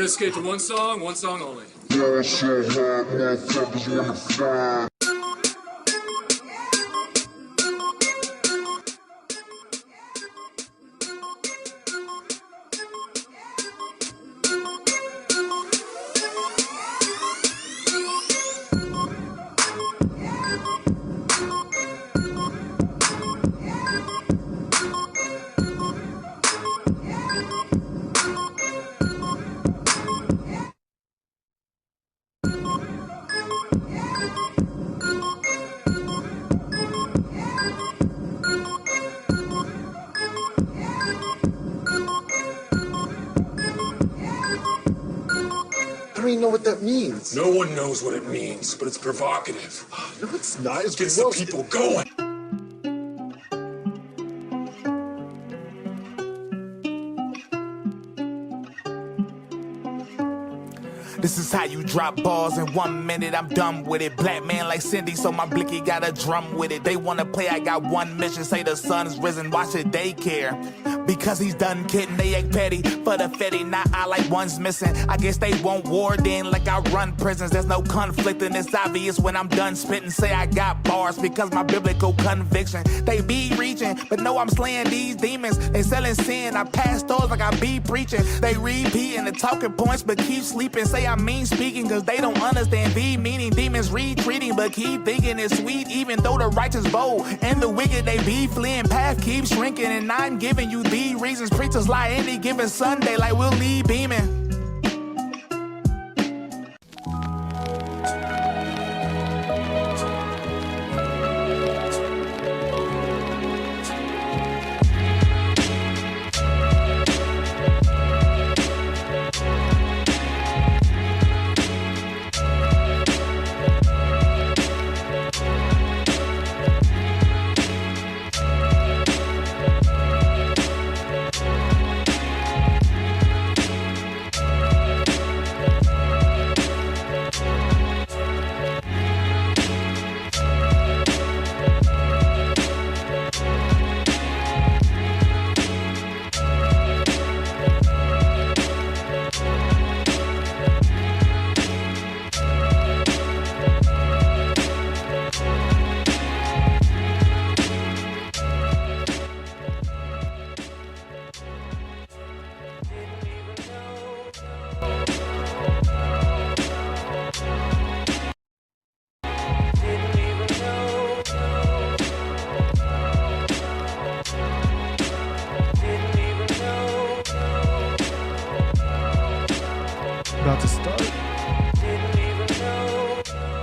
gonna skate to one song only. I don't even know what that means. No one knows what it means, but it's provocative. No, it's not. It Gets the people going. This is how you drop balls in 1 minute, I'm done with it. Black man like Cindy, so my blicky got a drum with it. They wanna play, I got one mission, say the sun's risen, watch it daycare. Because he's done kidding, they act petty for the fetty, not I like one's missing. I guess they want war then, like I run prisons. There's no conflict and it's obvious when I'm done spitting. Say I got bars because my biblical conviction. They be reaching, but no, I'm slaying these demons. They selling sin, I pass those like I be preaching. They repeating the talking points, but keep sleeping. Say I mean speaking, cause they don't understand the meaning. Demons retreating, but keep thinking it's sweet. Even though the righteous bold and the wicked they be fleeing. Path keeps shrinking and I'm giving you the reasons. Preachers lie any given Sunday like we'll leave beaming.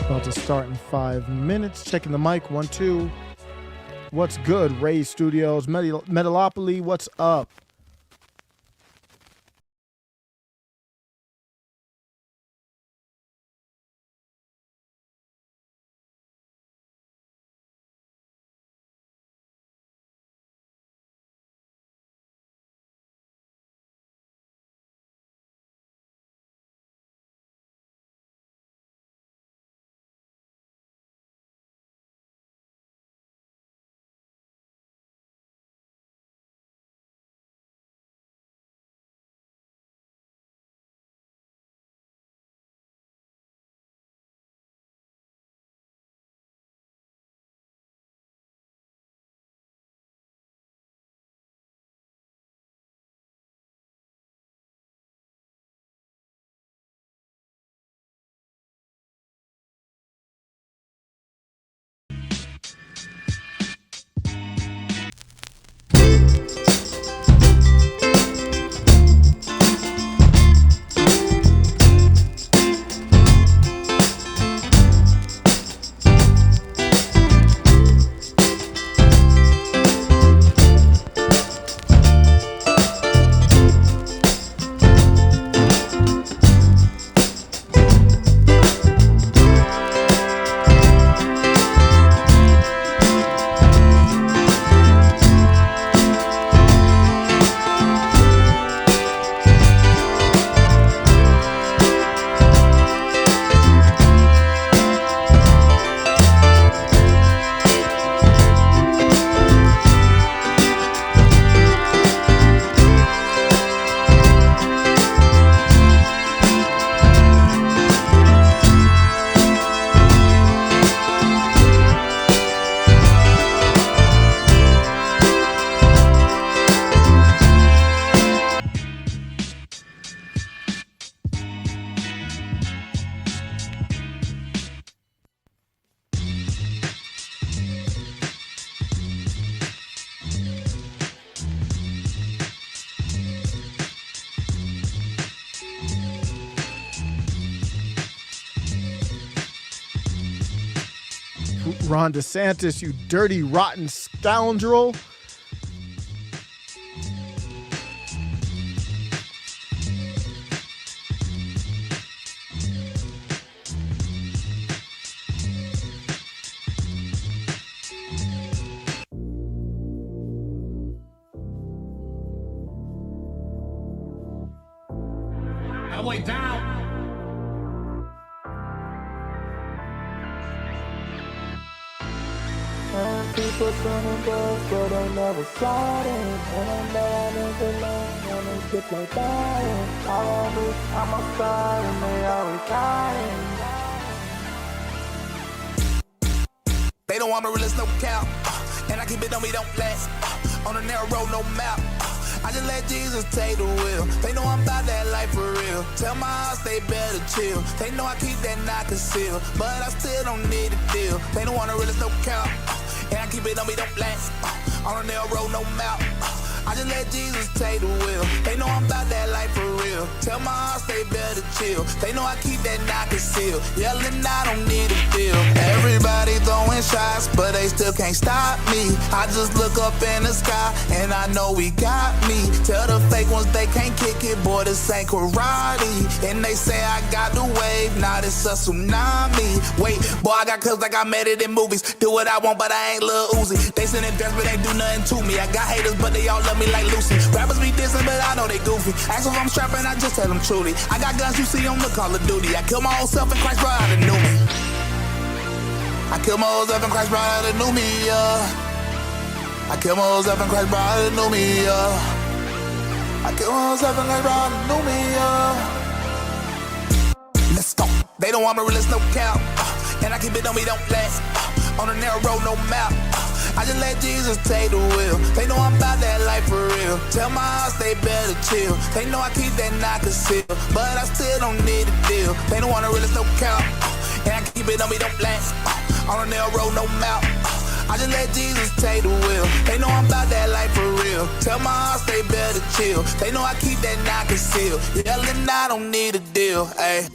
About to start in 5 minutes. Checking the mic. 1, 2. What's good? Ray Studios, Metalopoly. What's up? Ron DeSantis, you dirty, rotten scoundrel. Now way down. And people turning bus, but they never sliding. And I know I never learn when they skip like dying. Always on my side and they always dying. They don't want me realist, no cap. And I keep it on me, don't last. On the narrow road, no map. I just let Jesus take the wheel. They know I'm about that life for real. Tell my house they better chill. They know I keep that not concealed, but I still don't need a deal. They don't want to realist, no cap. And I keep it on me, don't last. On the narrow road, no map. I just let Jesus take the wheel. They know I'm about that life for real. Tell my house they better chill. They know I keep that not concealed. Yelling, I don't need a deal. Everybody throwing shots, but they still can't stop me. I just look up in the sky, and I know we got me. Tell the fake ones they can't kick it, boy, this ain't karate. And they say I got the wave, now this a tsunami. Wait, boy, I got cuz like I made it in movies. Do what I want, but I ain't Lil Uzi. They sending threats, but they do nothing to me. I got haters, but they all love me like Lucy. Rappers be dissing, but I know they goofy. Ask if I'm strapping, I just tell them truly. I got guns you see on the Call of Duty. I killed my old self and Christ brought out a new me. I killed my old self and Christ brought out a new me, I killed my old self and Christ brought out a new me, I killed my old self and Christ brought out a new me, Let's go. They don't want me realist, no cap. And I keep it on me, don't last. On the narrow road, no map. I just let Jesus take the wheel. They know I'm about that life for real. Tell my house they better chill. They know I keep that not concealed, but I still don't need a deal. They don't want to realist, no cap. And I keep it on me, don't last. On the narrow road, no map. I just let Jesus take the wheel. They know I'm about that life for real. Tell my house they better chill. They know I keep that not concealed. Yelling, I don't need a deal, ayy.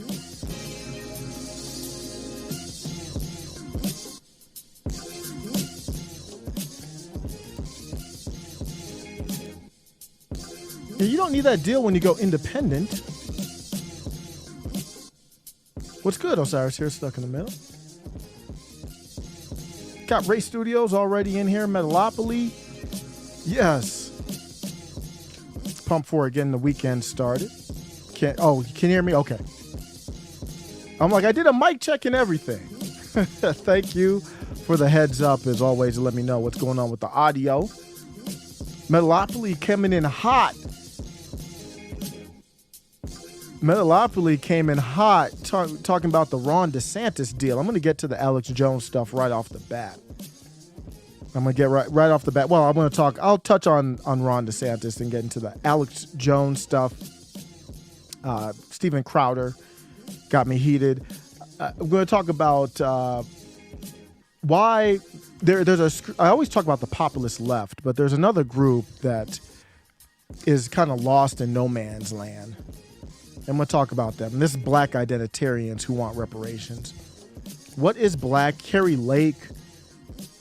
You don't need that deal when you go independent. What's good, Osiris here, stuck in the middle. Got Ray Studios already in here, Metalopoly. Yes. Pump for it, getting the weekend started. You can hear me? Okay. I'm like, I did a mic check and everything. Thank you for the heads up, as always, to let me know what's going on with the audio. Metalopoly coming in hot. Metalopoly came in hot talking about the Ron DeSantis deal. I'm going to get to the Alex Jones stuff right off the bat. I'm going to get right off the bat. Well, I'll touch on Ron DeSantis and get into the Alex Jones stuff. Steven Crowder got me heated. I'm going to talk about why I always talk about the populist left, but there's another group that is kind of lost in no man's land. I'm going to talk about them. And this is black identitarians who want reparations. What is black? Kari Lake.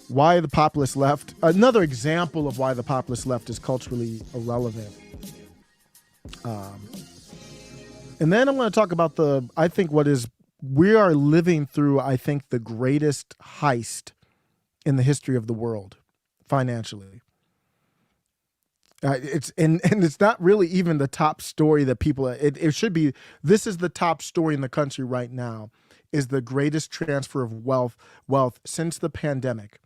Why the populist left? Another example of why the populist left is culturally irrelevant. And then I'm going to talk about we are living through, I think, the greatest heist in the history of the world, financially. It's not really even the top story that people. It should be. This is the top story in the country right now. Is the greatest transfer of wealth since the pandemic,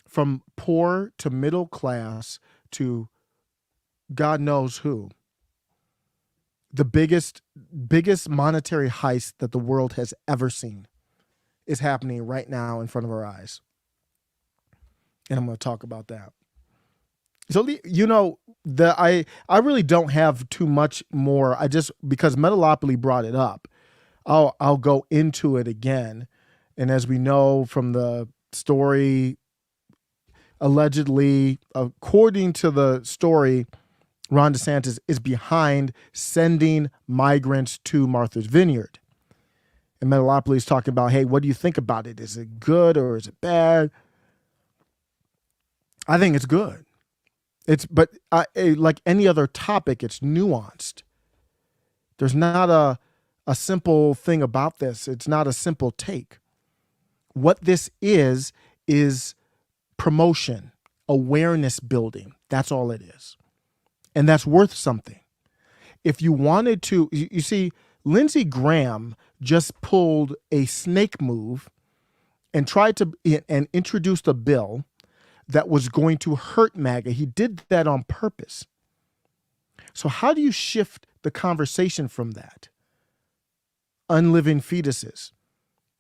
from poor to middle class to God knows who. The biggest monetary heist that the world has ever seen is happening right now in front of our eyes. And I'm going to talk about that. So, I really don't have too much more. Because Metalopoly brought it up, I'll go into it again. And as we know from the story, allegedly, according to the story, Ron DeSantis is behind sending migrants to Martha's Vineyard. And Metalopolis talking about, hey, what do you think about it? Is it good or is it bad? I think it's good. But like any other topic, it's nuanced. There's not a simple thing about this. It's not a simple take. What this is promotion, awareness building. That's all it is. And that's worth something. If you wanted to, you see, Lindsey Graham just pulled a snake move and tried to and introduced a bill that was going to hurt MAGA. He did that on purpose. So how do you shift the conversation from that? Unliving fetuses.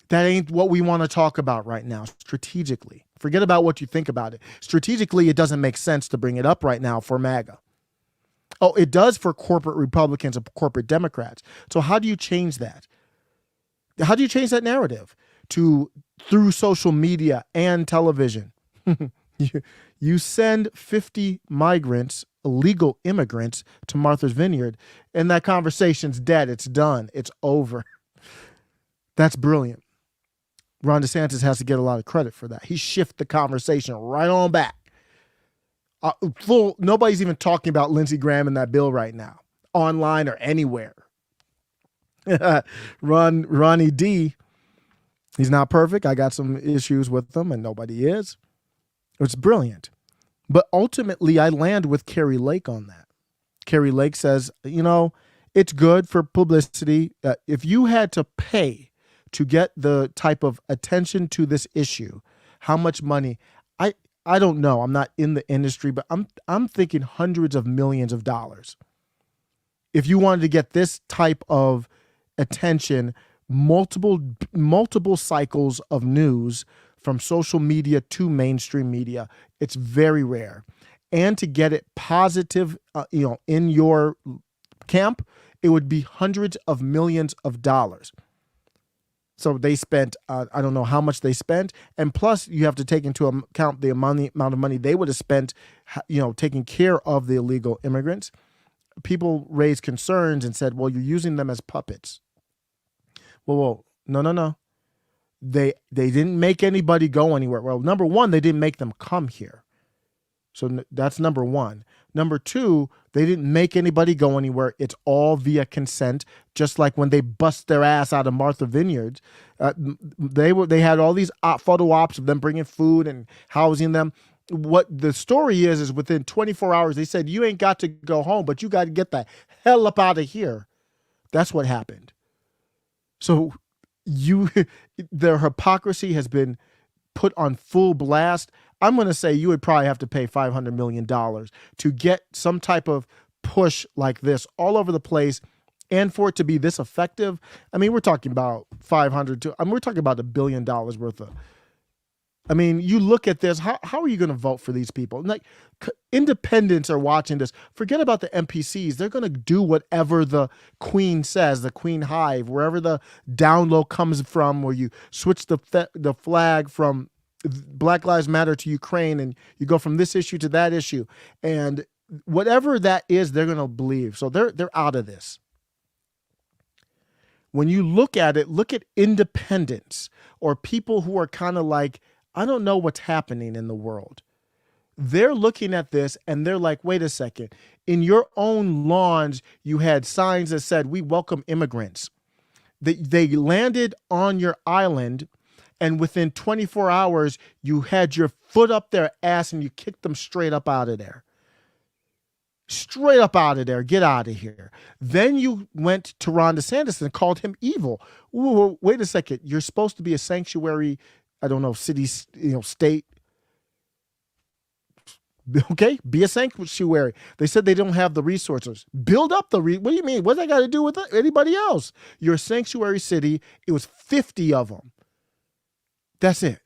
That ain't what we want to talk about right now strategically. Forget about what you think about it. Strategically, it doesn't make sense to bring it up right now for MAGA. Oh, it does for corporate Republicans and corporate Democrats. So how do you change that? How do you change that narrative through social media and television? You send 50 migrants, illegal immigrants, to Martha's Vineyard, and that conversation's dead. It's done. It's over. That's brilliant. Ron DeSantis has to get a lot of credit for that. He shifted the conversation right on back. Nobody's even talking about Lindsey Graham in that bill right now, online or anywhere. Ronnie D, he's not perfect. I got some issues with him, and nobody is. It's brilliant. But ultimately, I land with Kari Lake on that. Kari Lake says, it's good for publicity. If you had to pay to get the type of attention to this issue, how much money? I don't know. I'm not in the industry, but I'm thinking hundreds of millions of dollars. If you wanted to get this type of attention, multiple cycles of news from social media to mainstream media, it's very rare. And to get it positive, in your camp, it would be hundreds of millions of dollars. So they spent, I don't know how much they spent. And plus you have to take into account the amount of money they would have spent, taking care of the illegal immigrants. People raised concerns and said, well, you're using them as puppets. Well, no. They didn't make anybody go anywhere. Well, number one, they didn't make them come here. So that's number one. Number two, they didn't make anybody go anywhere. It's all via consent, just like when they bust their ass out of Martha Vineyards. They had all these photo ops of them bringing food and housing them. What the story is within 24 hours, they said, you ain't got to go home, but you got to get the hell up out of here. That's what happened. So their hypocrisy has been put on full blast. I'm going to say you would probably have to pay $500 million to get some type of push like this all over the place, and for it to be this effective. I mean, we're talking about we're talking about $1 billion worth of. I mean, you look at this. How are you going to vote for these people? Like, independents are watching this. Forget about the NPCs. They're going to do whatever the queen says, the queen hive, wherever the download comes from, where you switch the flag from Black Lives Matter to Ukraine, and you go from this issue to that issue, and whatever that is, they're going to believe. So they're out of this. When you look at it, look at independents or people who are kind of like, I don't know what's happening in the world. They're looking at this and they're like, wait a second. In your own lawns, you had signs that said, we welcome immigrants. They landed on your island, and within 24 hours, you had your foot up their ass and you kicked them straight up out of there. Straight up out of there. Get out of here. Then you went to Ron DeSantis and called him evil. Ooh, wait a second. You're supposed to be a sanctuary, I don't know, city, state. Okay, be a sanctuary. They said they don't have the resources. Build up what do you mean? What's that got to do with anybody else? You're a sanctuary city. It was 50 of them. That's it.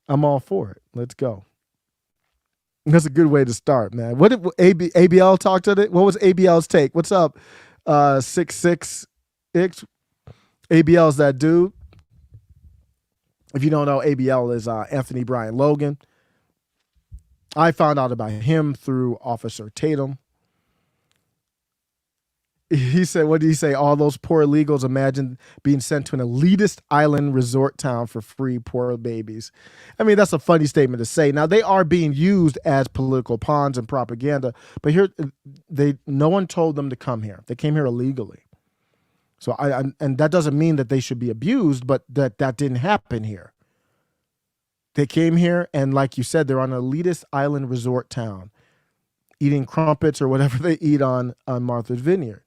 I'm all for it. Let's go. That's a good way to start, man. What did ABL talk to it? What was ABL's take? What's up? 66X. ABL's that dude. If you don't know, ABL is Anthony Brian Logan. I found out about him through Officer Tatum. He said, what did he say? All those poor illegals, imagine being sent to an elitist island resort town for free, poor babies. I mean, that's a funny statement to say. Now, they are being used as political pawns and propaganda, but here, no one told them to come here. They came here illegally. So and that doesn't mean that they should be abused, but that didn't happen here. They came here, and like you said, they're on an elitist island resort town, eating crumpets or whatever they eat on Martha's Vineyard.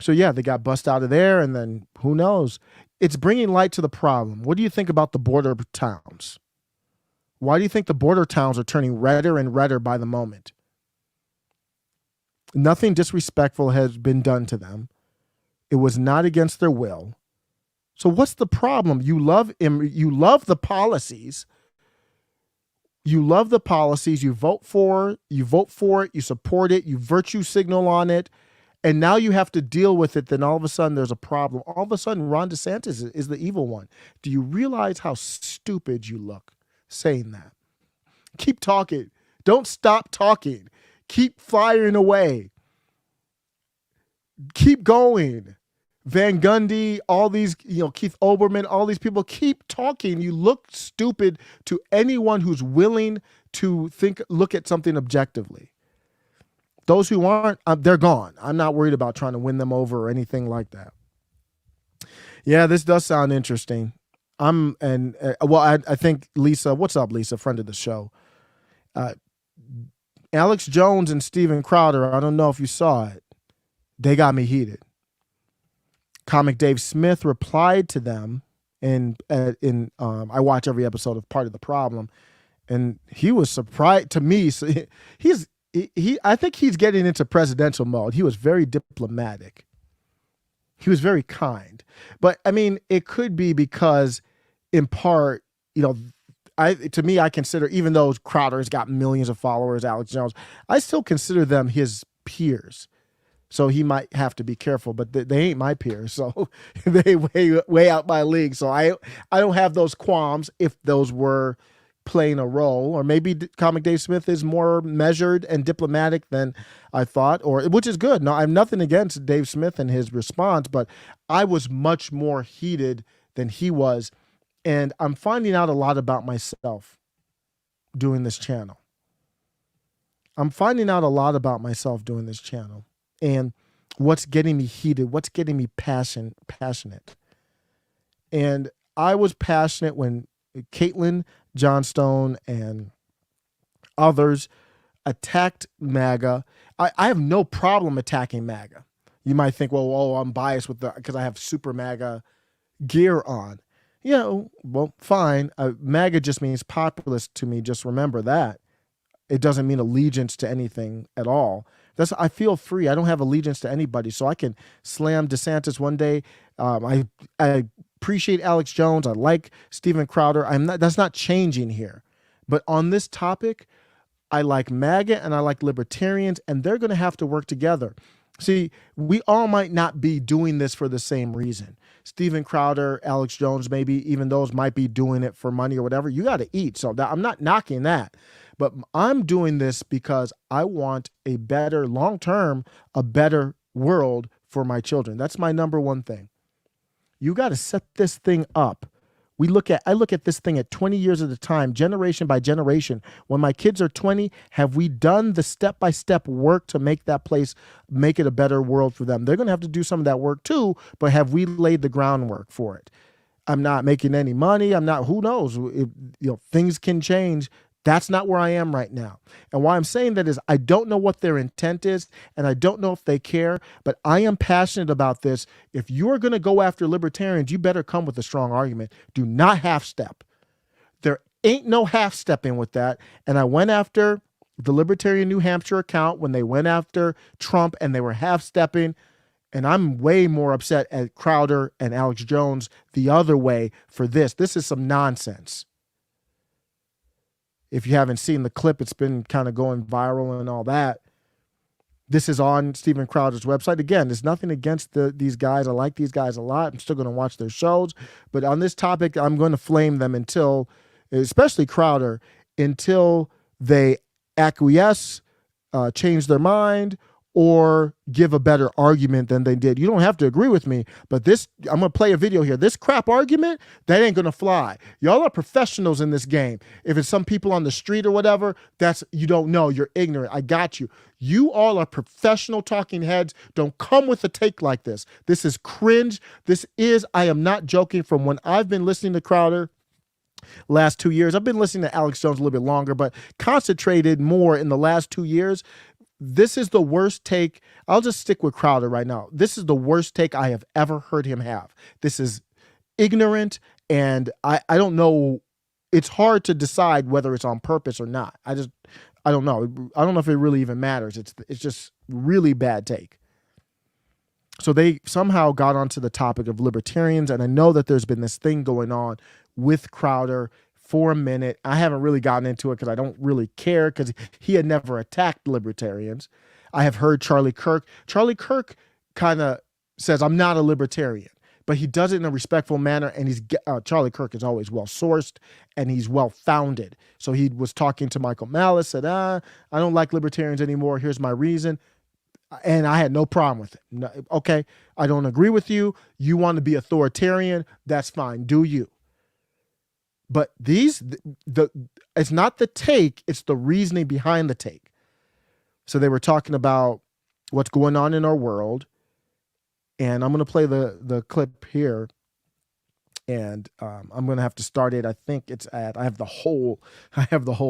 So yeah, they got bussed out of there, and then who knows? It's bringing light to the problem. What do you think about the border towns? Why do you think the border towns are turning redder and redder by the moment? Nothing disrespectful has been done to them. It was not against their will. So what's the problem? You love the policies. You love the policies. You vote for it. You support it. You virtue signal on it. And now you have to deal with it. Then all of a sudden there's a problem. All of a sudden Ron DeSantis is the evil one. Do you realize how stupid you look saying that? Keep talking. Don't stop talking. Keep firing away. Keep going. Van Gundy, all these, Keith Olbermann, all these people, keep talking. You look stupid to anyone who's willing to look at something objectively. Those who aren't, they're gone. I'm not worried about trying to win them over or anything like that. Yeah, this does sound interesting. I think Lisa, what's up, Lisa, friend of the show. Alex Jones and Steven Crowder, I don't know if you saw it. They got me heated. Comic Dave Smith replied to them I watch every episode of Part of the Problem, and he was surprised to me. So I think he's getting into presidential mode. He was very diplomatic. He was very kind. But I mean, it could be because in part, to me, I consider, even though Crowder's got millions of followers, Alex Jones, I still consider them his peers. So he might have to be careful, but they ain't my peers. So they way out my league. So I don't have those qualms if those were playing a role. Or maybe Comic Dave Smith is more measured and diplomatic than I thought, which is good. No, I have nothing against Dave Smith and his response, but I was much more heated than he was. And I'm finding out a lot about myself doing this channel. And what's getting me heated, what's getting me passionate. And I was passionate when Caitlin Johnstone and others attacked MAGA. I have no problem attacking MAGA. You might think, well, I'm biased because I have super MAGA gear on. Well, fine. MAGA just means populist to me. Just remember that. It doesn't mean allegiance to anything at all. I feel free. I don't have allegiance to anybody, so I can slam DeSantis one day. I appreciate Alex Jones. I like Steven Crowder. That's not changing here. But on this topic, I like MAGA and I like libertarians, and they're going to have to work together. See, we all might not be doing this for the same reason. Steven Crowder, Alex Jones, maybe even those might be doing it for money or whatever. You got to eat. So I'm not knocking that. But I'm doing this because I want a better, long-term, a better world for my children. That's my number one thing. You got to set this thing up. I look at this thing at 20 years at a time, generation by generation. When my kids are 20, have we done the step-by-step work to make that place, make it a better world for them? They're going to have to do some of that work too, but have we laid the groundwork for it? I'm not making any money. Who knows? Things can change. That's not where I am right now. And why I'm saying that is I don't know what their intent is, and I don't know if they care, but I am passionate about this. If you're going to go after libertarians, you better come with a strong argument. Do not half-step. There ain't no half-stepping with that. And I went after the Libertarian New Hampshire account when they went after Trump and they were half-stepping, and I'm way more upset at Crowder and Alex Jones the other way for this. This is some nonsense. If you haven't seen the clip, it's been kind of going viral and all that. This is on Steven Crowder's website. Again, there's nothing against these guys. I like these guys a lot. I'm still going to watch their shows. But on this topic, I'm going to flame them until, especially Crowder, until they acquiesce, change their mind, or give a better argument than they did. You don't have to agree with me, but this, I'm going to play a video here. This crap argument, that ain't going to fly. Y'all are professionals in this game. If it's some people on the street or whatever, that's, you don't know. You're ignorant. I got you. You all are professional talking heads. Don't come with a take like this. This is cringe. This is, I am not joking, from when I've been listening to Crowder last 2 years. I've been listening to Alex Jones a little bit longer, but concentrated more in the last 2 years. This is the worst take. I'll just stick with Crowder right now. This is the worst take I have ever heard him have. This is ignorant, and I don't know. It's hard to decide whether it's on purpose or not. I don't know. I don't know if it really even matters. It's just really bad take. So they somehow got onto the topic of libertarians, and I know that there's been this thing going on with Crowder for a minute. I haven't really gotten into it because I don't really care, because he had never attacked libertarians. I have heard Charlie Kirk. Charlie Kirk kind of says, I'm not a libertarian, but he does it in a respectful manner. And Charlie Kirk is always well-sourced and he's well-founded. So he was talking to Michael Malice, said, I don't like libertarians anymore. Here's my reason. And I had no problem with it. No, okay, I don't agree with you. You want to be authoritarian. That's fine. Do you? But it's not the take, it's the reasoning behind the take. So they were talking about what's going on in our world. And I'm going to play the clip here. And I'm going to have to start it. I think it's at, I have the whole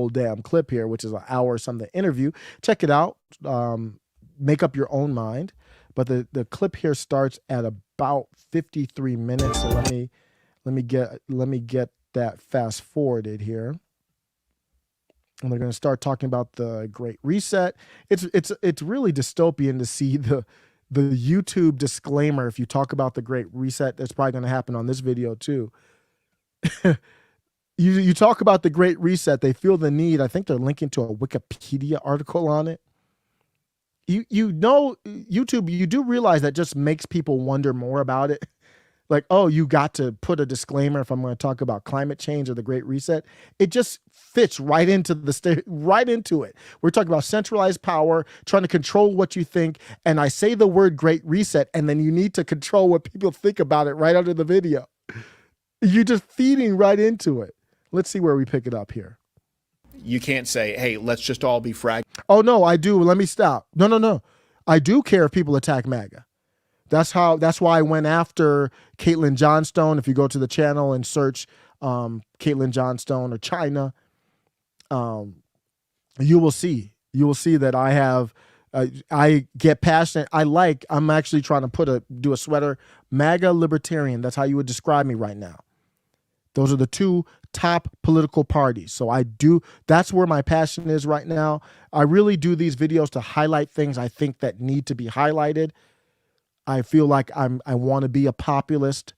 damn clip here, which is an hour or something interview. Check it out. Make up your own mind. But the clip here starts at about 53 minutes. So let me get that fast forwarded here. And they're going to start talking about the Great Reset. It's really dystopian to see the YouTube disclaimer. If you talk about the Great Reset, that's probably going to happen on this video too. you talk about the Great Reset, they feel the need. I think they're linking to a Wikipedia article on it. You know, YouTube, you do realize that just makes people wonder more about it. Like, oh, you got to put a disclaimer if I'm going to talk about climate change or the Great Reset. It just fits right into right into it. We're talking about centralized power, trying to control what you think, and I say the word Great Reset, and then you need to control what people think about it right under the video. You're just feeding right into it. Let's see where we pick it up here. You can't say, hey, let's just all be frag. Oh, no, I do. Let me stop. No. I do care if people attack MAGA. That's why I went after Caitlin Johnstone. If you go to the channel and search Caitlin Johnstone or China, you will see that I have, I get passionate. I'm actually trying to do a sweater, MAGA libertarian. That's how you would describe me right now. Those are the two top political parties. So that's where my passion is right now. I really do these videos to highlight things I think that need to be highlighted. I feel like I want to be a populist,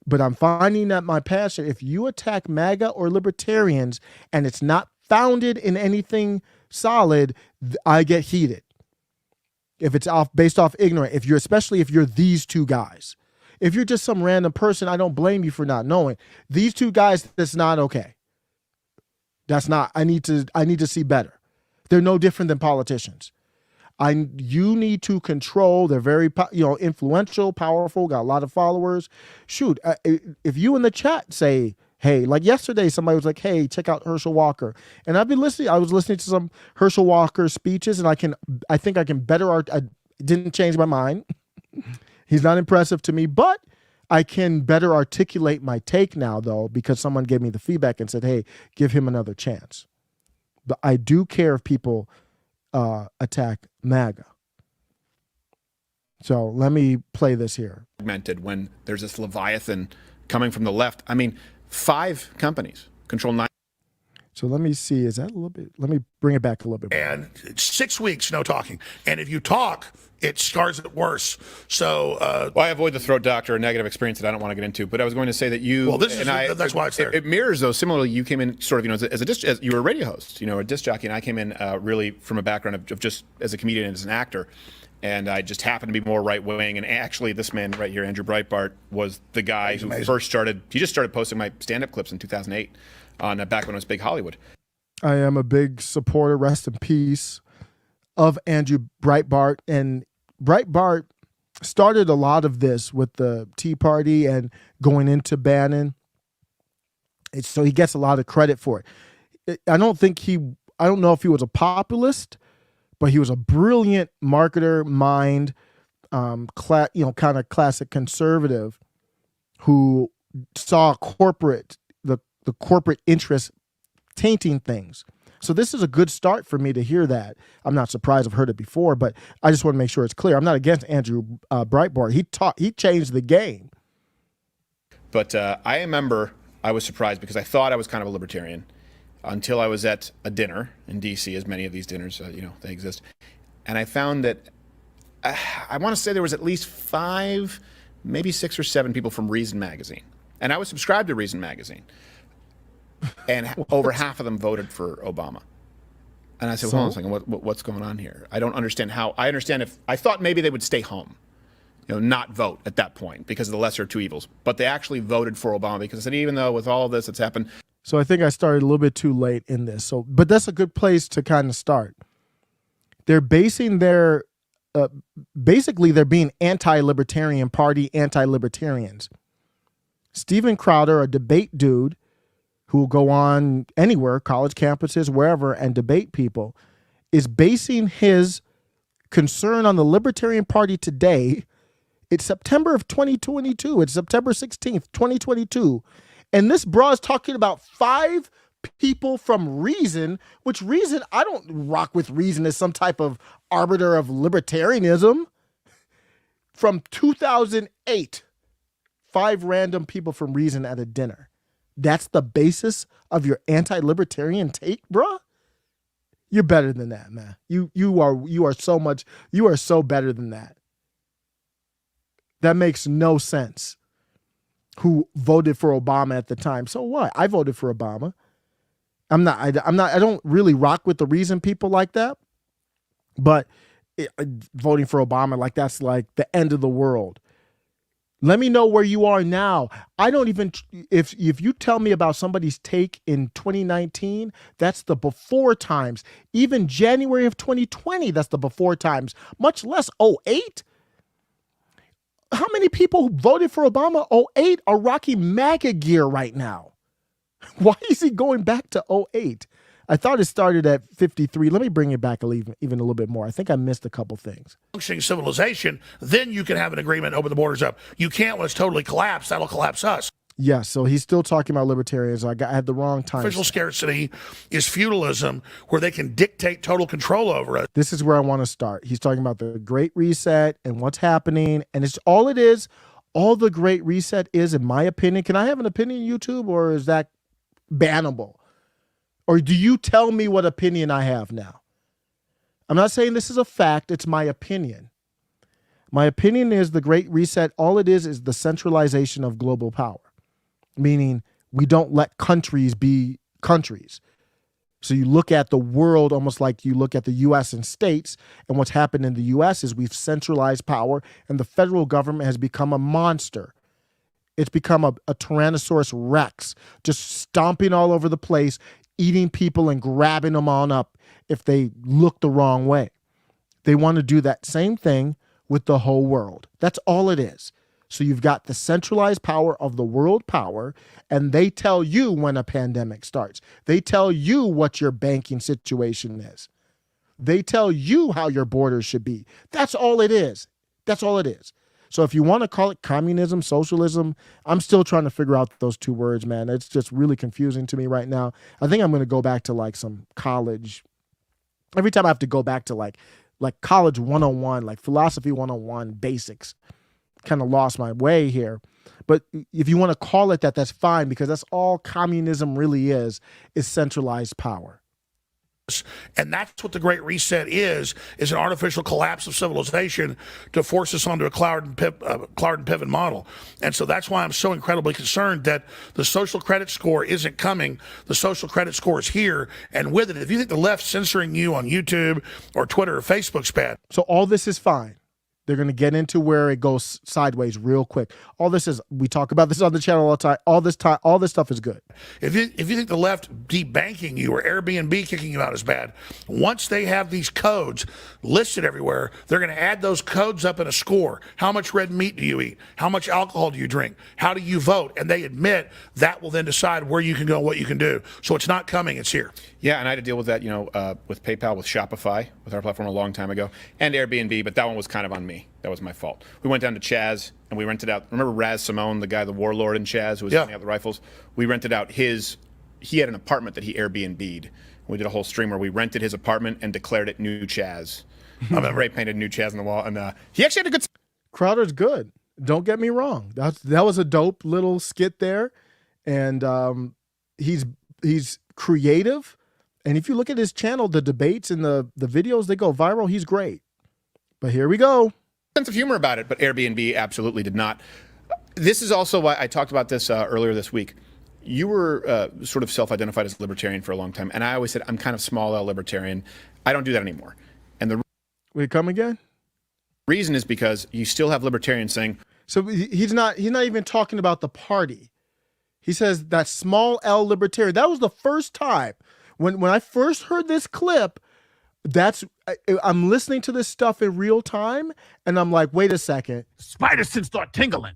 but I'm finding that my passion, if you attack MAGA or libertarians and it's not founded in anything solid, I get heated. If it's based off ignorance, especially if you're these two guys. If you're just some random person, I don't blame you for not knowing. These two guys, that's not okay. That's not, I need to see better. They're no different than politicians. You need to control. They're very, influential, powerful, got a lot of followers. Shoot, if you in the chat say, hey, like yesterday, somebody was like, hey, check out Herschel Walker. And I've been listening. I was listening to some Herschel Walker speeches, and I think I can better I didn't change my mind. He's not impressive to me, but I can better articulate my take now, though, because someone gave me the feedback and said, hey, give him another chance. But I do care if people attack MAGA. So let me play this here. When there's this Leviathan coming from the left. I mean, 5 companies control 9. So let me see. Is that a little bit? Let me bring it back a little bit more. And it's 6 weeks, no talking. And if you talk, it scars it worse. So well, I avoid the throat doctor, a negative experience that I don't want to get into. But I was going to say that you. Well, that's why it's there. It mirrors though. Similarly, you came in sort of, as you were a radio host, a disc jockey, and I came in really from a background of just as a comedian and as an actor. And I just happened to be more right wing. And actually, this man right here, Andrew Breitbart, was the guy who first started. He just started posting my stand-up clips in 2008. On back when it was big Hollywood. I am a big supporter. Rest in peace. of Andrew Breitbart, and Breitbart started a lot of this with the Tea Party and going into Bannon. So he gets a lot of credit for it. I don't know if he was a populist, but he was a brilliant marketer mind, kind of classic conservative who saw the corporate interest tainting things. So this is a good start for me to hear that. I'm not surprised. I've heard it before, but I just want to make sure it's clear. I'm not against Andrew Breitbart. He changed the game. But I remember I was surprised because I thought I was kind of a libertarian until I was at a dinner in D.C., as many of these dinners, they exist. And I found that I want to say there was at least 5, maybe 6 or 7 people from Reason Magazine. And I was subscribed to Reason Magazine. And over half of them voted for Obama. And I said, hold on a second, what's going on here? I don't understand how. I thought maybe they would stay home, not vote at that point because of the lesser of two evils. But they actually voted for Obama because I said, even though with all of this that's happened. So I think I started a little bit too late in this. But that's a good place to kind of start. They're basing their, basically they're being anti-libertarian party, anti-libertarians. Steven Crowder, a debate dude, who will go on anywhere, college campuses, wherever, and debate people, is basing his concern on the Libertarian Party today. It's September of 2022. It's September 16th, 2022. And this bra is talking about 5 people from Reason, which Reason, I don't rock with Reason as some type of arbiter of libertarianism. From 2008, 5 random people from Reason at a dinner. That's the basis of your anti-libertarian take, bruh? You're better than that, man. You are so better than that. That makes no sense. Who voted for Obama at the time? So what? I voted for Obama. I don't really rock with the Reason people like that. But voting for Obama, like that's like the end of the world. Let me know where you are now. I don't even, if you tell me about somebody's take in 2019, that's the before times. Even January of 2020, that's the before times, much less 08. How many people who voted for Obama 08 are rocking MAGA gear right now? Why is he going back to 08? I thought it started at 53. Let me bring it back even a little bit more. I think I missed a couple things. Functioning civilization, then you can have an agreement, open the borders up. You can't when it's totally collapsed. That'll collapse us. Yeah, so he's still talking about libertarians. I had the wrong time. Official scarcity is feudalism where they can dictate total control over us. This is where I want to start. He's talking about the Great Reset and what's happening. And it's all it is. All the Great Reset is, in my opinion. Can I have an opinion, YouTube, or is that bannable? Or do you tell me what opinion I have now? I'm not saying this is a fact. It's my opinion. My opinion is the Great Reset. All it is the centralization of global power, meaning we don't let countries be countries. So you look at the world almost like you look at the U.S. and states, and what's happened in the U.S. is we've centralized power, and the federal government has become a monster. It's become a Tyrannosaurus Rex, just stomping all over the place, eating people and grabbing them on up if they look the wrong way. They want to do that same thing with the whole world. That's all it is. So you've got the centralized power of the world power, and they tell you when a pandemic starts. They tell you what your banking situation is. They tell you how your borders should be. That's all it is. That's all it is. So if you want to call it communism, socialism, I'm still trying to figure out those 2 words, man. It's just really confusing to me right now. I think I'm going to go back to like some college. Every time I have to go back to like college 101, like philosophy 101 basics. Kind of lost my way here. But if you want to call it that, that's fine, because that's all communism really is centralized power. And that's what the Great Reset is an artificial collapse of civilization to force us onto a cloud and pivot model. And so that's why I'm so incredibly concerned that the social credit score isn't coming. The social credit score is here. And with it, if you think the left censoring you on YouTube or Twitter or Facebook's bad. So all this is fine. They're going to get into where it goes sideways real quick. All this is, we talk about this on the channel all the time. All this stuff is good. If you think the left debanking you or Airbnb kicking you out is bad, once they have these codes listed everywhere, they're going to add those codes up in a score. How much red meat do you eat? How much alcohol do you drink? How do you vote? And they admit that will then decide where you can go, what you can do. So it's not coming, it's here. Yeah, and I had to deal with that, with PayPal, with Shopify, with our platform a long time ago, and Airbnb, but that one was kind of on me. That was my fault. We went down to Chaz and we rented out. Remember Raz Simone, the guy, the warlord in Chaz, who was handing out the rifles? We rented out his. He had an apartment that he Airbnb'd. We did a whole stream where we rented his apartment and declared it New Chaz. I remember I painted New Chaz on the wall, and he actually had a good. Crowder's good. Don't get me wrong. That was a dope little skit there, and he's creative. And if you look at his channel, the debates and the videos, they go viral. He's great. But here we go. Sense of humor about it, but Airbnb absolutely did not. This is also why I talked about this earlier this week. You were sort of self-identified as libertarian for a long time, and I always said I'm kind of small L libertarian. I don't do that anymore. And the come again? reason is because you still have libertarians saying. So he's not even talking about the party. He says that small L libertarian. That was the first time when I first heard this clip. I'm listening to this stuff in real time, and I'm like, wait a second. Spider sense start tingling.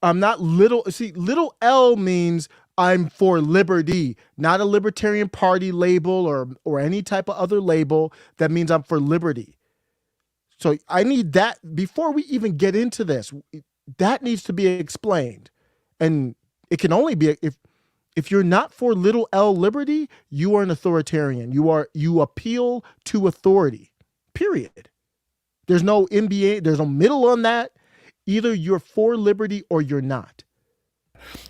I'm not little. See, little L means I'm for liberty, not a libertarian party label or any type of other label that means I'm for liberty. So I need that before we even get into this. That needs to be explained, and it can only be if you're not for little L liberty, you are an authoritarian. You appeal to authority. Period. There's no MBA, there's no middle on that. Either you're for liberty or you're not.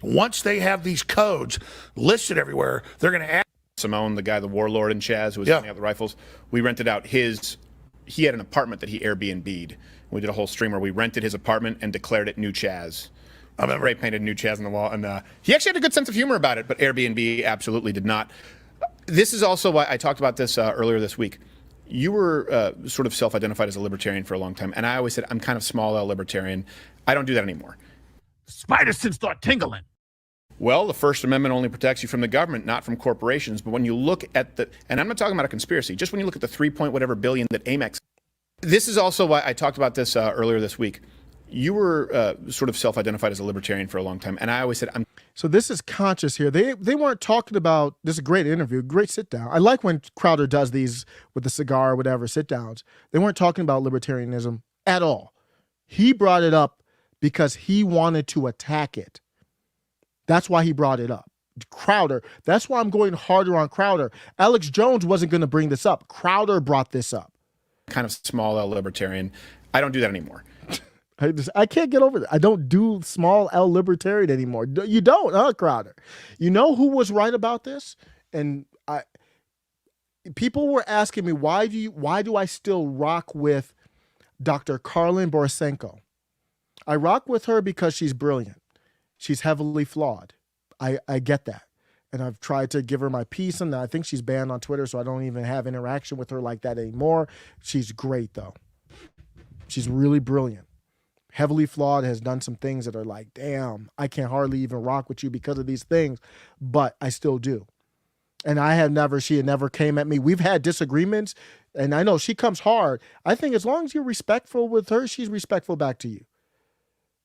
Once they have these codes listed everywhere, they're going to add. Simone, the guy, the warlord in Chaz, who was handing out the rifles. We rented out his. He had an apartment that he Airbnb'd. We did a whole stream where we rented his apartment and declared it New Chaz. I remember I painted New Chaz on the wall, and he actually had a good sense of humor about it, but Airbnb absolutely did not. This is also why I talked about this earlier this week. You were sort of self-identified as a libertarian for a long time, and I always said I'm kind of small L libertarian. I don't do that anymore. Spider sense start tingling. Well, the First Amendment only protects you from the government, not from corporations. But when you look at and I'm not talking about a conspiracy, just when you look at the 3-point-whatever billion that Amex. This is also why I talked about this earlier this week. You were sort of self-identified as a libertarian for a long time, and I always said I'm. So this is conscious here. They weren't talking about. This is a great interview, great sit down. I like when Crowder does these with the cigar or whatever sit downs. They weren't talking about libertarianism at all. He brought it up because he wanted to attack it. That's why he brought it up. Crowder. That's why I'm going harder on Crowder. Alex Jones wasn't going to bring this up. Crowder brought this up. Kind of small L libertarian. I don't do that anymore. I can't get over that. I don't do small L libertarian anymore. You don't, huh, Crowder? You know who was right about this? And people were asking me, why do I still rock with Dr. Karlin Borisenko? I rock with her because she's brilliant. She's heavily flawed. I get that. And I've tried to give her my piece, and I think she's banned on Twitter, so I don't even have interaction with her like that anymore. She's great, though. She's really brilliant. Heavily flawed, has done some things that are like, damn, I can't hardly even rock with you because of these things, but I still do. And she had never came at me. We've had disagreements, and I know she comes hard. I think as long as you're respectful with her, she's respectful back to you.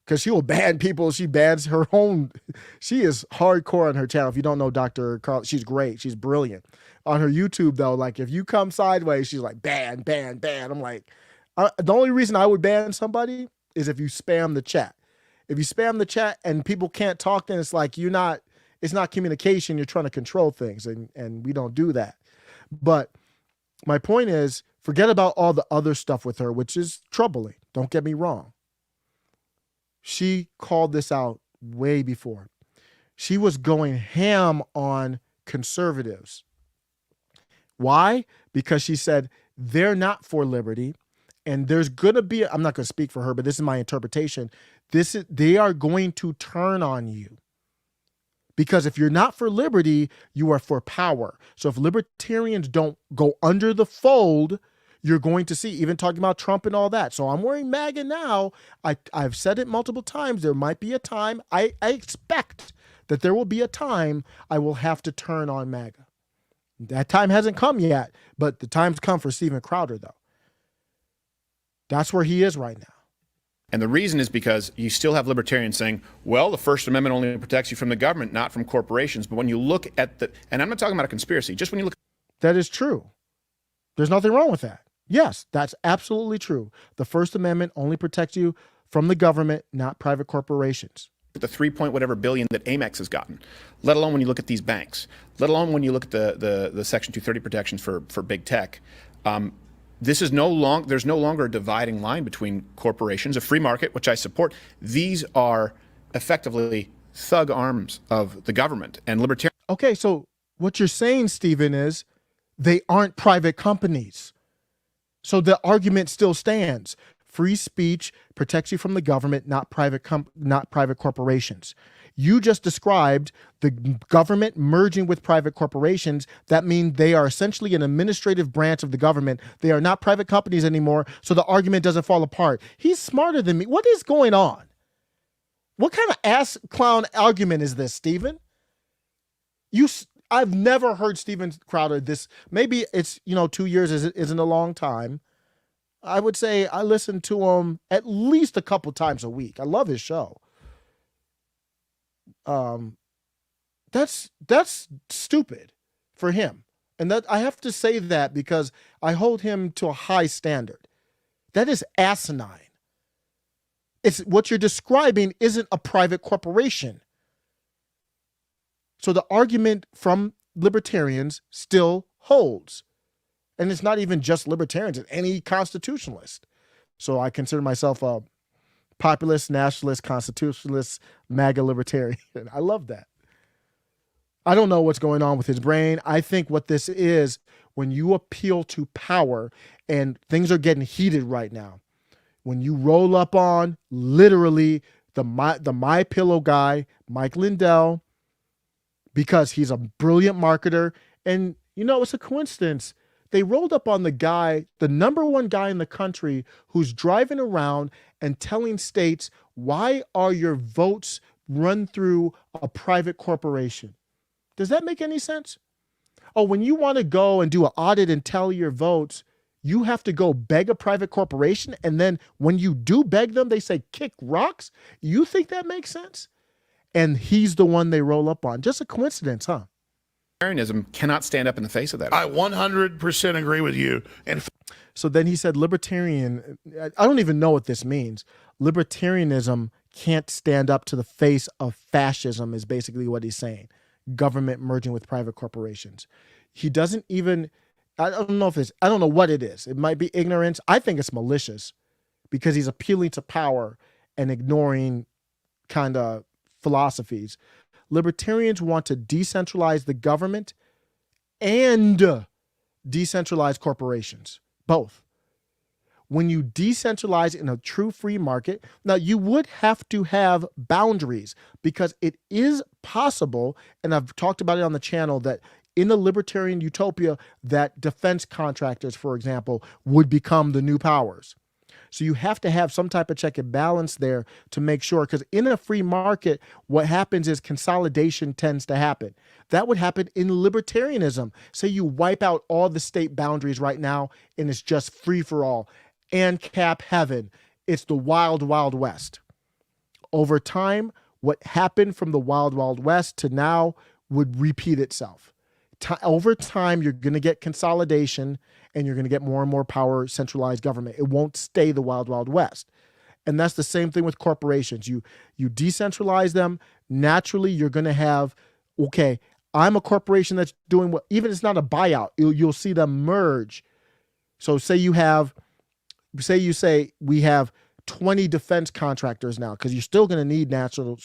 Because she will ban people. She bans her own. She is hardcore on her channel. If you don't know Dr. Carl, she's great. She's brilliant. On her YouTube, though, like if you come sideways, she's like, ban, ban, ban. I'm like, the only reason I would ban somebody is if you spam the chat. If you spam the chat and people can't talk, then it's like it's not communication. You're trying to control things, and we don't do that. But my point is, forget about all the other stuff with her, which is troubling. Don't get me wrong. She called this out way before. She was going ham on conservatives. Why? Because she said they're not for liberty. And there's going to be, I'm not going to speak for her, but this is my interpretation. They are going to turn on you. Because if you're not for liberty, you are for power. So if libertarians don't go under the fold, you're going to see, even talking about Trump and all that. So I'm wearing MAGA now. I've said it multiple times. There might be a time, I expect that there will be a time I will have to turn on MAGA. That time hasn't come yet, but the time's come for Steven Crowder, though. That's where he is right now. And the reason is because you still have libertarians saying, well, the First Amendment only protects you from the government, not from corporations. But when you look at and I'm not talking about a conspiracy, just when you look. That is true. There's nothing wrong with that. Yes, that's absolutely true. The First Amendment only protects you from the government, not private corporations. The 3 whatever billion that Amex has gotten, let alone when you look at these banks, let alone when you look at the Section 230 protections for big tech. There's no longer a dividing line between corporations, a free market, which I support. These are effectively thug arms of the government and libertarian. Okay, so what you're saying, Stephen, is they aren't private companies. So the argument still stands. Free speech protects you from the government, not private corporations. You just described the government merging with private corporations. That means they are essentially an administrative branch of the government. They are not private companies anymore, so the argument doesn't fall apart. He's smarter than me. What is going on? What kind of ass clown argument is this, Stephen? I've never heard Steven Crowder this. Maybe it's, 2 years isn't a long time. I would say I listen to him at least a couple times a week. I love his show. That's stupid for him. And that I have to say that because I hold him to a high standard. That is asinine. It's what you're describing isn't a private corporation. So the argument from libertarians still holds. And it's not even just libertarians, it's any constitutionalist. So I consider myself a populist, nationalist, constitutionalist, MAGA libertarian. I love that. I don't know what's going on with his brain. I think what this is, when you appeal to power, and things are getting heated right now, when you roll up on literally the My Pillow guy, Mike Lindell, because he's a brilliant marketer, and it's a coincidence. They rolled up on the guy, the number one guy in the country, who's driving around and telling states, why are your votes run through a private corporation? Does that make any sense? Oh, when you want to go and do an audit and tally your votes, you have to go beg a private corporation. And then when you do beg them, they say, kick rocks. You think that makes sense? And he's the one they roll up on. Just a coincidence, huh? Libertarianism cannot stand up in the face of that. I 100% agree with you. And so then he said libertarian, I don't even know what this means. Libertarianism can't stand up to the face of fascism is basically what he's saying. Government merging with private corporations. He doesn't even, I don't know what it is. It might be ignorance. I think it's malicious because he's appealing to power and ignoring kind of philosophies. Libertarians want to decentralize the government and decentralize corporations, both. When you decentralize in a true free market, now you would have to have boundaries because it is possible, and I've talked about it on the channel, that in a libertarian utopia, that defense contractors, for example, would become the new powers. So you have to have some type of check and balance there to make sure, because in a free market, what happens is consolidation tends to happen. That would happen in libertarianism. Say you wipe out all the state boundaries right now and it's just free for all. ANCAP heaven. It's the wild, wild west. Over time, what happened from the wild, wild west to now would repeat itself. Over time, you're going to get consolidation and you're going to get more and more power, centralized government. It won't stay the wild, wild west. And that's the same thing with corporations. You decentralize them. Naturally, you're going to have, okay, I'm a corporation that's doing what, even if it's not a buyout, you'll see them merge. So say you say we have 20 defense contractors now, because you're still going to need national,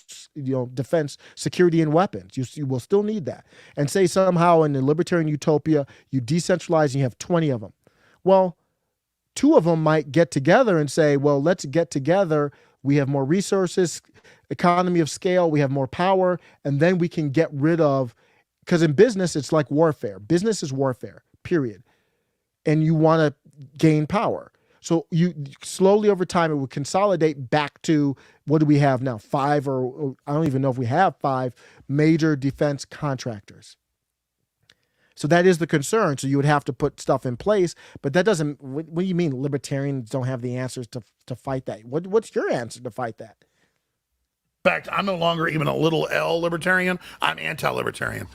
defense, security, and weapons. You will still need that. And say somehow in the libertarian utopia, you decentralize and you have 20 of them. Well, 2 of them might get together and say, well, let's get together. We have more resources, economy of scale, we have more power, and then we can get rid of, because in business, it's like warfare. Business is warfare, period. And you want to gain power. So you slowly over time, it would consolidate back to, what do we have now? 5, or I don't even know if we have 5 major defense contractors. So that is the concern. So you would have to put stuff in place, but that doesn't, what do you mean libertarians don't have the answers to fight that? What's your answer to fight that? In fact, I'm no longer even a little L libertarian. I'm anti-libertarian.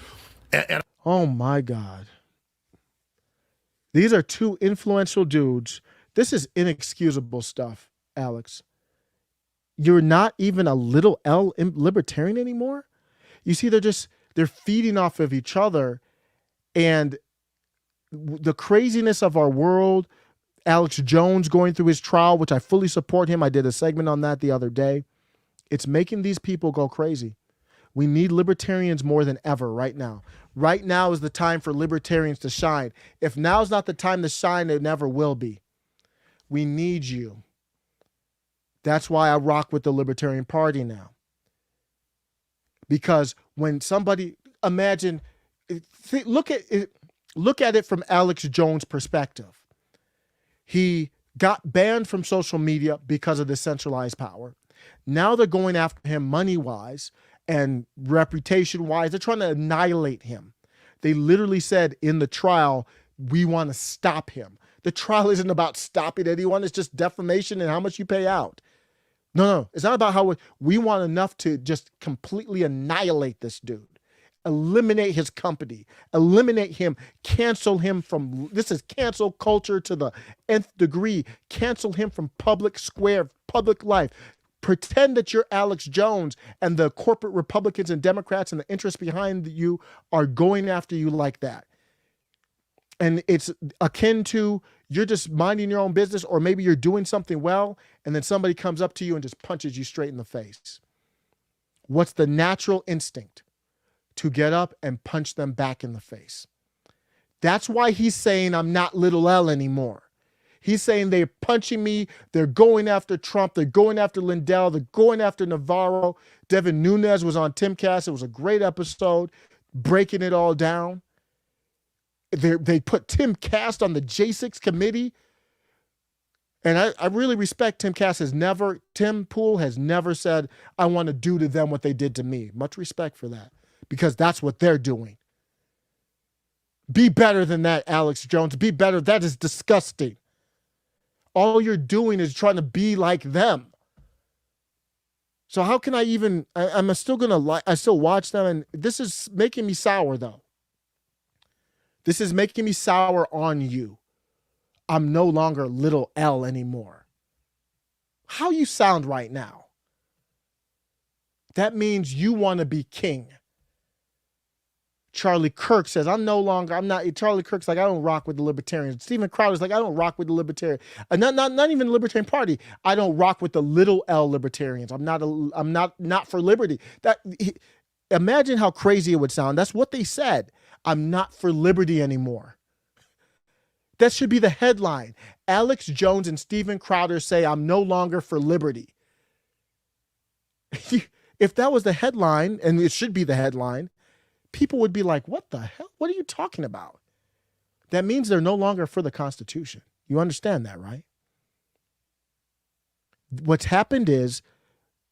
And oh my God. These are 2 influential dudes. This is inexcusable stuff, Alex. You're not even a little L libertarian anymore. You see, they're feeding off of each other, and the craziness of our world. Alex Jones going through his trial, which I fully support him. I did a segment on that the other day. It's making these people go crazy. We need libertarians more than ever right now. Right now is the time for libertarians to shine. If now's not the time to shine, it never will be. We need you. That's why I rock with the Libertarian Party now. Because when somebody, imagine, look at it from Alex Jones' perspective. He got banned from social media because of the centralized power. Now they're going after him money-wise and reputation-wise. They're trying to annihilate him. They literally said in the trial, we want to stop him. The trial isn't about stopping anyone. It's just defamation and how much you pay out. No. It's not about how we want enough to just completely annihilate this dude. Eliminate his company. Eliminate him. Cancel him from, this is cancel culture to the nth degree. Cancel him from public square, public life. Pretend that you're Alex Jones and the corporate Republicans and Democrats and the interests behind you are going after you like that. And it's akin to you're just minding your own business, or maybe you're doing something well, and then somebody comes up to you and just punches you straight in the face. What's the natural instinct? To get up and punch them back in the face. That's why he's saying I'm not little L anymore. He's saying they're punching me. They're going after Trump. They're going after Lindell. They're going after Navarro. Devin Nunes was on Timcast. It was a great episode, breaking it all down. They put Tim Cast on the J6 committee. And I really respect Tim Cast. Tim Pool has never said, I want to do to them what they did to me. Much respect for that, because that's what they're doing. Be better than that, Alex Jones. Be better. That is disgusting. All you're doing is trying to be like them. So how can I even, I'm still going to, I still watch them, and this is making me sour though. This is making me sour on you. I'm no longer little L anymore. How you sound right now? That means you want to be king. Charlie Kirk says, Charlie Kirk's like, I don't rock with the libertarians. Stephen Crowder's like, I don't rock with the libertarian. Not even the Libertarian Party. I don't rock with the little L libertarians. I'm not for liberty. Imagine how crazy it would sound. That's what they said. I'm not for liberty anymore. That should be the headline. Alex Jones and Stephen Crowder say, I'm no longer for liberty. If that was the headline, and it should be the headline, people would be like, what the hell? What are you talking about? That means they're no longer for the Constitution. You understand that, right? What's happened is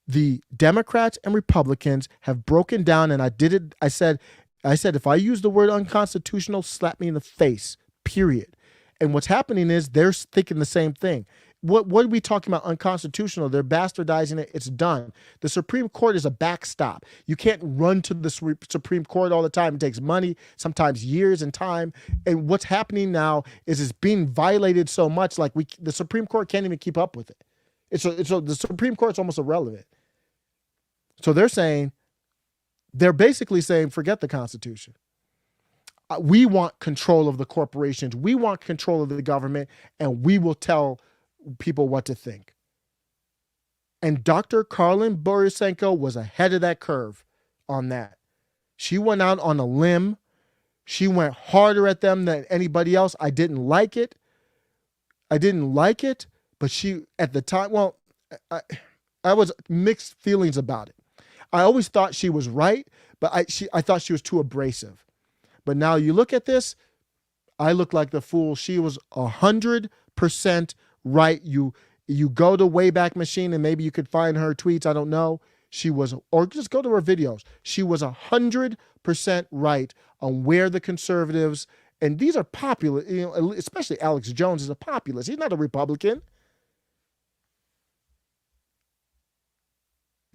the Democrats and Republicans have broken down, and I said, if I use the word unconstitutional, slap me in the face, period. And what's happening is they're thinking the same thing. What are we talking about unconstitutional? They're bastardizing it. It's done. The Supreme Court is a backstop. You can't run to the Supreme Court all the time. It takes money, sometimes years and time. And what's happening now is it's being violated so much, like the Supreme Court can't even keep up with it. The Supreme Court's almost irrelevant. So they're basically saying, forget the Constitution. We want control of the corporations. We want control of the government, and we will tell people what to think. And Dr. Karlin Borisenko was ahead of that curve on that. She went out on a limb. She went harder at them than anybody else. I didn't like it. But she, at the time, well, I was mixed feelings about it. I always thought she was right, but I thought she was too abrasive. But now you look at this, I look like the fool. She was 100% right. You go to Wayback Machine and maybe you could find her tweets. I don't know. She was, or just go to her videos. She was 100% right on where the conservatives, and these are popular, especially Alex Jones is a populist. He's not a Republican.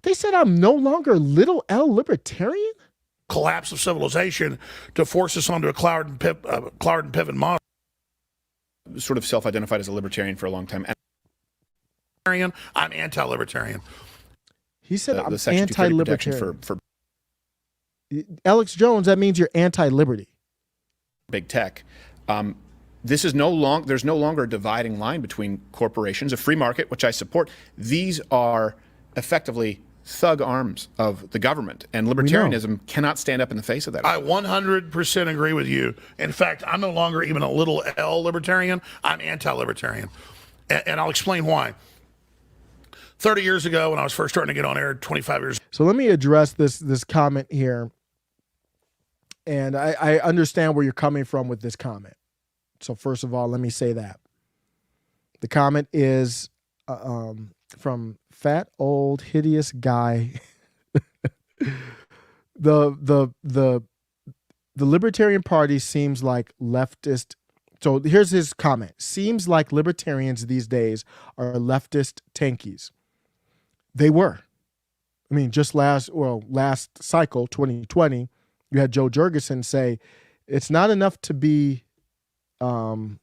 They said I'm no longer little L libertarian? Collapse of civilization to force us onto a cloud and pivot model. Sort of self-identified as a libertarian for a long time. I'm anti-libertarian. He said I'm Section 230 protection anti-libertarian. for Alex Jones, that means you're anti-liberty. big tech. This is there's no longer a dividing line between corporations, a free market, which I support. These are effectively thug arms of the government, and libertarianism cannot stand up in the face of that. I 100% agree with you. In fact, I'm no longer even a little L libertarian. I'm anti-libertarian. And I'll explain why. 30 years ago, when I was first starting to get on air, 25 years. So let me address this comment here. And I understand where you're coming from with this comment. So first of all, let me say that. The comment is from Fat Old Hideous Guy. The Libertarian Party seems like leftist. So here's his comment. Seems like libertarians these days are leftist tankies. They were. I mean, just last cycle, 2020, you had Joe Jurgensen say, it's not enough to be not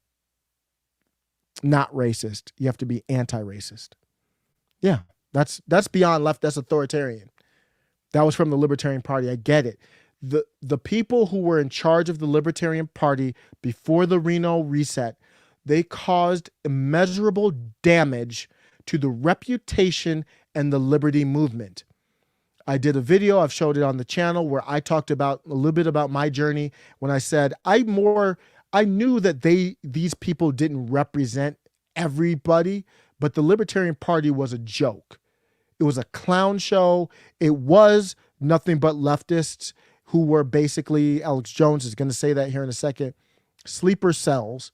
racist. You have to be anti-racist. Yeah, that's beyond left. That's authoritarian. That was from the Libertarian Party. I get it. The people who were in charge of the Libertarian Party before the Reno reset, they caused immeasurable damage to the reputation and the liberty movement. I did a video, I've showed it on the channel, where I talked about a little bit about my journey when I said I knew that these people didn't represent everybody, but the Libertarian Party was a joke. It was a clown show. It was nothing but leftists who were basically, Alex Jones is going to say that here in a second, sleeper cells,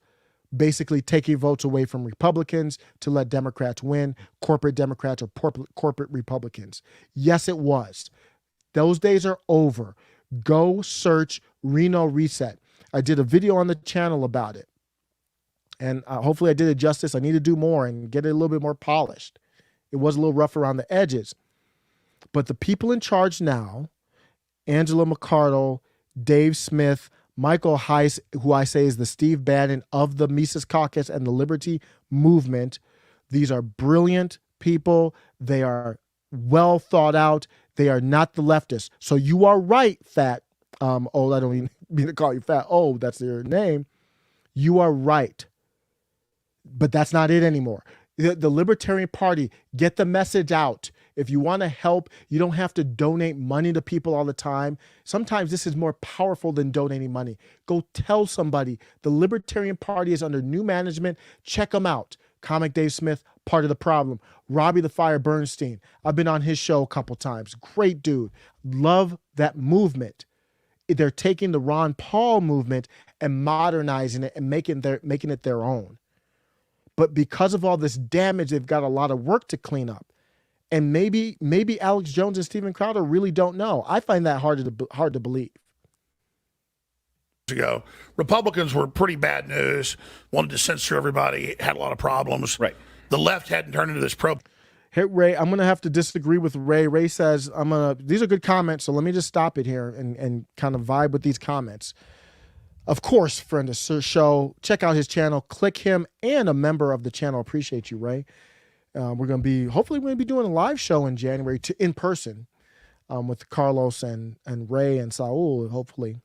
basically taking votes away from Republicans to let Democrats win, corporate Democrats or corporate Republicans. Yes, it was. Those days are over. Go search Reno Reset. I did a video on the channel about it. And hopefully I did it justice. I need to do more and get it a little bit more polished. It was a little rough around the edges. But the people in charge now, Angela McArdle, Dave Smith, Michael Heiss, who I say is the Steve Bannon of the Mises Caucus and the Liberty Movement, these are brilliant people. They are well thought out. They are not the leftists. So you are right, Fat. I don't even mean to call you Fat. Oh, that's your name. You are right. But that's not it anymore. The Libertarian Party, get the message out. If you want to help, you don't have to donate money to people all the time. Sometimes this is more powerful than donating money. Go tell somebody the Libertarian Party is under new management. Check them out. Comic Dave Smith, part of the problem. Robbie the Fire Bernstein. I've been on his show a couple times. Great dude. Love that movement. They're taking the Ron Paul movement and modernizing it and making it their own. But because of all this damage, they've got a lot of work to clean up. And maybe Alex Jones and Steven Crowder really don't know. I find that hard to believe. Ago, Republicans were pretty bad news, wanted to censor everybody, had a lot of problems. Right. The left hadn't turned into this pro. Hey, Ray, I'm going to have to disagree with Ray. Ray says, these are good comments, so let me just stop it here and kind of vibe with these comments. Of course, friend of the show, check out his channel, click him, and a member of the channel. Appreciate you, Ray. Hopefully we're going to be doing a live show in January in person with Carlos and Ray and Saul, hopefully.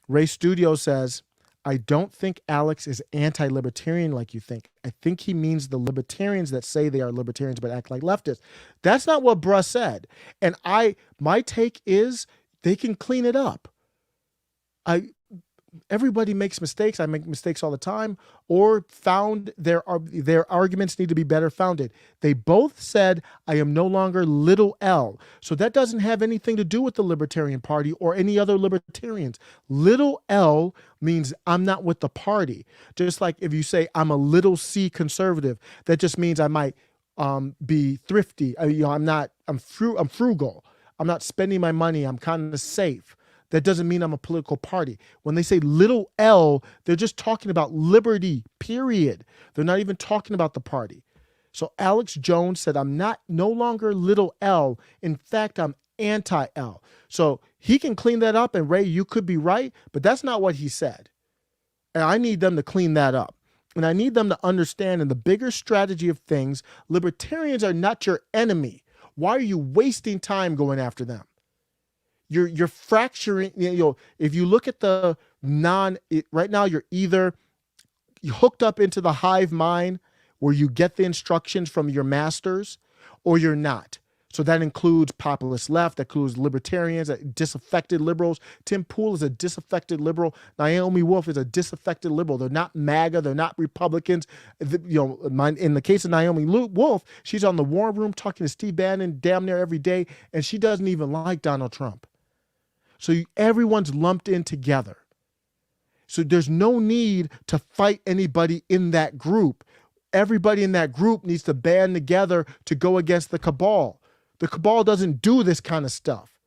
Ray Studio says, I don't think Alex is anti-libertarian like you think. I think he means the libertarians that say they are libertarians but act like leftists. That's not what Bruh said. And my take is they can clean it up. everybody makes mistakes. I make mistakes all the time, or found their arguments need to be better founded. They both said, I am no longer little L. So that doesn't have anything to do with the Libertarian Party or any other libertarians. Little L means I'm not with the party. Just like if you say I'm a little C conservative, that just means I might be thrifty. I'm frugal. I'm not spending my money. I'm kind of safe. That doesn't mean I'm a political party. When they say little L, they're just talking about liberty, period. They're not even talking about the party. So Alex Jones said, I'm no longer little L. In fact, I'm anti-L. So he can clean that up, and Ray, you could be right, but that's not what he said. And I need them to clean that up. And I need them to understand in the bigger strategy of things, libertarians are not your enemy. Why are you wasting time going after them? You're fracturing, if you look at the right now, you're either hooked up into the hive mind where you get the instructions from your masters, or you're not. So that includes populist left, that includes libertarians, disaffected liberals. Tim Pool is a disaffected liberal. Naomi Wolf is a disaffected liberal. They're not MAGA. They're not Republicans. In the case of Naomi Wolf, she's on the War Room talking to Steve Bannon damn near every day, and she doesn't even like Donald Trump. So everyone's lumped in together. So there's no need to fight anybody in that group. Everybody in that group needs to band together to go against the cabal. The cabal doesn't do this kind of stuff.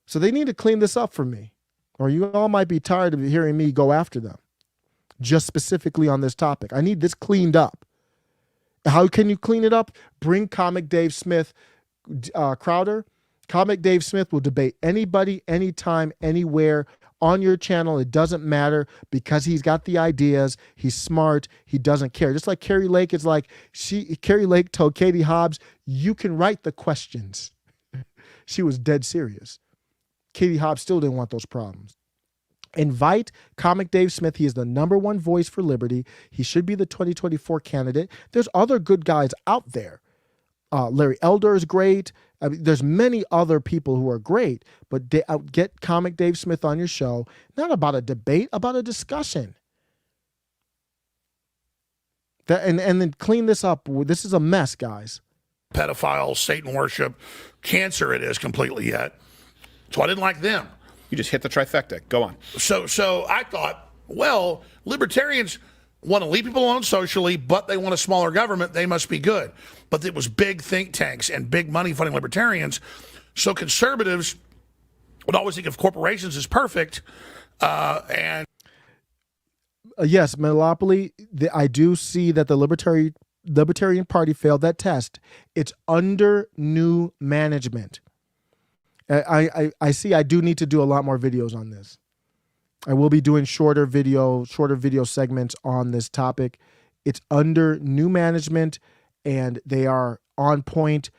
So they need to clean this up for me, or you all might be tired of hearing me go after them, just specifically on this topic. I need this cleaned up. How can you clean it up? Bring Comic Dave Smith, Crowder. Comic Dave Smith will debate anybody, anytime, anywhere on your channel. It doesn't matter, because he's got the ideas. He's smart. He doesn't care. Just like Kari Lake is like, Kari Lake told Katie Hobbs, you can write the questions. She was dead serious. Katie Hobbs still didn't want those problems. Invite Comic Dave Smith. He is the #1 voice for liberty. He should be the 2024 candidate. There's other good guys out there. Larry Elder is great. I mean, there's many other people who are great, but get Comic Dave Smith on your show, not about a debate, about a discussion. And then clean this up. This is a mess, guys. Pedophiles, Satan worship, cancer it is completely yet. So I didn't like them. You just hit the trifecta. Go on. So I thought, well, libertarians want to leave people alone socially, but they want a smaller government. They must be good. But it was big think tanks and big money funding libertarians. So conservatives would always think of corporations as perfect. Yes, Monopoly, I do see that the Libertarian Party failed that test. It's under new management. I see I do need to do a lot more videos on this. I will be doing shorter video segments on this topic. It's under new management, and they are on point.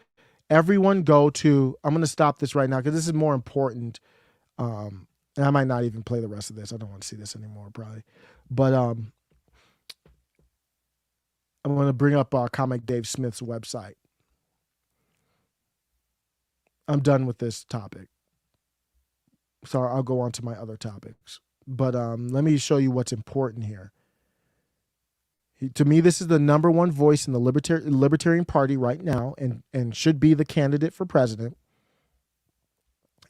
Everyone go to, I'm going to stop this right now because this is more important. And I might not even play the rest of this. I don't want to see this anymore, probably. But I'm going to bring up Comic Dave Smith's website. I'm done with this topic. So I'll go on to my other topics. But let me show you what's important here. To me, this is the #1 voice in the Libertarian Party right now, and should be the candidate for president,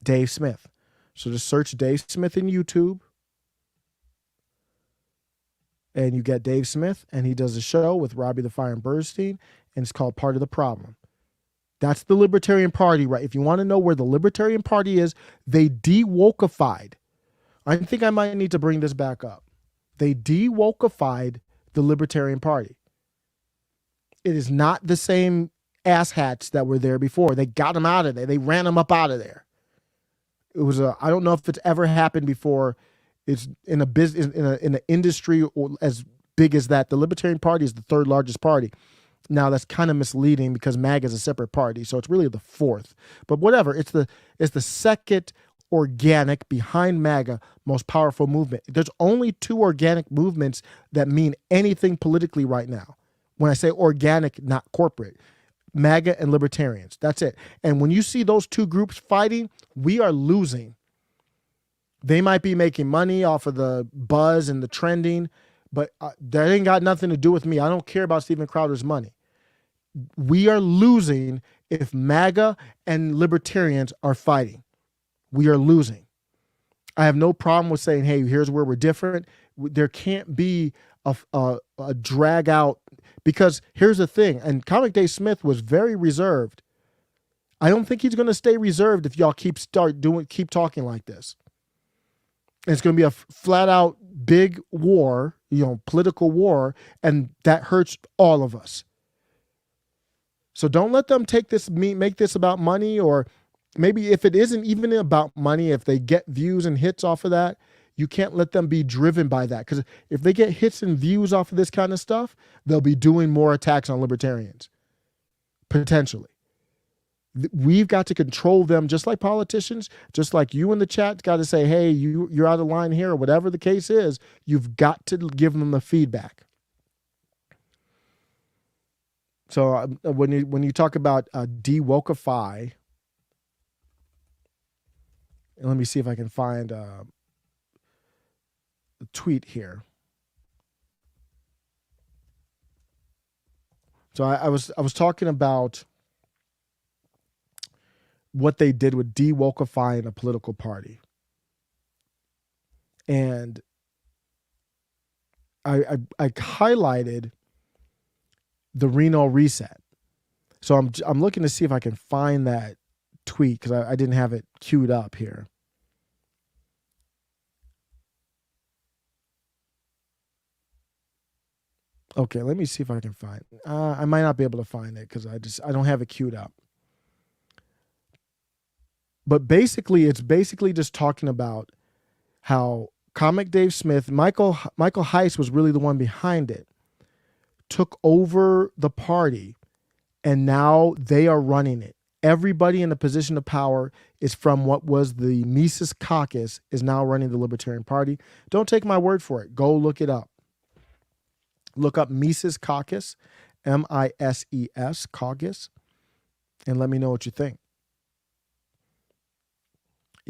Dave Smith. So just search Dave Smith in YouTube, and you get Dave Smith, and he does a show with Robbie the Fire and Bernstein, and it's called Part of the Problem. That's the Libertarian Party, right? If you want to know where the Libertarian Party is, they de-wokeified. I think I might need to bring this back up. They de-wokeified the Libertarian Party. It is not the same asshats that were there before. They got them out of there. They ran them up out of there. It was I don't know if it's ever happened before. It's in a business, in an industry as big as that. The Libertarian Party is the 3rd largest party. Now that's kind of misleading because MAGA is a separate party, so it's really the 4th. But whatever, it's the 2nd organic behind MAGA most powerful movement. There's only 2 organic movements that mean anything politically right now. When I say organic, not corporate, MAGA and libertarians. That's it. And when you see those 2 groups fighting, we are losing. They might be making money off of the buzz and the trending, but that ain't got nothing to do with me. I don't care about Steven Crowder's money. We are losing if MAGA and libertarians are fighting. We are losing. I have no problem with saying, hey, here's where we're different. There can't be a drag out, because here's the thing, and Comic Dave Smith was very reserved. I don't think he's going to stay reserved if y'all keep talking like this. And it's going to be a flat out big war, political war, and that hurts all of us. So don't let them make this about money, or maybe if it isn't even about money, if they get views and hits off of that, you can't let them be driven by that. Because if they get hits and views off of this kind of stuff, they'll be doing more attacks on libertarians, potentially. We've got to control them, just like politicians, just like you in the chat got to say, hey, you're out of line here, or whatever the case is. You've got to give them the feedback. So when you talk about de-wokeify, and let me see if I can find a tweet here. So I was talking about what they did with de-wokeifying a political party. And I highlighted the Reno reset. So I'm looking to see if I can find that tweet, because I didn't have it queued up here. Okay, let me see if I can find it. I might not be able to find it because I don't have it queued up. But it's basically just talking about how Comic Dave Smith, Michael Heiss was really the one behind it, took over the party, and now they are running it. Everybody in a position of power is from what was the Mises Caucus is now running the Libertarian Party. Don't take my word for it. Go look it up. Look up Mises Caucus, M-I-S-E-S, Caucus, and let me know what you think.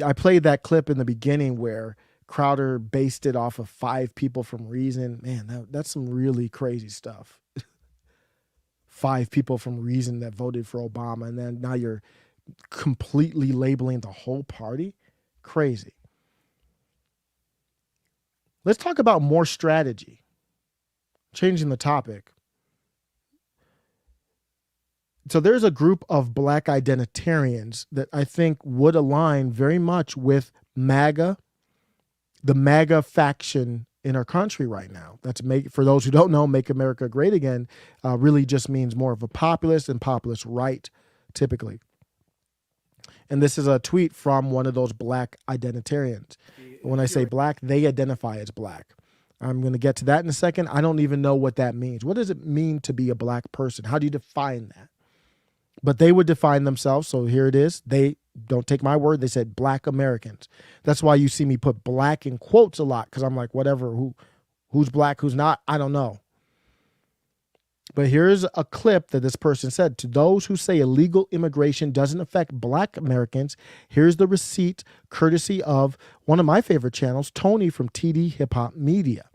I played that clip in the beginning where Crowder based it off of 5 people from Reason. Man, that's some really crazy stuff. 5 people from Reason that voted for Obama, and then now you're completely labeling the whole party? Crazy. Let's talk about more strategy. Changing the topic. So there's a group of black identitarians that I think would align very much with MAGA, the MAGA faction in our country right now. That's for those who don't know, Make America Great Again really just means more of a populist and populist right, typically. And this is a tweet from one of those black identitarians. When I say black, they identify as black. I'm going to get to that in a second. I don't even know what that means. What does it mean to be a black person? How do you define that? But they would define themselves. So here it is. They don't take my word. They said black Americans. That's why you see me put black in quotes a lot, because I'm like, whatever, who's black, who's not, I don't know. But here's a clip that this person said. To those who say illegal immigration doesn't affect black Americans, here's the receipt courtesy of one of my favorite channels, Tony from TD Hip Hop Media.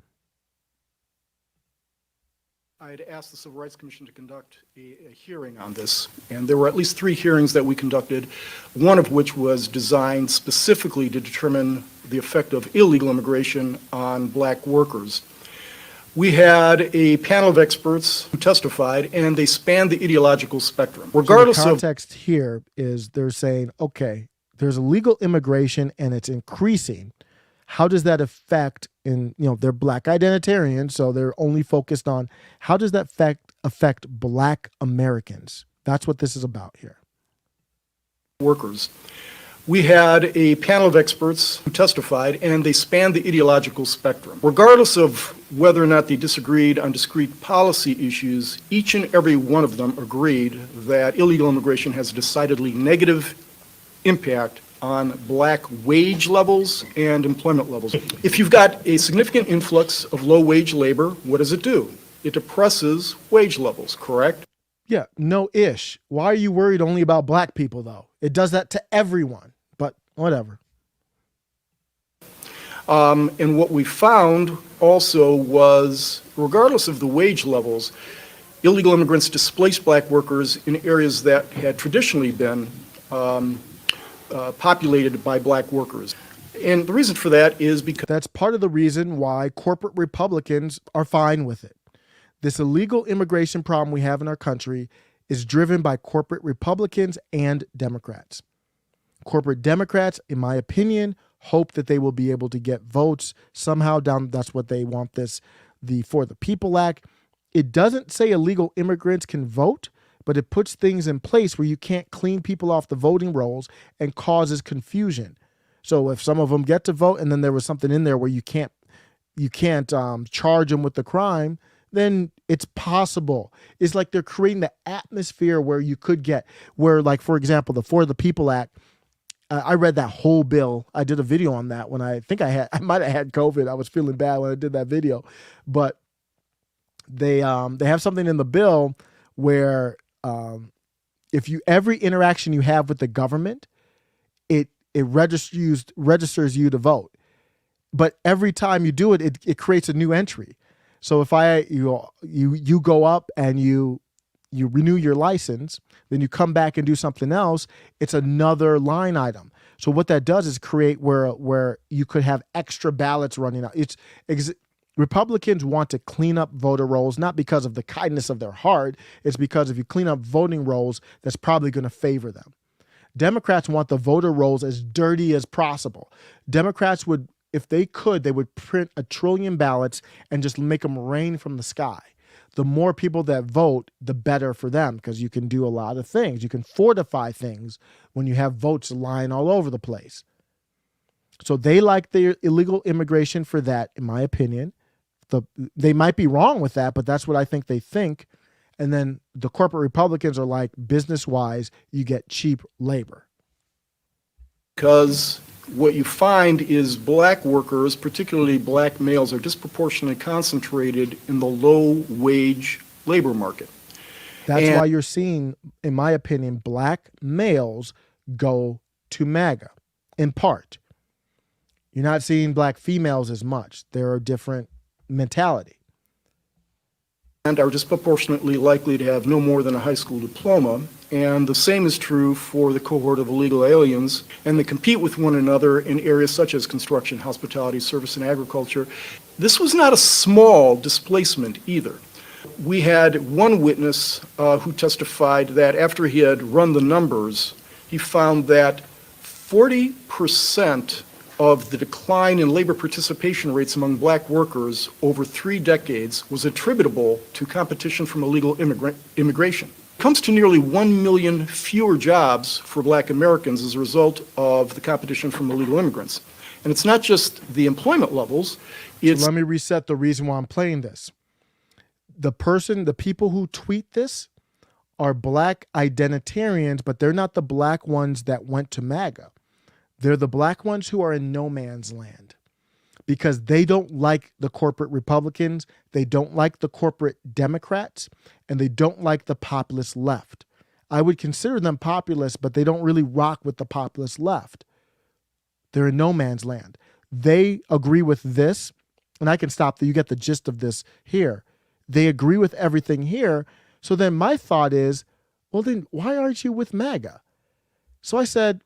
I had asked the Civil Rights Commission to conduct a hearing on this, and there were at least 3 hearings that we conducted, one of which was designed specifically to determine the effect of illegal immigration on black workers. We had a panel of experts who testified, and they spanned the ideological spectrum. Regardless so the context here is they're saying, okay, there's illegal immigration and it's increasing. How does that affect they're black identitarians, so they're only focused on how does that affect black Americans? That's what this is about here. Workers. We had a panel of experts who testified, and they spanned the ideological spectrum. Regardless of whether or not they disagreed on discrete policy issues, each and every one of them agreed that illegal immigration has a decidedly negative impact on black wage levels and employment levels. If you've got a significant influx of low-wage labor, what does it do? It depresses wage levels, correct? Yeah, no-ish. Why are you worried only about black people, though? It does that to everyone, but whatever. And what we found also was, regardless of the wage levels, illegal immigrants displaced black workers in areas that had traditionally been populated by black workers. And the reason for that is because that's part of the reason why corporate Republicans are fine with it. This illegal immigration problem we have in our country is driven by corporate Republicans and Democrats. Corporate Democrats, in my opinion, hope that they will be able to get votes somehow down. That's what they want the For the People Act. It doesn't say illegal immigrants can vote, but it puts things in place where you can't clean people off the voting rolls and causes confusion. So if some of them get to vote and then there was something in there where you can't charge them with the crime, then it's possible. It's like they're creating the atmosphere where you could get, where, like, for example, the For the People Act, I read that whole bill. I did a video on that when I might have had COVID. I was feeling bad when I did that video, but they have something in the bill where if every interaction you have with the government, it registers you to vote. But every time you do it, it creates a new entry. So if you go up and you renew your license, then you come back and do something else, it's another line item. So what that does is create where you could have extra ballots running out. Republicans want to clean up voter rolls, not because of the kindness of their heart. It's because if you clean up voting rolls, that's probably going to favor them. Democrats want the voter rolls as dirty as possible. Democrats would, if they could, they would print 1 trillion ballots and just make them rain from the sky. The more people that vote, the better for them, because you can do a lot of things. You can fortify things when you have votes lying all over the place. So they like the illegal immigration for that, in my opinion. They might be wrong with that, but that's what I think they think. And then the corporate Republicans are like, business-wise, you get cheap labor. Because what you find is black workers, particularly black males, are disproportionately concentrated in the low-wage labor market. That's why you're seeing, in my opinion, black males go to MAGA, in part. You're not seeing black females as much. They're a different mentality. And are disproportionately likely to have no more than a high school diploma. And the same is true for the cohort of illegal aliens, and they compete with one another in areas such as construction, hospitality, service, and agriculture. This was not a small displacement either. We had one witness who testified that after he had run the numbers, he found that 40% of the decline in labor participation rates among black workers over 3 decades was attributable to competition from illegal immigration. It comes to nearly 1 million fewer jobs for black Americans as a result of the competition from illegal immigrants. And it's not just the employment levels. So let me reset the reason why I'm playing this. The people who tweet this are black identitarians, but they're not the black ones that went to MAGA. They're the black ones who are in no man's land because they don't like the corporate Republicans, they don't like the corporate Democrats, and they don't like the populist left. I would consider them populist, but they don't really rock with the populist left. They're in no man's land. They agree with this, and I can stop there. You get the gist of this here. They agree with everything here. So then my thought is, well, then why aren't you with MAGA? So I said,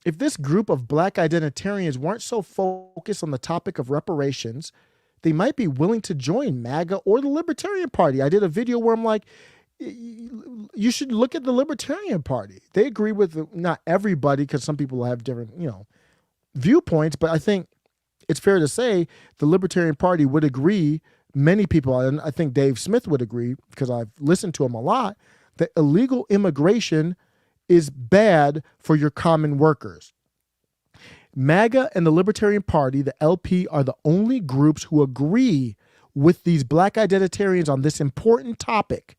if this group of black identitarians weren't so focused on the topic of reparations, they might be willing to join MAGA or the Libertarian Party. I did a video where I'm like, you should look at the Libertarian Party. They agree with not everybody because some people have different, viewpoints, but I think it's fair to say the Libertarian Party would agree, many people, and I think Dave Smith would agree because I've listened to him a lot, that illegal immigration is bad for your common workers. MAGA and the Libertarian Party, the LP, are the only groups who agree with these black identitarians on this important topic.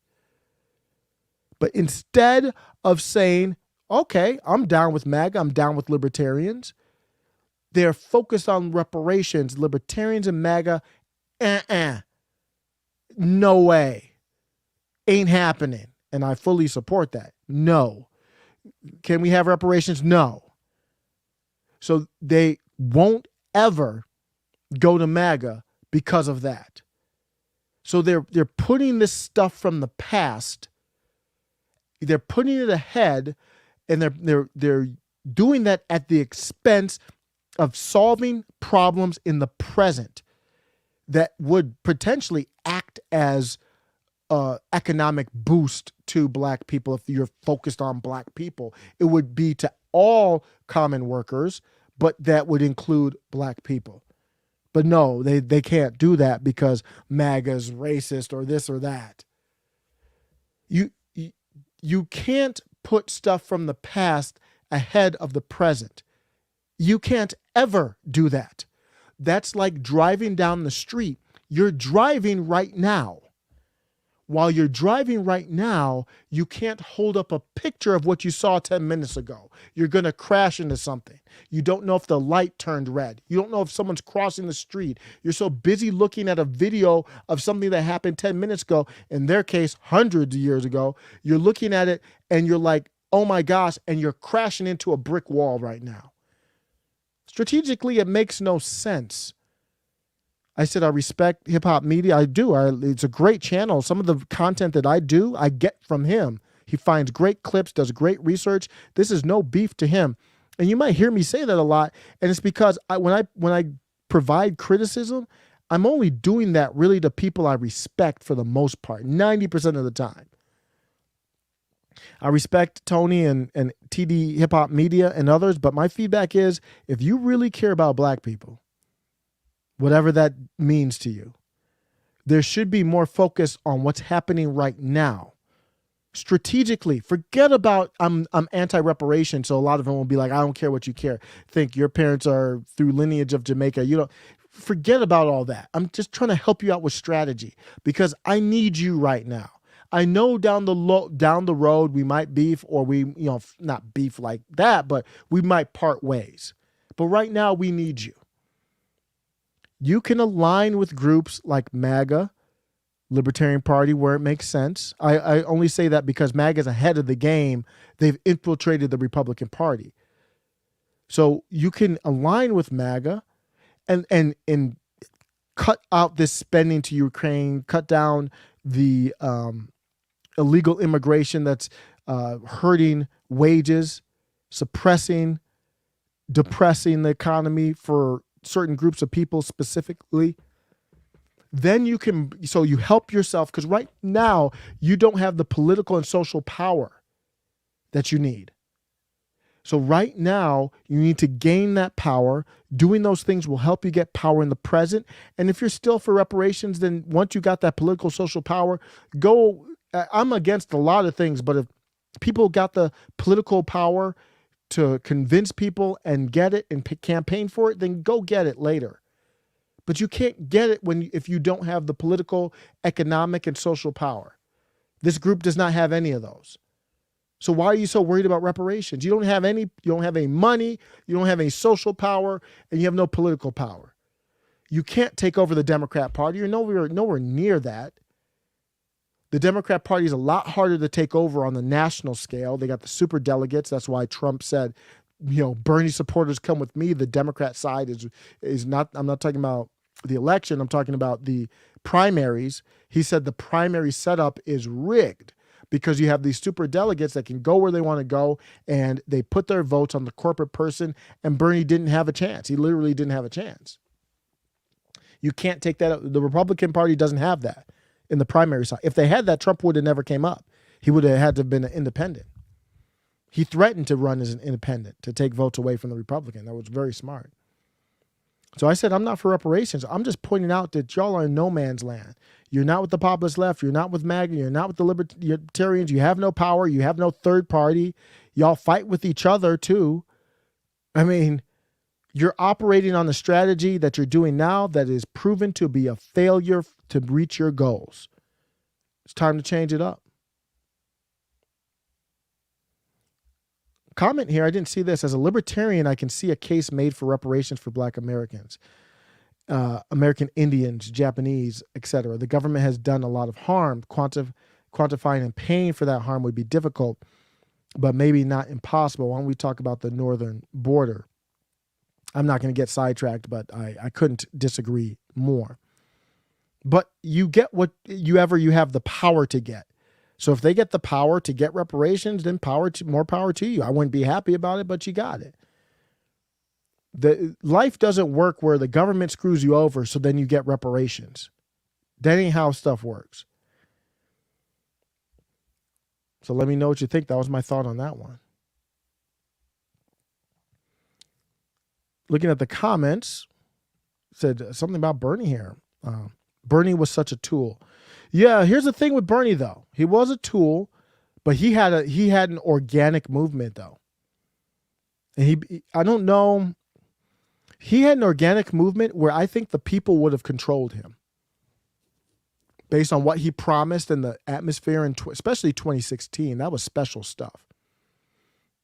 But instead of saying, okay, I'm down with MAGA, I'm down with libertarians, they're focused on reparations. Libertarians and MAGA, no way. Ain't happening. And I fully support that. No. Can we have reparations? No. So they won't ever go to MAGA because of that. So they're putting this stuff from the past, they're putting it ahead, and they're doing that at the expense of solving problems in the present that would potentially act as economic boost to black people. If you're focused on black people, it would be to all common workers, but that would include black people. But no, they can't do that because MAGA's racist or this or that. You can't put stuff from the past ahead of the present. You can't ever do that. That's like driving down the street. You're driving right now. While you're driving right now, you can't hold up a picture of what you saw 10 minutes ago. You're going to crash into something. You don't know if the light turned red. You don't know if someone's crossing the street. You're so busy looking at a video of something that happened 10 minutes ago, in their case, hundreds of years ago. You're looking at it and you're like, oh my gosh, and you're crashing into a brick wall right now. Strategically, it makes no sense. I said I respect hip-hop media. I do. It's a great channel. Some of the content that I do, I get from him. He finds great clips, does great research. This is no beef to him. And you might hear me say that a lot, and it's because when I provide criticism, I'm only doing that really to people I respect for the most part, 90% of the time. I respect Tony and TD Hip-Hop Media and others, but my feedback is, if you really care about black people, whatever that means to you, there should be more focus on what's happening right now. Strategically, forget about I'm anti-reparation, so a lot of them will be like, I don't care what you care. Think your parents are through lineage of Jamaica. You know, forget about all that. I'm just trying to help you out with strategy because I need you right now. I know down the road we might beef, or we, not beef like that, but we might part ways. But right now we need you. You can align with groups like MAGA, Libertarian Party, where it makes sense. I only say that because MAGA is ahead of the game. They've infiltrated the Republican Party. So you can align with MAGA and cut out this spending to Ukraine, cut down the illegal immigration that's hurting wages, depressing the economy for certain groups of people specifically. Then you help yourself, because right now you don't have the political and social power that you need. So right now you need to gain that power. Doing those things will help you get power in the present. And if you're still for reparations, then once you got that political social power, go. I'm against a lot of things, but if people got the political power to convince people and get it and campaign for it, then go get it later. But you can't get it if you don't have the political, economic, and social power. This group does not have any of those. So why are you so worried about reparations? You don't have any money, you don't have any social power, and you have no political power. You can't take over the Democrat Party. You're nowhere near that. The Democrat Party is a lot harder to take over on the national scale. They got the super delegates. That's why Trump said, Bernie supporters come with me. The Democrat side is not, I'm not talking about the election. I'm talking about the primaries. He said the primary setup is rigged because you have these super delegates that can go where they want to go, and they put their votes on the corporate person, and Bernie didn't have a chance. He literally didn't have a chance. You can't take that. The Republican Party doesn't have that in the primary side. If they had that, Trump would have never came up. He would have had to have been an independent. He threatened to run as an independent to take votes away from the Republican. That was very smart. So I said, I'm not for reparations. I'm just pointing out that y'all are in no man's land. You're not with the populist left. You're not with MAGA. You're not with the libertarians. You have no power. You have no third party. Y'all fight with each other too. I mean, you're operating on the strategy that you're doing now that is proven to be a failure to reach your goals. It's time to change it up. Comment here, I didn't see this. As a libertarian, I can see a case made for reparations for Black Americans, American Indians, Japanese, etc. The government has done a lot of harm. Quantifying and paying for that harm would be difficult, but maybe not impossible. Why don't we talk about the northern border? I'm not going to get sidetracked, but I couldn't disagree more. But you get what you have the power to get. So if they get the power to get reparations, then more power to you. I wouldn't be happy about it, but you got it. The life doesn't work where the government screws you over, so then you get reparations. That ain't how stuff works. So let me know what you think. That was my thought on that one. Looking at the comments, said something about Bernie here. Bernie was such a tool. Yeah, here's the thing with Bernie though. He was a tool, but he had an organic movement though. And I don't know. He had an organic movement where I think the people would have controlled him based on what he promised and the atmosphere, especially 2016. That was special stuff.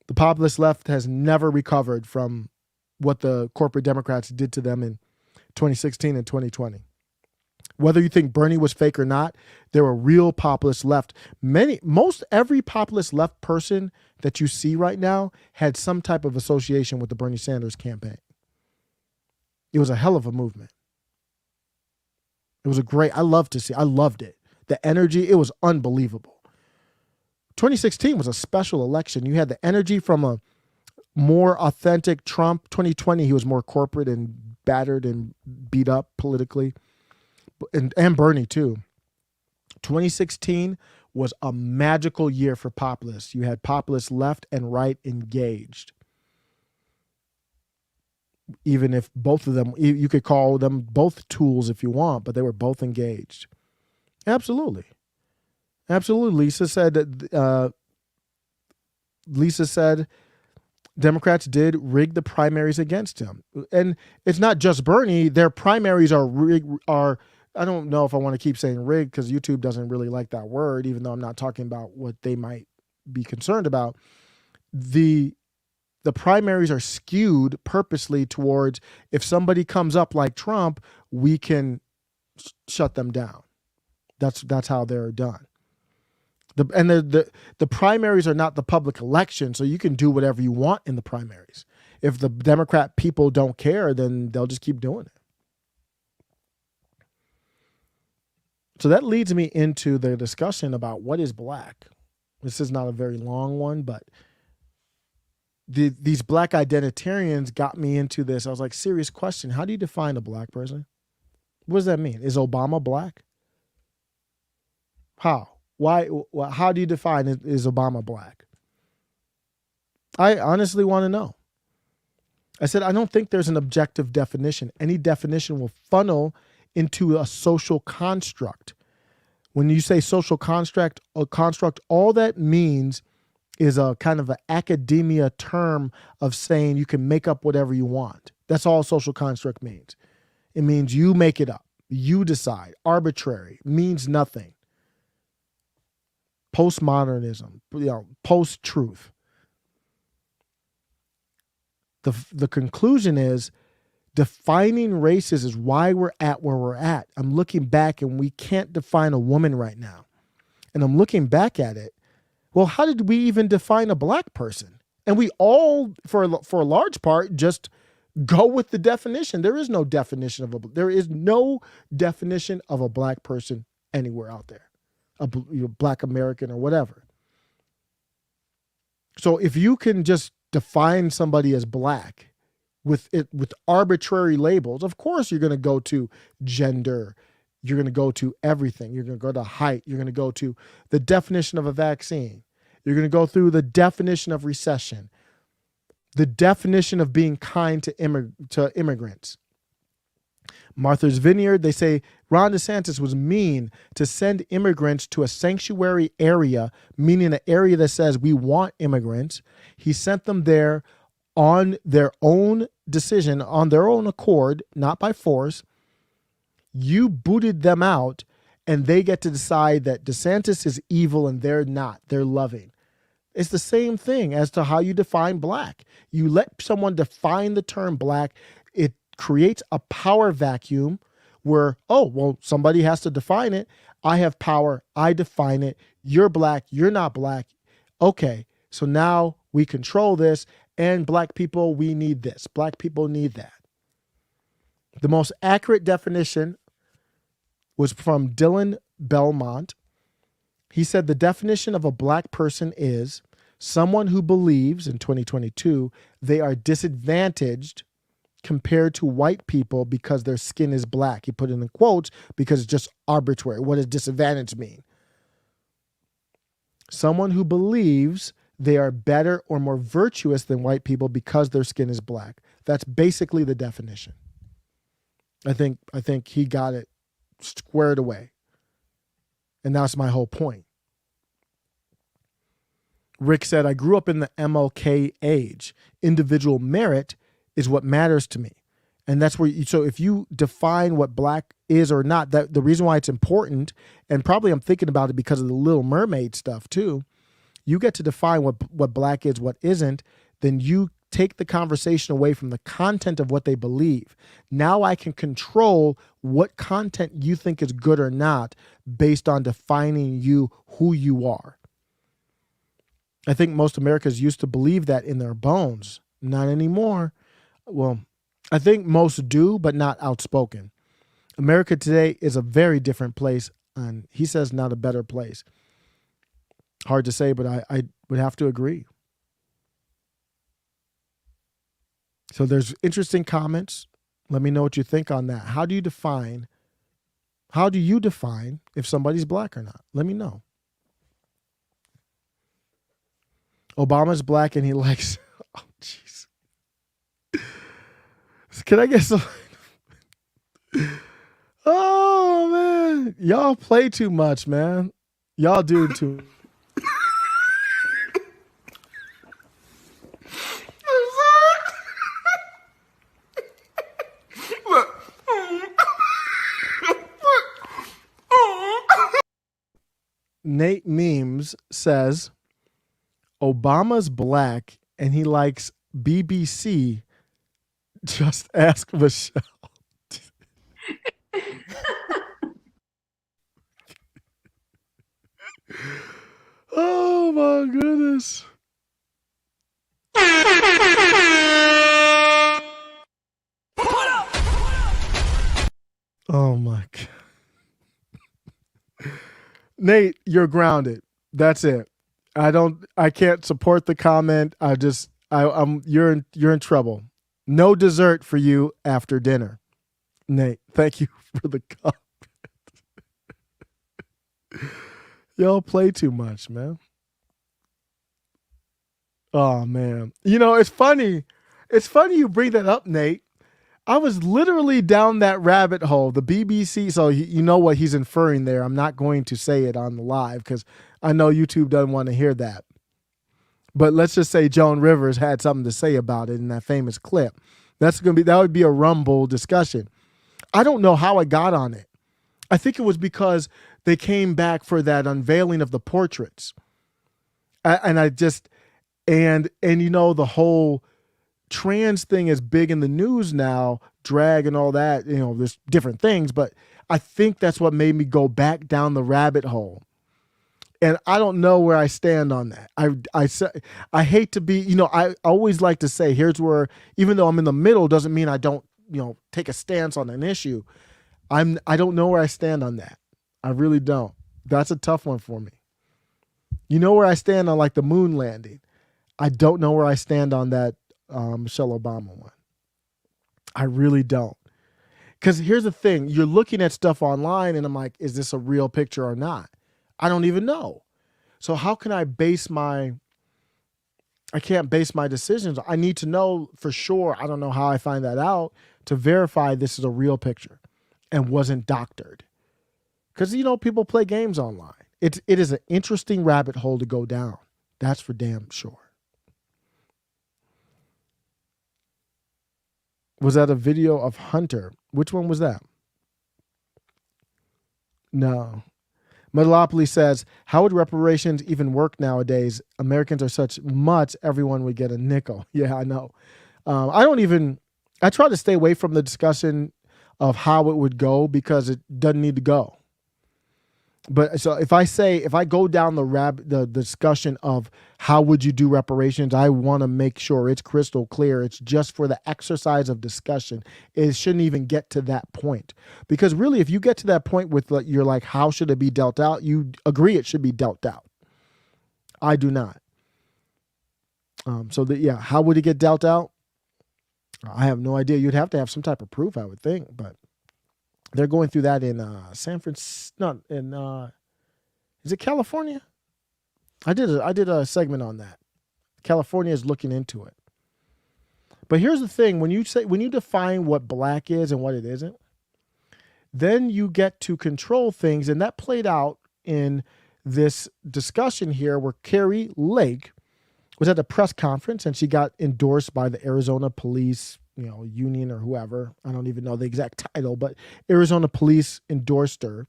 The populist left has never recovered from what the corporate Democrats did to them in 2016 and 2020. Whether you think Bernie was fake or not, there were real populist left. Most every populist left person that you see right now had some type of association with the Bernie Sanders campaign. It was a hell of a movement. It was I loved it. The energy, it was unbelievable. 2016 was a special election. You had the energy from a more authentic Trump. 2020, he was more corporate and battered and beat up politically. And Bernie too. 2016 was a magical year for populists. You had populists left and right engaged. Even if both of them, you could call them both tools if you want, but they were both engaged. Absolutely. Absolutely. Lisa said Democrats did rig the primaries against him. And it's not just Bernie. Their primaries are I don't know if I want to keep saying rigged because YouTube doesn't really like that word, even though I'm not talking about what they might be concerned about. The primaries are skewed purposely towards if somebody comes up like Trump, we can shut them down. That's how they're done. The primaries are not the public election, so you can do whatever you want in the primaries. If the Democrat people don't care, then they'll just keep doing it. So that leads me into the discussion about what is black. This is not a very long one, but these black identitarians got me into this. I was like, serious question. How do you define a black person? What does that mean? Is Obama black? How? Why? How do you define is Obama black? I honestly want to know. I said, I don't think there's an objective definition. Any definition will funnel into a social construct. When you say social construct, all that means is a kind of an academia term of saying you can make up whatever you want. That's all social construct means. It means you make it up. You decide. Arbitrary means nothing. Postmodernism, post-truth. The conclusion is defining races is why we're at where we're at. I'm looking back and we can't define a woman right now. And I'm looking back at it. Well, how did we even define a black person? And we all, for a large part, just go with the definition. There is no definition of a black person anywhere out there, a black American or whatever. So if you can just define somebody as black with arbitrary labels, of course you're going to go to gender. You're going to go to everything. You're going to go to height. You're going to go to the definition of a vaccine. You're going to go through the definition of recession, the definition of being kind to immigrants. Martha's Vineyard, they say Ron DeSantis was mean to send immigrants to a sanctuary area, meaning an area that says we want immigrants. He sent them there on their own decision, on their own accord, not by force. You booted them out, and they get to decide that DeSantis is evil and they're not. They're loving. It's the same thing as to how you define black. You let someone define the term black, it creates a power vacuum where, oh, well, somebody has to define it. I have power. I define it. You're black. You're not black. Okay, so now we control this, and black people, we need this. Black people need that. The most accurate definition was from Dylan Belmont. He said the definition of a black person is someone who believes, in 2022, they are disadvantaged compared to white people because their skin is black. He put it in quotes because it's just arbitrary. What does disadvantage mean? Someone who believes they are better or more virtuous than white people because their skin is black. That's basically the definition. I think he got it squared away. And that's my whole point. Rick said, I grew up in the MLK age. Individual merit is what matters to me. And that's where, so if you define what black is or not, that the reason why it's important, and probably I'm thinking about it because of the Little Mermaid stuff too, you get to define what black is, what isn't, then you take the conversation away from the content of what they believe. Now I can control what content you think is good or not based on defining you, who you are. I think most Americans used to believe that in their bones. Not anymore. Well, I think most do, but not outspoken. America today is a very different place, and he says not a better place. Hard to say, but I would have to agree. So there's interesting comments. Let me know what you think on that. How do you define if somebody's black or not? Let me know. Obama's black and he likes, oh, jeez. Can I get some? Oh, man. Y'all play too much, man. Y'all do too. Nate Memes says, Obama's black and he likes BBC. Just ask Michelle. Oh my goodness. Oh my God. Nate, you're grounded. That's it. I can't support the comment. You're in trouble. No dessert for you after dinner. Nate, thank you for the comment. Y'all play too much, man. Oh, man. You know, it's funny. It's funny you bring that up, Nate. I was literally down that rabbit hole, the BBC. So you know what he's inferring there. I'm not going to say it on the live because I know YouTube doesn't want to hear that. But let's just say Joan Rivers had something to say about it in that famous clip. That would be a Rumble discussion. I don't know how I got on it. I think it was because they came back for that unveiling of the portraits. And you know, the whole trans thing is big in the news now, drag and all that, you know, there's different things, but I think that's what made me go back down the rabbit hole. And I don't know where I stand on that. I hate to be, you know, I always like to say, here's where, even though I'm in the middle, doesn't mean I don't, you know, take a stance on an issue. I don't know where I stand on that. I really don't. That's a tough one for me. You know where I stand on like the moon landing. I don't know where I stand on that Michelle Obama one. I really don't. Because here's the thing. You're looking at stuff online and I'm like, is this a real picture or not? I don't even know. So how can I can't base my decisions. I need to know for sure. I don't know how I find that out to verify this is a real picture and wasn't doctored. Because, you know, people play games online. It is an interesting rabbit hole to go down. That's for damn sure. Was that a video of Hunter? Which one was that? No. Metalopoly says, how would reparations even work nowadays? Americans are such mutts, everyone would get a nickel. Yeah, I know. I try to stay away from the discussion of how it would go because it doesn't need to go. But so if I go down the discussion of how would you do reparations, I want to make sure it's crystal clear. It's just for the exercise of discussion. It shouldn't even get to that point, because really, if you get to that point with you're like, how should it be dealt out? You agree it should be dealt out. I do not. How would it get dealt out? I have no idea. You'd have to have some type of proof, I would think, but they're going through that in San Francisco. Not in is it California? I did a segment on that. California is looking into it. But here's the thing: when you define what black is and what it isn't, then you get to control things, and that played out in this discussion here, where Kari Lake was at a press conference and she got endorsed by the Arizona Police, union or whoever. I don't even know the exact title, but Arizona Police endorsed her.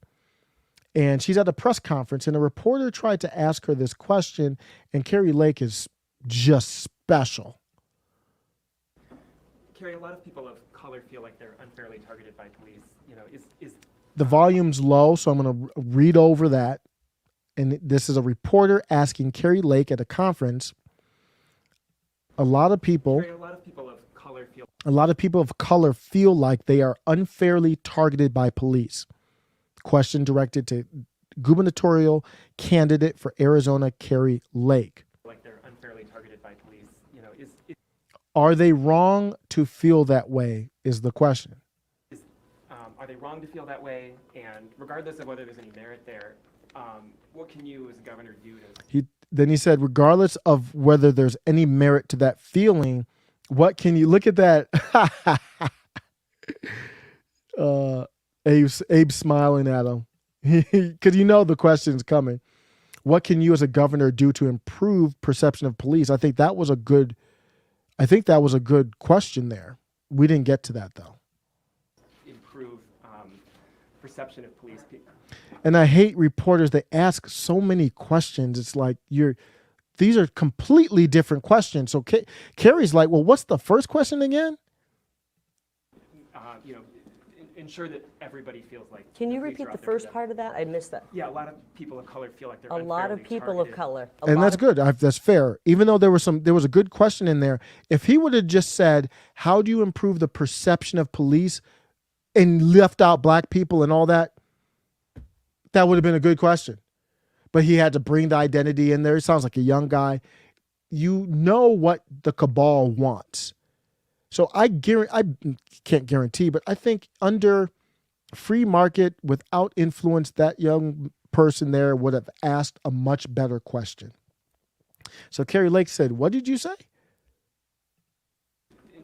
And she's at a press conference, and a reporter tried to ask her this question, and Kari Lake is just special. Kari, a lot of people of color feel like they're unfairly targeted by police. Is the volume's low, so I'm going to read over that. And this is a reporter asking Kari Lake at a conference. A lot of people of color feel like they are unfairly targeted by police. Question directed to gubernatorial candidate for Arizona, Kari Lake. Like they're unfairly targeted by police. Are they wrong to feel that way is the question. Are they wrong to feel that way? And regardless of whether there's any merit there, what can you as a governor do to... Then he said, regardless of whether there's any merit to that feeling, what can you... Look at that. Abe's smiling at him. Because the question's coming. What can you as a governor do to improve perception of police? I think that was a good question there. We didn't get to that, though. Improve perception of police. And I hate reporters that ask so many questions. It's like these are completely different questions. So Kari's like, well, what's the first question again? Ensure that everybody feels like... Can you repeat the first part of that? I missed that. Yeah, a lot of people of color feel like they're a lot of people targeted. of color. And that's good. That's fair. Even though there was a good question in there. If he would have just said, how do you improve the perception of police, and left out black people and all that, that would have been a good question. But he had to bring the identity in there. He sounds like a young guy. You know what the cabal wants. So I can't guarantee, but I think under free market, without influence, that young person there would have asked a much better question. So Kari Lake said, what did you say?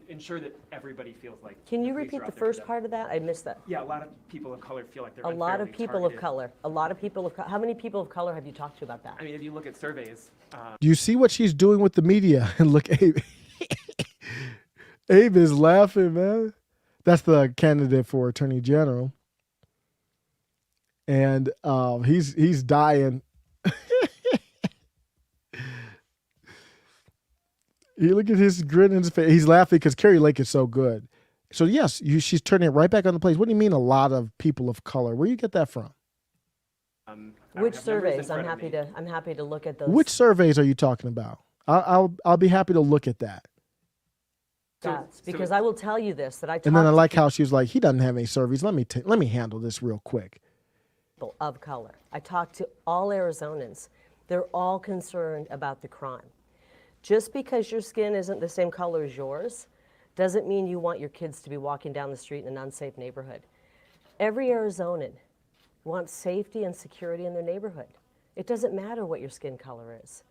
Ensure that everybody feels like... Can you repeat the first part of that? I missed that. Yeah, a lot of people of color feel like they're a lot of people targeted. of color. A lot of people of color. How many people of color have you talked to about that? I mean, if you look at surveys... Do you see what she's doing with the media? And look, Abe. Abe is laughing, man. That's the candidate for Attorney General. And he's dying. You look at his grin in his face. He's laughing because Kari Lake is so good. So yes, she's turning it right back on the place. What do you mean a lot of people of color? Where do you get that from? Which surveys? I'm happy to look at those. Which surveys are you talking about? I'll be happy to look at that. Because I will tell you this, that I talked and then I like how she was like, he doesn't have any surveys. Let me handle this real quick. People of color. I talked to all Arizonans. They're all concerned about the crime. Just because your skin isn't the same color as yours doesn't mean you want your kids to be walking down the street in an unsafe neighborhood. Every Arizonan wants safety and security in their neighborhood. It doesn't matter what your skin color is.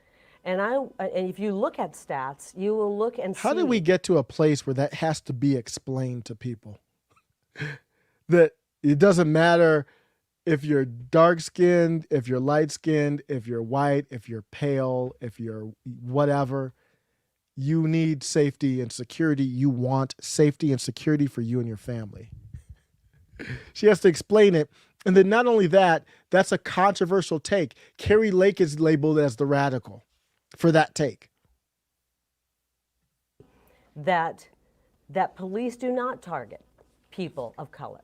And if you look at stats, you will look and see. How did we get to a place where that has to be explained to people? That it doesn't matter if you're dark-skinned, if you're light-skinned, if you're white, if you're pale, if you're whatever, you need safety and security. You want safety and security for you and your family. She has to explain it. And then not only that, that's a controversial take. Kari Lake is labeled as the radical for that take. That police do not target people of color.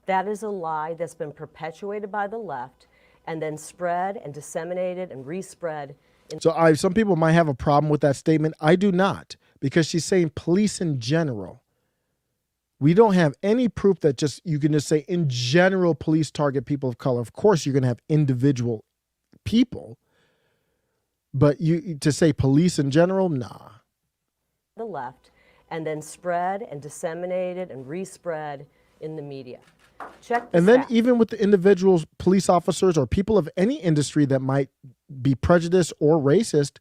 That is a lie that's been perpetuated by the left. and then spread and disseminated and respread. So some people might have a problem with that statement. I do not, because she's saying police in general. We don't have any proof that you can just say in general police target people of color. Of course, you're going to have individual people, but to say police in general, nah. The left, and then spread and disseminated and respread in the media. Check the And then stats. even with the individuals, police officers or people of any industry that might be prejudiced or racist,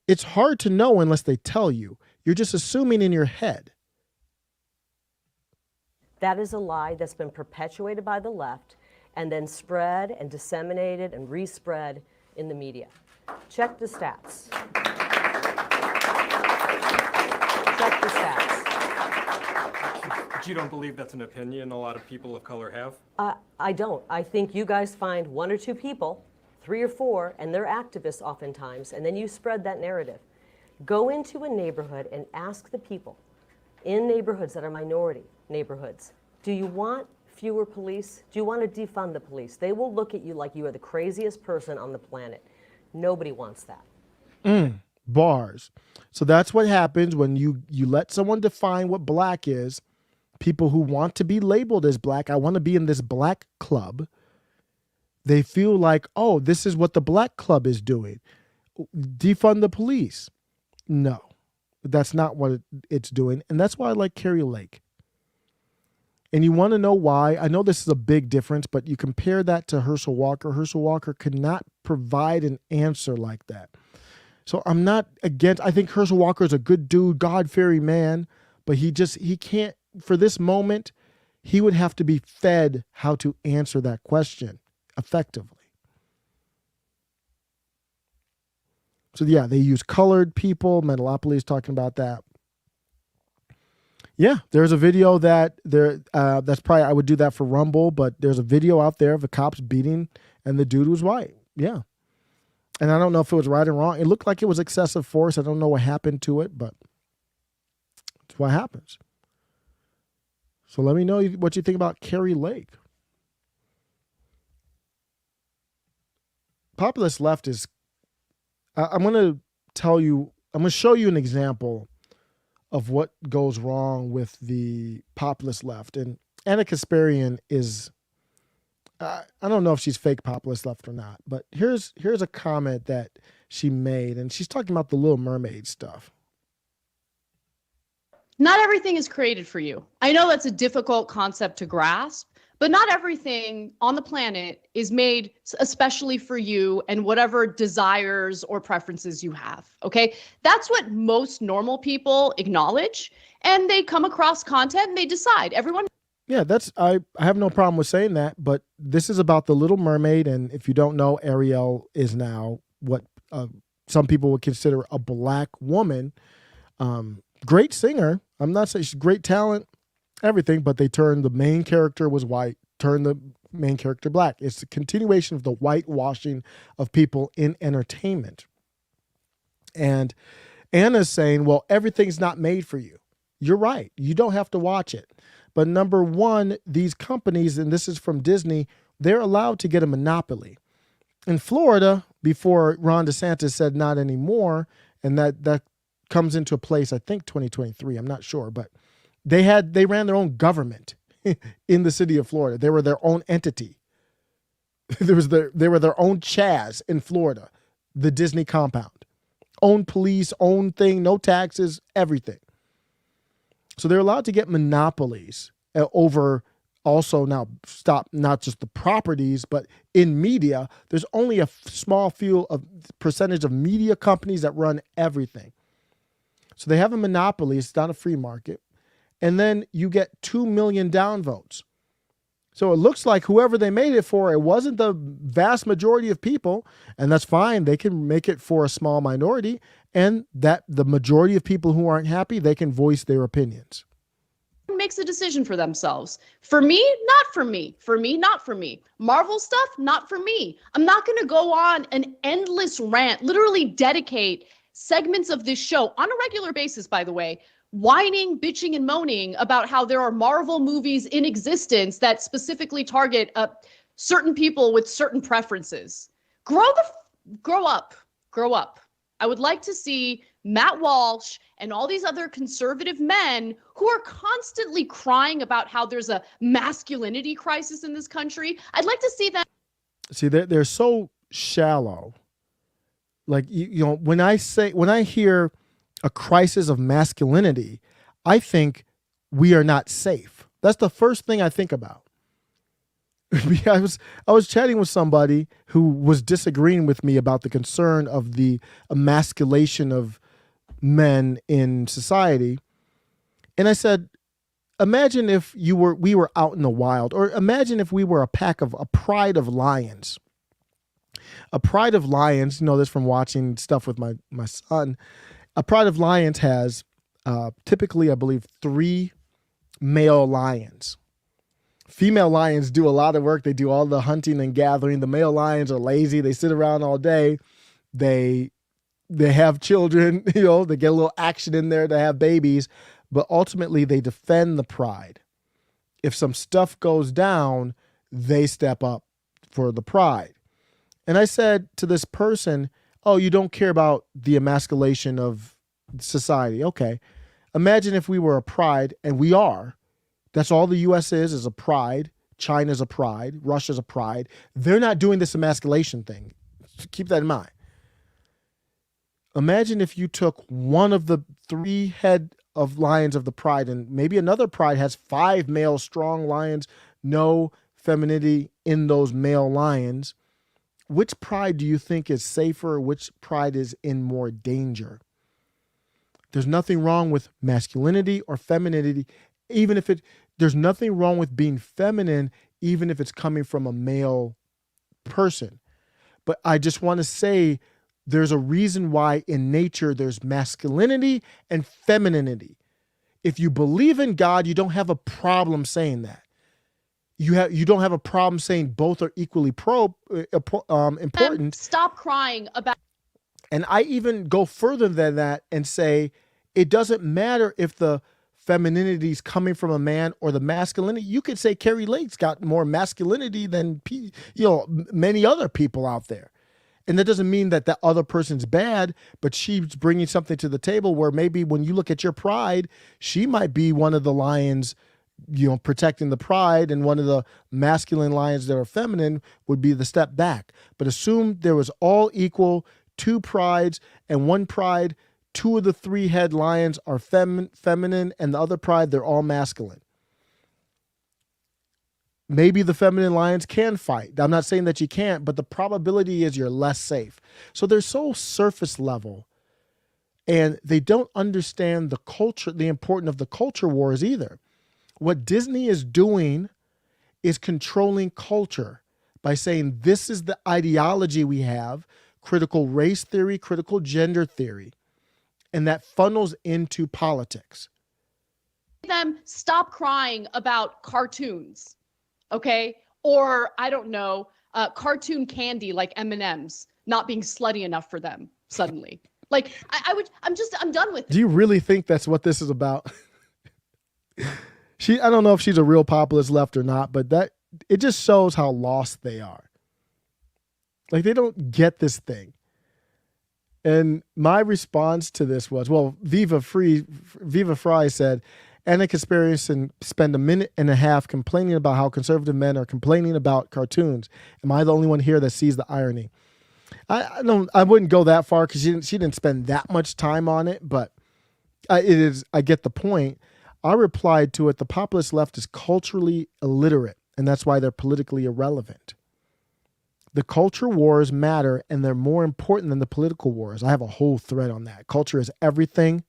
it's hard to know unless they tell you. You're just assuming in your head. That is a lie that's been perpetuated by the left and then spread and disseminated and respread in the media. Check the stats. Check the stats. But you don't believe that's an opinion a lot of people of color have? I don't. I think you guys find one or two people, 3 or 4, and they're activists oftentimes, and then you spread that narrative. Go into a neighborhood and ask the people in neighborhoods that are minority neighborhoods, do you want fewer police? Do you want to defund the police? They will look at you like you are the craziest person on the planet. Nobody wants that. Bars. So that's what happens when you let someone define what black is. People who want to be labeled as black, I want to be in this black club. They feel like, oh, this is what the black club is doing. Defund the police. No, that's not what it's doing. And that's why I like Kari Lake. And you want to know why? I know this is a big difference, but you compare that to Herschel Walker. Herschel Walker could not provide an answer like that. So I'm not against, I think Herschel Walker is a good dude, God-fearing man, but he can't, for this moment, he would have to be fed how to answer that question effectively. So yeah, they use colored people. Metalopoly is talking about that. Yeah, there's a video that's probably, I would do that for Rumble, but there's a video out there of the cops beating and the dude was white. Yeah. And I don't know if it was right or wrong. It looked like it was excessive force. I don't know what happened to it, but it's what happens. So let me know what you think about Kari Lake. Populist left is, I'm going to show you an example of what goes wrong with the populist left. And Anna Kasparian is, I don't know if she's fake populist left or not, but here's a comment that she made, and she's talking about the Little Mermaid stuff. Not everything is created for you. I know that's a difficult concept to grasp, but not everything on the planet is made especially for you and whatever desires or preferences you have, okay? That's what most normal people acknowledge, and they come across content and they decide. Everyone. Yeah, I have no problem with saying that, but this is about the Little Mermaid, and if you don't know, Ariel is now what some people would consider a black woman. Great singer. I'm not saying she's great talent, everything, but they turned the main character was white, turned the main character black. It's a continuation of the whitewashing of people in entertainment. And Anna's saying, well, everything's not made for you. You're right. You don't have to watch it. But number one, these companies, and this is from Disney, they're allowed to get a monopoly. In Florida, before Ron DeSantis said not anymore, and that comes into place, I think 2023, I'm not sure, but they ran their own government in the city of Florida. They were their own entity. They were their own Chaz in Florida, the Disney compound. Own police, own thing, no taxes, everything. So they're allowed to get monopolies over also now stop not just the properties, but in media, there's only a small percentage of media companies that run everything. So they have a monopoly. It's not a free market. And then you get 2 million downvotes. So it looks like whoever they made it for, it wasn't the vast majority of people, and that's fine. They can make it for a small minority, and that the majority of people who aren't happy, they can voice their opinions. Makes a decision for themselves. For me, not for me. For me, not for me. Marvel stuff, not for me. I'm not going to go on an endless rant, literally dedicate segments of this show on a regular basis, by the way, whining, bitching, and moaning about how there are Marvel movies in existence that specifically target certain people with certain preferences. Grow up. I would like to see Matt Walsh and all these other conservative men who are constantly crying about how there's a masculinity crisis in this country. I'd like to see them. See, they're so shallow. Like, you know, when I hear a crisis of masculinity, I think we are not safe. That's the first thing I think about. I was chatting with somebody who was disagreeing with me about the concern of the emasculation of men in society. And I said, imagine if we were out in the wild, or imagine if we were a pride of lions. A pride of lions, you know this from watching stuff with my son. A pride of lions has typically, I believe, 3 male lions. Female lions do a lot of work. They do all the hunting and gathering. The male lions are lazy. They sit around all day. They have children, you know, they get a little action in there to have babies, but ultimately they defend the pride. If some stuff goes down, they step up for the pride. And I said to this person, oh, you don't care about the emasculation of society. Okay. Imagine if we were a pride, and we are. That's all the U.S. is a pride. China's a pride. Russia's a pride. They're not doing this emasculation thing. Keep that in mind. Imagine if you took one of the 3 head of lions of the pride, and maybe another pride has 5 male strong lions, no femininity in those male lions. Which pride do you think is safer? Which pride is in more danger? There's nothing wrong with masculinity or femininity, even if there's nothing wrong with being feminine, even if it's coming from a male person. But I just want to say there's a reason why in nature there's masculinity and femininity. If you believe in God, you don't have a problem saying that. You don't have a problem saying both are equally important. Stop crying about. And I even go further than that and say it doesn't matter if the femininity is coming from a man or the masculinity. You could say Kari Lake's got more masculinity than many other people out there. And that doesn't mean that other person's bad, but she's bringing something to the table where maybe when you look at your pride, she might be one of the lions, protecting the pride, and one of the masculine lions that are feminine would be the step back. But assume there was all equal, 2 prides, and one pride, 2 of the 3 head lions are feminine, and the other pride, they're all masculine. Maybe the feminine lions can fight. I'm not saying that you can't, but the probability is you're less safe. So they're so surface level, and they don't understand the culture, the importance of the culture wars either. What Disney is doing is controlling culture by saying this is the ideology we have, critical race theory, critical gender theory, and that funnels into politics. Them stop crying about cartoons. Okay. Or I don't know, cartoon candy like M&M's not being slutty enough for them suddenly. Like I'm done with it. Do you really think that's what this is about? I don't know if she's a real populist left or not, but it just shows how lost they are. Like they don't get this thing. And my response to this was, well, Viva Frei said, Anna Kasparian spend a minute and a half complaining about how conservative men are complaining about cartoons. Am I the only one here that sees the irony? I wouldn't go that far because she didn't spend that much time on it, but I get the point. I replied to it, the populist left is culturally illiterate, and that's why they're politically irrelevant. The culture wars matter, and they're more important than the political wars. I have a whole thread on that. Culture is everything.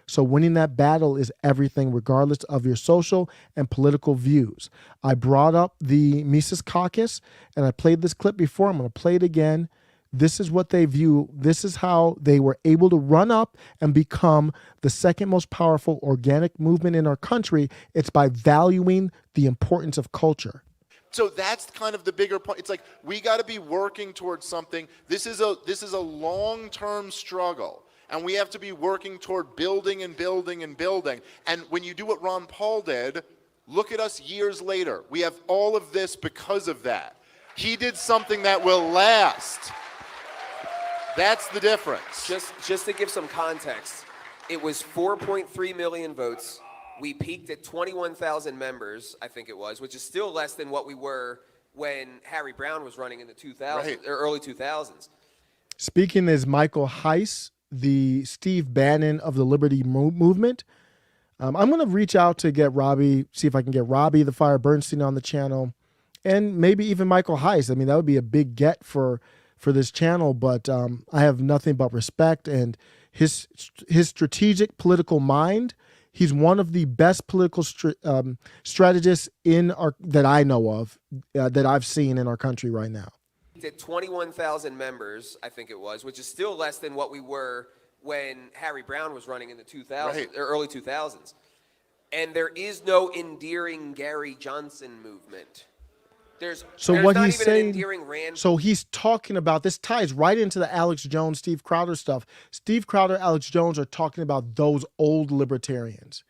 So winning that battle is everything, regardless of your social and political views. I brought up the Mises Caucus, and I played this clip before. I'm going to play it again. This is what they view. This is how they were able to run up and become the second most powerful organic movement in our country. It's by valuing the importance of culture. So that's kind of the bigger point. It's like we got to be working towards something. This is a long-term struggle. And we have to be working toward building and building and building. And when you do what Ron Paul did, look at us years later. We have all of this because of that. He did something that will last. That's the difference. Just to give some context, it was 4.3 million votes. We peaked at 21,000 members, I think it was, which is still less than what we were when Harry Brown was running in the 2000s, or early 2000s. Speaking is Michael Heiss, the Steve Bannon of the Liberty Movement. I'm going to reach out to get Robbie, see if I can get Robbie the Fire Bernstein on the channel, and maybe even Michael Heiss. I mean, that would be a big get for this channel, but I have nothing but respect, and his strategic political mind. He's one of the best political strategists that I know of, that I've seen in our country right now. At 21,000 members, I think it was, which is still less than what we were when Harry Brown was running in the 2000s, or early 2000s. And there is no endearing Gary Johnson movement. There's what not he's even saying, an endearing Rand. So he's talking about, this ties right into the Alex Jones, Steve Crowder stuff. Steve Crowder, Alex Jones are talking about those old libertarians.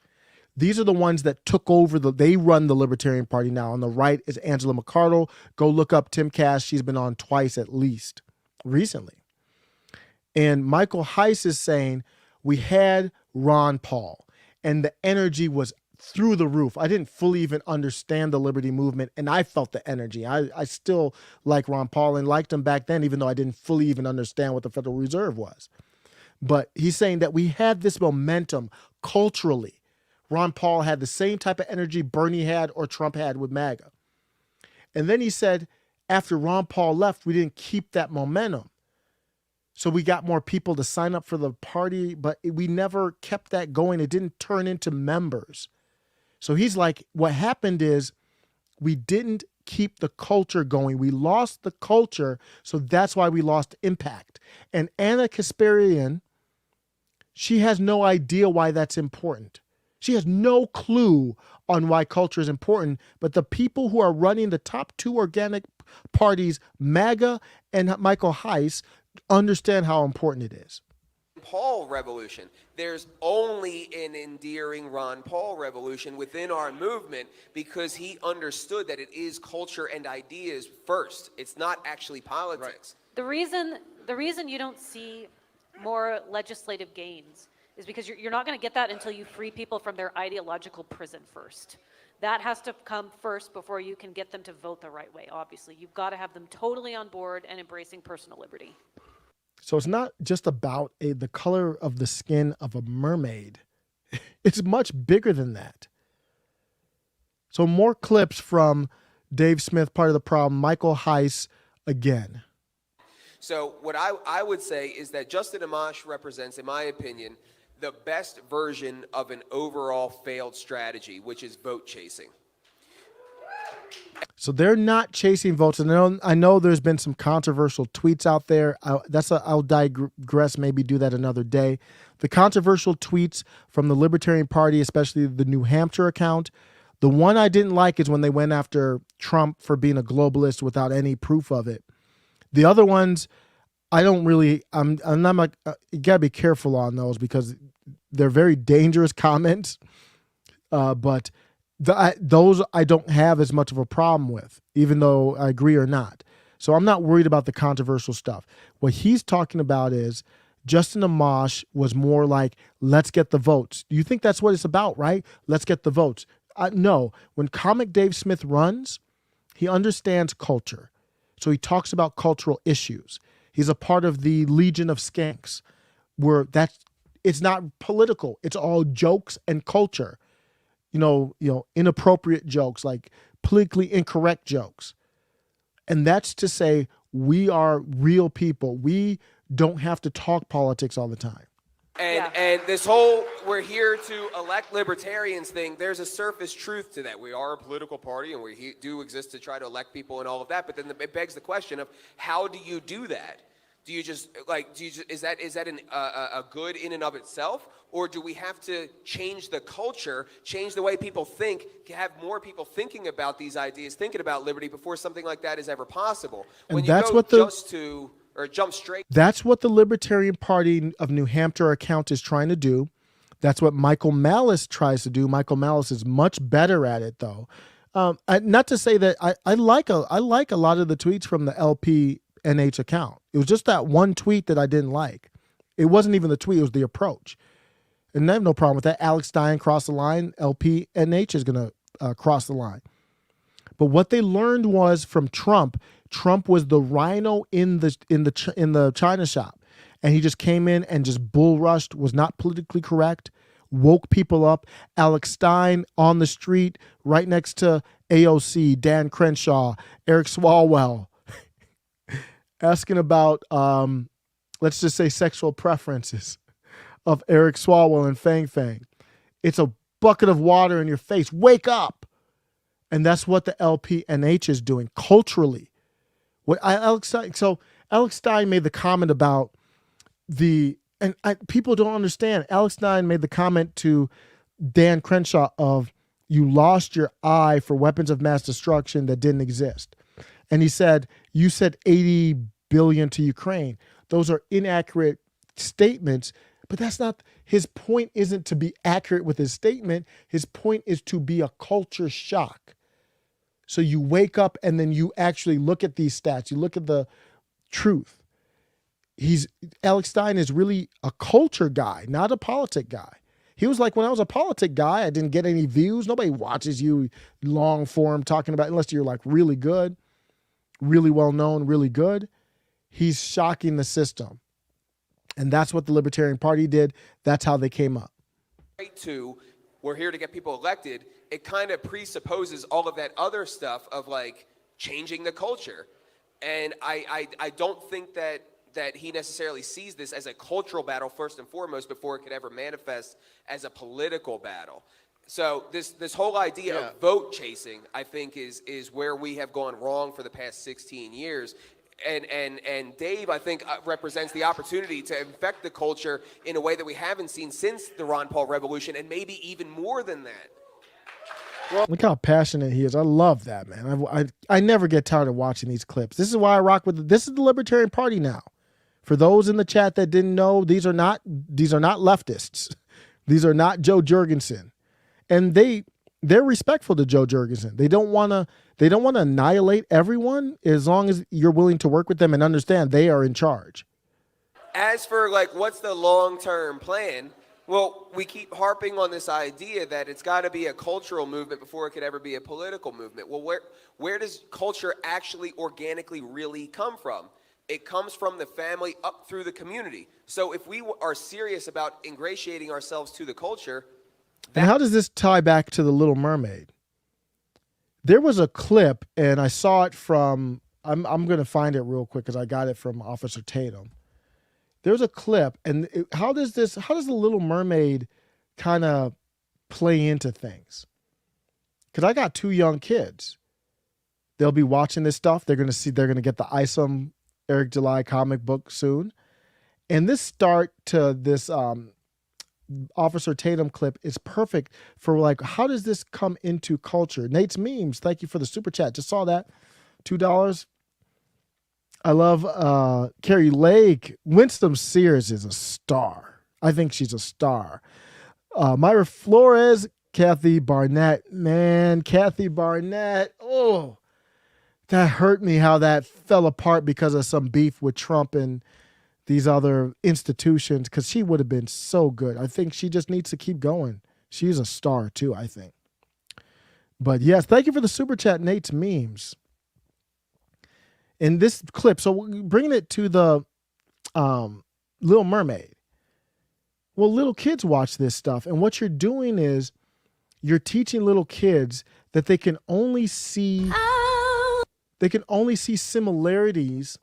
These are the ones that took over they run the Libertarian Party now. On the right is Angela McArdle. Go look up Tim Cash. She's been on twice at least recently. And Michael Heiss is saying, we had Ron Paul and the energy was through the roof. I didn't fully even understand the Liberty Movement, and I felt the energy. I still like Ron Paul and liked him back then, even though I didn't fully even understand what the Federal Reserve was. But he's saying that we had this momentum culturally. Ron Paul had the same type of energy Bernie had or Trump had with MAGA. And then he said, after Ron Paul left, we didn't keep that momentum. So we got more people to sign up for the party, but we never kept that going. It didn't turn into members. So he's like, what happened is we didn't keep the culture going. We lost the culture, so that's why we lost impact. And Anna Kasparian, she has no idea why that's important. She has no clue on why culture is important, but the people who are running the top two organic parties, MAGA and Michael Heiss, understand how important it is. Paul revolution. There's only an endearing Ron Paul revolution within our movement because he understood that it is culture and ideas first. It's not actually politics. Right. The reason you don't see more legislative gains is because you're not going to get that until you free people from their ideological prison first. That has to come first before you can get them to vote the right way, obviously. You've got to have them totally on board and embracing personal liberty. So it's not just about the color of the skin of a mermaid. It's much bigger than that. So more clips from Dave Smith, part of the problem, Michael Heiss again. So what I would say is that Justin Amash represents, in my opinion, the best version of an overall failed strategy, which is vote chasing. So they're not chasing votes. And I know there's been some controversial tweets out there. I'll digress, maybe do that another day. The controversial tweets from the Libertarian Party, especially the New Hampshire account. The one I didn't like is when they went after Trump for being a globalist without any proof of it. The other ones, I don't really, I'm not like, you gotta be careful on those because they're very dangerous comments. But those I don't have as much of a problem with, even though I agree or not. So I'm not worried about the controversial stuff. What he's talking about is Justin Amash was more like, let's get the votes. Do you think that's what it's about, right? Let's get the votes. No, when Comic Dave Smith runs, he understands culture. So he talks about cultural issues. He's a part of the Legion of Skanks, where it's not political. It's all jokes and culture. You know, inappropriate jokes, like politically incorrect jokes. And that's to say we are real people. We don't have to talk politics all the time. And this whole we're here to elect libertarians thing, there's a surface truth to that. We are a political party and we do exist to try to elect people and all of that. But then it begs the question of how do you do that? Do you just is that a good in and of itself? Or do we have to change the culture, change the way people think, have more people thinking about these ideas, thinking about liberty before something like that is ever possible? When you jump straight. That's what the Libertarian Party of New Hampshire account is trying to do. That's what Michael Malice tries to do. Michael Malice is much better at it, though. Not to say that I like a lot of the tweets from the LPNH account. It was just that one tweet that I didn't like. It wasn't even the tweet; it was the approach. And I have no problem with that. Alex Stein crossed the line. LPNH is going to cross the line. But what they learned was from Trump. Trump was the rhino in the China shop, and he just came in and just bull rushed. Was not politically correct. Woke people up. Alex Stein on the street right next to AOC, Dan Crenshaw, Eric Swalwell, asking about, let's just say, sexual preferences of Eric Swalwell and Fang Fang. It's a bucket of water in your face. Wake up. And that's what the LPNH is doing culturally. Alex Stein made the comment about people don't understand. Alex Stein made the comment to Dan Crenshaw of, you lost your eye for weapons of mass destruction that didn't exist. And he said, you said 80 billion to Ukraine. Those are inaccurate statements, but that's not, his point isn't to be accurate with his statement. His point is to be a culture shock. So you wake up and then you actually look at these stats. You look at the truth. Alex Stein is really a culture guy, not a politic guy. He was like, when I was a politic guy, I didn't get any views. Nobody watches you long form talking about, unless you're like really good, really well known, really good. He's shocking the system. And that's what the Libertarian Party did. That's how they came up. We're here to get people elected. It kind of presupposes all of that other stuff of like changing the culture. And I don't think that he necessarily sees this as a cultural battle first and foremost before it could ever manifest as a political battle. So this whole idea of vote chasing, I think, is where we have gone wrong for the past 16 years. And Dave, I think, represents the opportunity to infect the culture in a way that we haven't seen since the Ron Paul revolution, and maybe even more than that. Look how passionate he is. I love that, man. I never get tired of watching these clips. This is why I rock with this is the Libertarian Party now. For those in the chat that didn't know, these are not leftists. These are not Joe Jurgensen. And they're respectful to Joe Jurgensen. They don't want to annihilate everyone as long as you're willing to work with them and understand they are in charge. As for like what's the long-term plan? Well, we keep harping on this idea that it's got to be a cultural movement before it could ever be a political movement. Well, where does culture actually organically really come from? It comes from the family up through the community. So if we are serious about ingratiating ourselves to the culture. And how does this tie back to The Little Mermaid? There was a clip, and I saw it from, I'm going to find it real quick because I got it from Officer Tatum. There's a clip, and how does The Little Mermaid kind of play into things? Because I got 2 young kids. They'll be watching this stuff. They're going to get the Isom Eric July comic book soon. And this start to this Officer Tatum clip is perfect for like, how does this come into culture? Nate's Memes, thank you for the super chat. Just saw that. $2. I love Kari Lake. Winston Sears is a star. I think she's a star. Myra Flores, Kathy Barnett. Man, Kathy Barnett. Oh, that hurt me how that fell apart because of some beef with Trump and these other institutions, because she would have been so good. I think she just needs to keep going. She's a star too, I think. But yes, thank you for the super chat, Nate's Memes. In this clip, so bringing it to the Little Mermaid. Well, little kids watch this stuff, and what you're doing is you're teaching little kids that they can only see similarities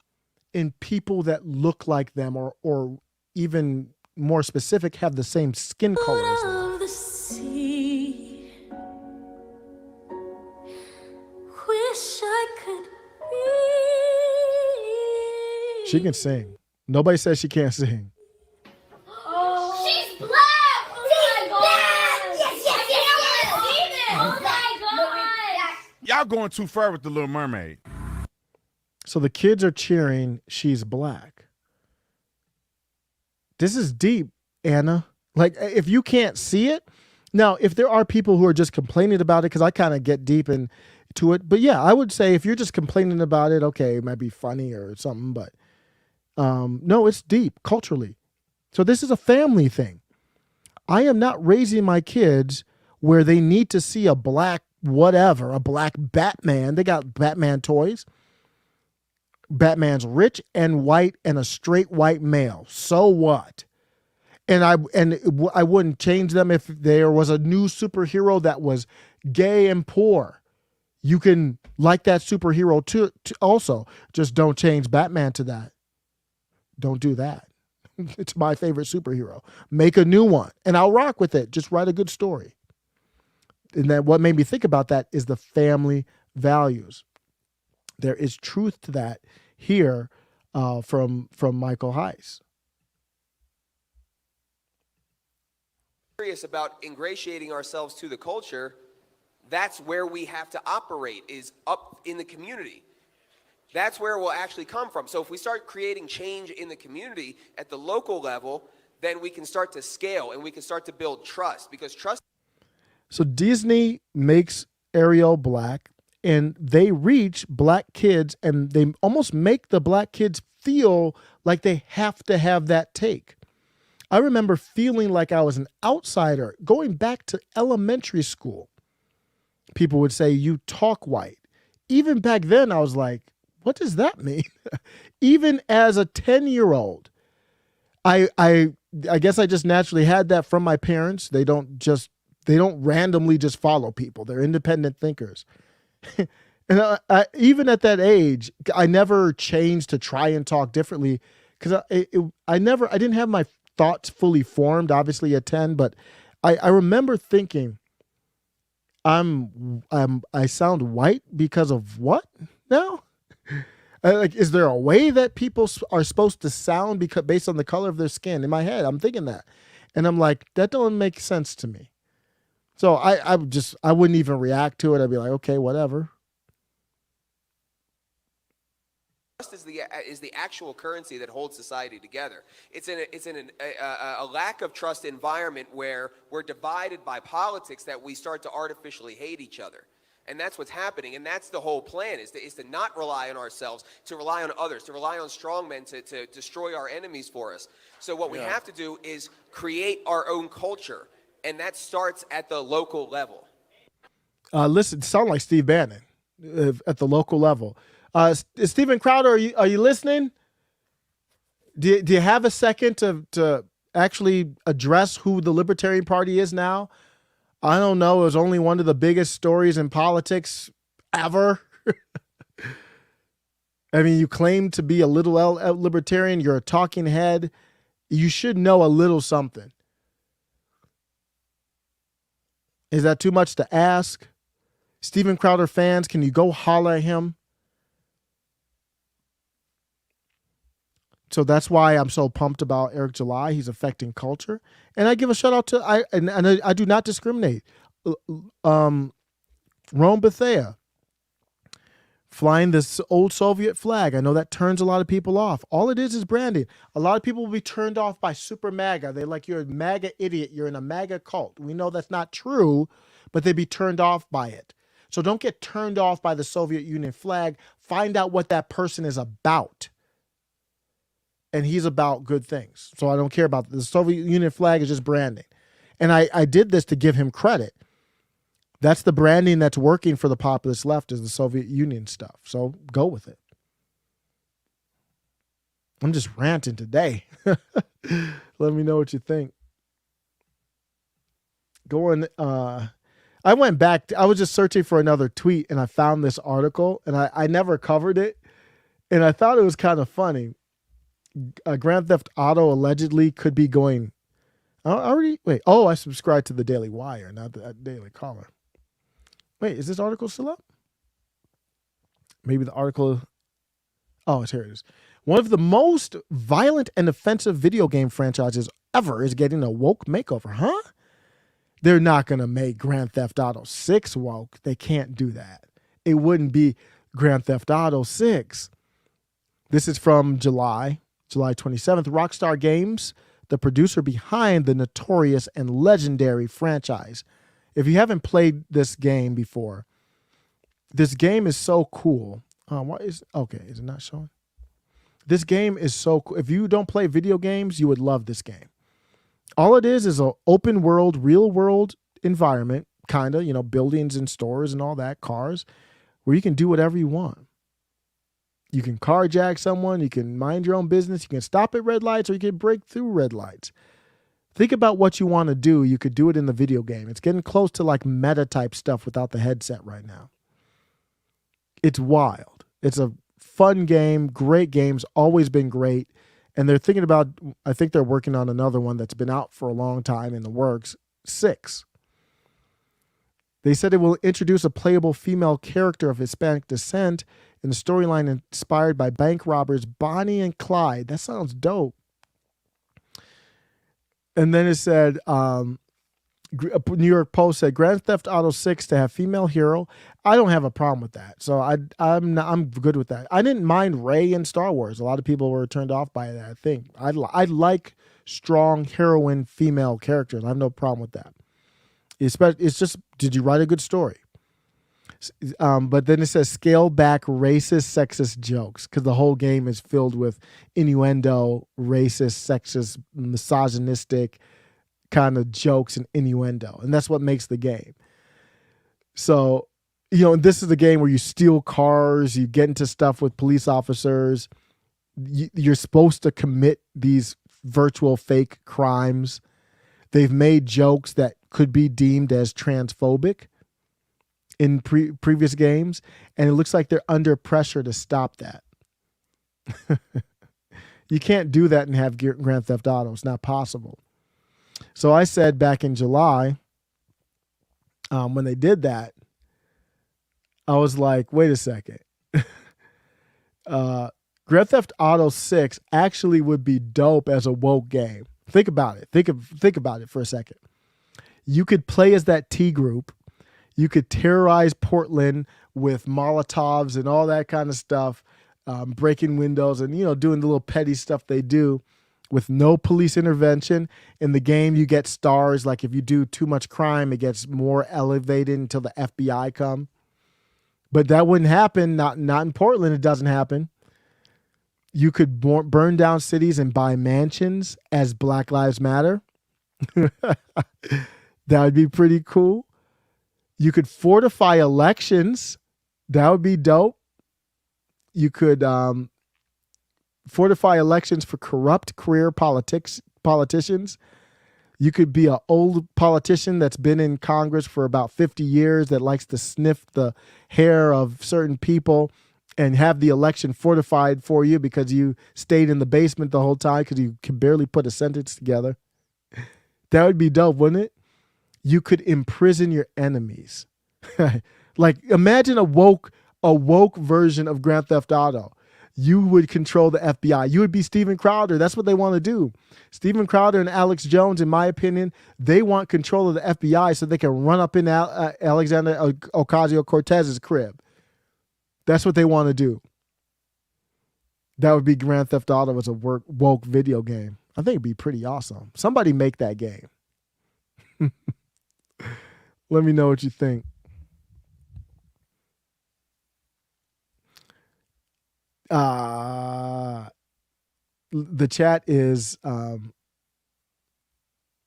in people that look like them, or even more specific, have the same skin color as them. The sea. Wish I could be. She can sing. Nobody says she can't sing. Oh. She's black! Oh my God! Yes! Oh my God! Y'all going too far with The Little Mermaid. So the kids are cheering, she's black. This is deep, Anna. Like, if you can't see it, Now, if there are people who are just complaining about it, because I kind of get deep into it, but yeah, I would say if you're just complaining about it, okay, it might be funny or something, but no, it's deep culturally. So this is a family thing. I am not raising my kids where they need to see a black whatever, a black Batman. They got Batman toys. Batman's rich and white and a straight white male. So what? And I wouldn't change them if there was a new superhero that was gay and poor. You can like that superhero too also. Just don't change Batman to that. Don't do that. It's my favorite superhero. Make a new one and I'll rock with it. Just write a good story. And then what made me think about that is the family values. There is truth to that here from Michael Heiss. Curious about ingratiating ourselves to the culture, that's where we have to operate, is up in the community. That's where we'll actually come from. So if we start creating change in the community at the local level, then we can start to scale and we can start to build trust, because trust. So Disney makes Ariel black and they reach black kids and they almost make the black kids feel like they have to have that take. I remember feeling like I was an outsider going back to elementary school. People would say, you talk white. Even back then, I was like, what does that mean? Even as a 10-year-old, I guess I just naturally had that from my parents. They don't randomly just follow people. They're independent thinkers. And even at that age, I never changed to try and talk differently because I didn't have my thoughts fully formed, obviously at 10, but I remember thinking, I sound white because of what now? Like, is there a way that people are supposed to sound based on the color of their skin? In my head, I'm thinking that. And I'm like, that don't make sense to me. So I wouldn't even react to it. I'd be like, okay, whatever. Trust is the actual currency that holds society together. It's in a lack of trust environment where we're divided by politics that we start to artificially hate each other. And that's what's happening, and that's the whole plan, is to not rely on ourselves, to rely on others, to rely on strong men to destroy our enemies for us. So what we have to do is create our own culture, and that starts at the local level. Listen, sound like Steve Bannon at the local level. Stephen Crowder, are you listening? Do you have a second to actually address who the Libertarian Party is now? I don't know. It was only one of the biggest stories in politics ever. I mean, you claim to be a little libertarian. You're a talking head. You should know a little something. Is that too much to ask? Stephen Crowder fans, can you go holler at him? So that's why I'm so pumped about Eric July. He's affecting culture. And I give a shout out to, I do not discriminate. Rome Bethea, flying this old Soviet flag. I know that turns a lot of people off. All it is branding. A lot of people will be turned off by super MAGA. They're like, you're a MAGA idiot. You're in a MAGA cult. We know that's not true, but they'd be turned off by it. So don't get turned off by the Soviet Union flag. Find out what that person is about. And he's about good things. So I don't care about the Soviet Union flag is just branding. And I did this to give him credit. That's the branding that's working for the populist left, is the Soviet Union stuff. So go with it. I'm just ranting today. Let me know what you think. I went back. I was just searching for another tweet and I found this article and I never covered it. And I thought it was kind of funny. Grand Theft Auto allegedly could be going. I subscribed to the Daily Wire, not the Daily Caller. Wait, is this article still up? Maybe the article. Oh, here it is. One of the most violent and offensive video game franchises ever is getting a woke makeover, huh? They're not going to make Grand Theft Auto 6 woke. They can't do that. It wouldn't be Grand Theft Auto 6. This is from July 27th. Rockstar Games, the the producer behind the notorious and legendary franchise. If you haven't played this game before, this game is so cool. Is it not showing? This game is so cool. If you don't play video games, you would love this game. All it is an open world, real world environment, kind of, buildings and stores and all that, cars, where you can do whatever you want. You can carjack someone, you can mind your own business, you can stop at red lights, or you can break through red lights. Think about what you want to do. You could do it in the video game. It's getting close to like meta type stuff without the headset right now. It's wild. It's a fun game, great games, always been great. And they're thinking about, I think they're working on another one that's been out for a long time in the works, 6. They said it will introduce a playable female character of Hispanic descent in the storyline inspired by bank robbers Bonnie and Clyde. That sounds dope. And then it said, New York Post said, Grand Theft Auto 6 to have female hero. I don't have a problem with that. So I'm good with that. I didn't mind Rey in Star Wars. A lot of people were turned off by that, I think. I like strong heroine female characters. I have no problem with that. It's just, did you write a good story? But then it says scale back racist, sexist jokes, because the whole game is filled with innuendo, racist, sexist, misogynistic kind of jokes and innuendo. And that's what makes the game. So, this is the game where you steal cars, you get into stuff with police officers. You're supposed to commit these virtual fake crimes. They've made jokes that could be deemed as transphobic in previous games, and it looks like they're under pressure to stop that. You can't do that and have Grand Theft Auto. It's not possible. So I said back in July, when they did that, I was like, wait a second. Grand Theft Auto 6 actually would be dope as a woke game. Think about it. Think about it for a second. You could play as that T group. You could terrorize Portland with Molotovs and all that kind of stuff, breaking windows and, doing the little petty stuff they do with no police intervention. In the game, you get stars. Like if you do too much crime, it gets more elevated until the FBI come. But that wouldn't happen. Not in Portland. It doesn't happen. You could burn down cities and buy mansions as Black Lives Matter. That would be pretty cool. You could fortify elections. That would be dope. You could fortify elections for corrupt career politicians. You could be an old politician that's been in Congress for about 50 years that likes to sniff the hair of certain people and have the election fortified for you because you stayed in the basement the whole time because you could barely put a sentence together. That would be dope, wouldn't it? You could imprison your enemies. Like imagine a woke version of Grand Theft Auto. You would control the FBI. You would be Steven Crowder. That's what they want to do. Steven Crowder and Alex Jones, in my opinion, they want control of the FBI so they can run up in Alexander Ocasio-Cortez's crib. That's what they want to do. That would be Grand Theft Auto as a woke video game. I think it'd be pretty awesome. Somebody make that game. Let me know what you think. The chat is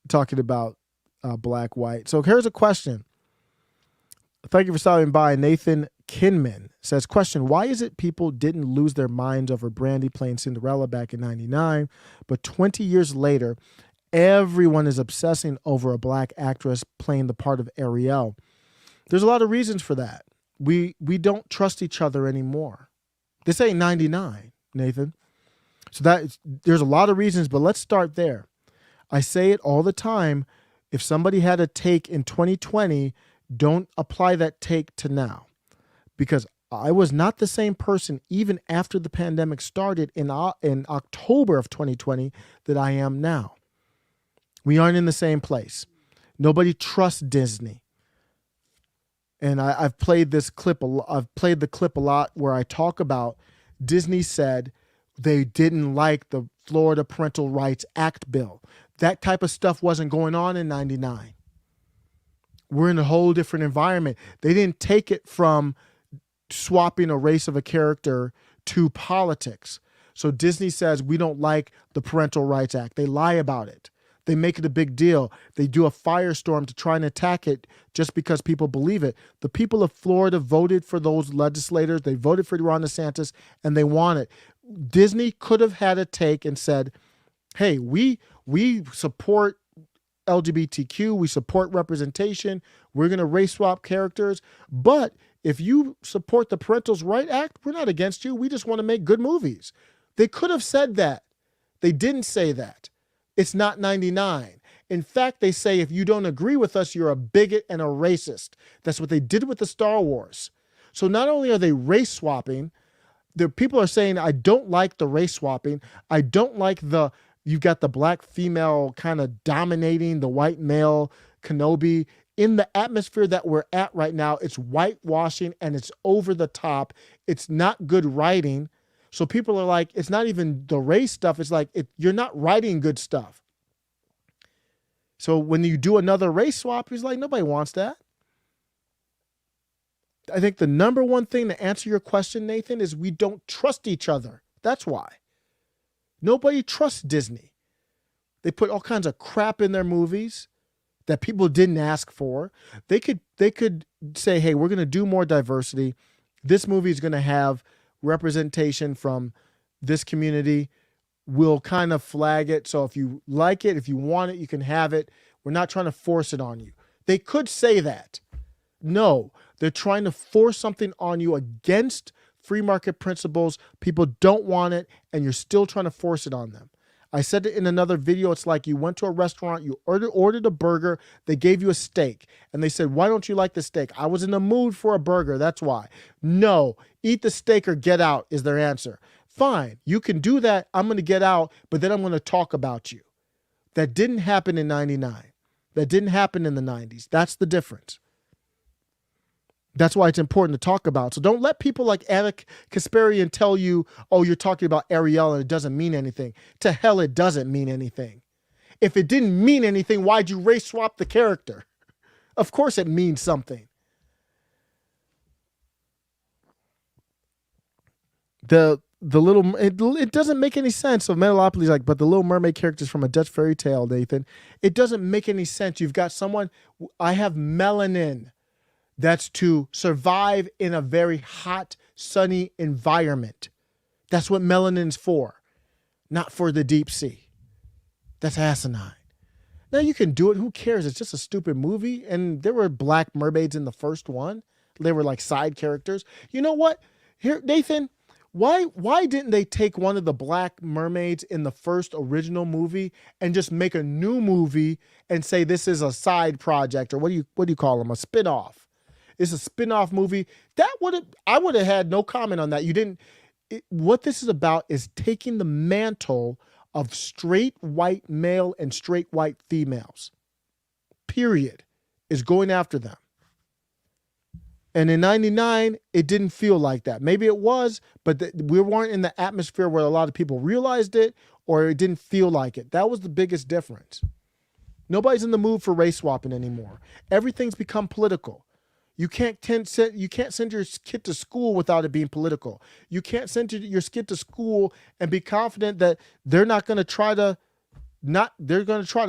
talking about black, white. So here's a question. Thank you for stopping by. Nathan Kinman says, question, why is it people didn't lose their minds over Brandy playing Cinderella back in 99, but 20 years later, everyone is obsessing over a black actress playing the part of Ariel? There's a lot of reasons for that. We don't trust each other anymore. This ain't 99, Nathan. So there's a lot of reasons, but let's start there. I say it all the time. If somebody had a take in 2020, don't apply that take to now. Because I was not the same person even after the pandemic started in October of 2020 that I am now. We aren't in the same place. Nobody trusts Disney. And I've played this clip. I've played the clip a lot where I talk about Disney said, They didn't like the Florida Parental Rights Act bill. That type of stuff wasn't going on in 99. We're in a whole different environment. They didn't take it from swapping a race of a character to politics. So Disney says we don't like the Parental Rights Act. They lie about it. They make it a big deal. They do a firestorm to try and attack it just because people believe it. The people of Florida voted for those legislators. They voted for Ron DeSantis, and they want it. Disney could have had a take and said, hey, we support LGBTQ, we support representation, we're going to race swap characters, but if you support the Parental Rights Act, we're not against you. We just want to make good movies. They could have said that. They didn't say that. It's not 99. In fact, they say if you don't agree with us, you're a bigot and a racist. That's what they did with the Star Wars. So not only are they race swapping, the people are saying, I don't like the race swapping. I don't like you've got the black female kind of dominating the white male Kenobi. In the atmosphere that we're at right now, it's whitewashing and it's over the top. It's not good writing. So people are like, it's not even the race stuff. It's like, you're not writing good stuff. So when you do another race swap, he's like, nobody wants that. I think the number one thing to answer your question, Nathan, is we don't trust each other. That's why. Nobody trusts Disney. They put all kinds of crap in their movies that people didn't ask for. They could say, hey, we're going to do more diversity. This movie is going to have representation from this community. We'll kind of flag it. So if you like it, if you want it, you can have it. We're not trying to force it on you. They could say that. No, they're trying to force something on you against free market principles. People don't want it, and you're still trying to force it on them. I said it in another video. It's like you went to a restaurant, you ordered a burger, they gave you a steak, and they said, why don't you like the steak? I was in the mood for a burger, that's why. No, eat the steak or get out is their answer. Fine, you can do that. I'm going to get out, but then I'm going to talk about you. That didn't happen in 99. That didn't happen in the 90s. That's the difference. That's why it's important to talk about. So don't let people like Anna Kasparian tell you, oh, you're talking about Ariel and it doesn't mean anything. To hell, it doesn't mean anything. If it didn't mean anything, why'd you race swap the character? Of course it means something. It doesn't make any sense. So Metalopoly's like, but the Little Mermaid character's from a Dutch fairy tale, Nathan. It doesn't make any sense. You've got someone, I have melanin. That's to survive in a very hot, sunny environment. That's what melanin's for, not for the deep sea. That's asinine. Now you can do it. Who cares? It's just a stupid movie. And there were black mermaids in the first one. They were like side characters. You know what? Here, Nathan, why didn't they take one of the black mermaids in the first original movie and just make a new movie and say this is a side project, or what do you call them? A spin-off. It's a spin-off movie. I would have had no comment on that. What this is about is taking the mantle of straight white male and straight white females. Period. Is going after them. And in 99, it didn't feel like that. Maybe it was, but we weren't in the atmosphere where a lot of people realized it, or it didn't feel like it. That was the biggest difference. Nobody's in the mood for race swapping anymore. Everything's become political. You can't send your kid to school without it being political. You can't send your kid to school and be confident that they're going to try to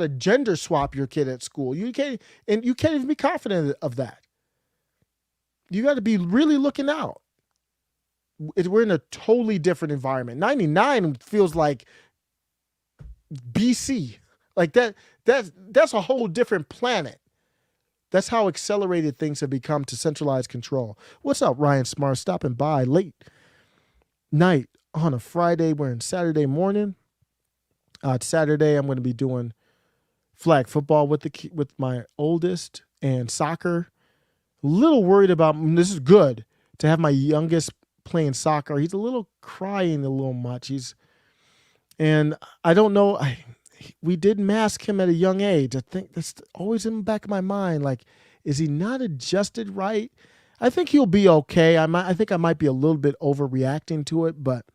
gender swap your kid at school. You can't even be confident of that. You got to be really looking out. We're in a totally different environment. 99 feels like BC. Like that's a whole different planet. That's how accelerated things have become to centralized control. What's up, Ryan Smart? Stopping by late night on a Friday. We're in Saturday morning. Saturday, I'm going to be doing flag football with my oldest and soccer. A little worried about, this is good to have my youngest playing soccer. He's a little crying a little much. And I don't know. We did mask him at a young age. I think that's always in the back of my mind. Like, is he not adjusted right? I think he'll be okay. I think I might be a little bit overreacting to it, but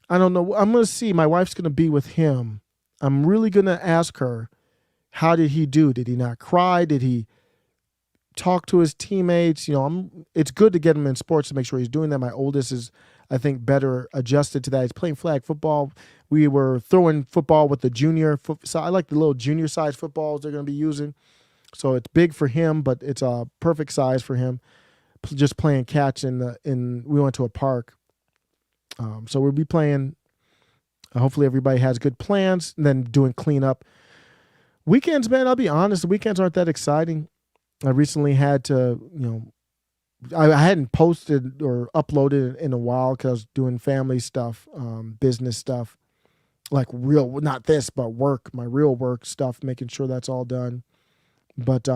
I don't know. I'm going to see. My wife's going to be with him. I'm really going to ask her, how did he do? Did he not cry? Did he talk to his teammates? It's good to get him in sports to make sure he's doing that. My oldest is, I think, better adjusted to that. He's playing flag football. We were throwing football with the junior so I like the little junior size footballs they're going to be using. So it's big for him, but it's a perfect size for him. Just playing catch we went to a park. So we'll be playing. Hopefully everybody has good plans, and then doing cleanup. Weekends, man, I'll be honest, the weekends aren't that exciting. I recently had to, I hadn't posted or uploaded in a while because I was doing family stuff, business stuff, like not this, but work, my real work stuff, making sure that's all done. But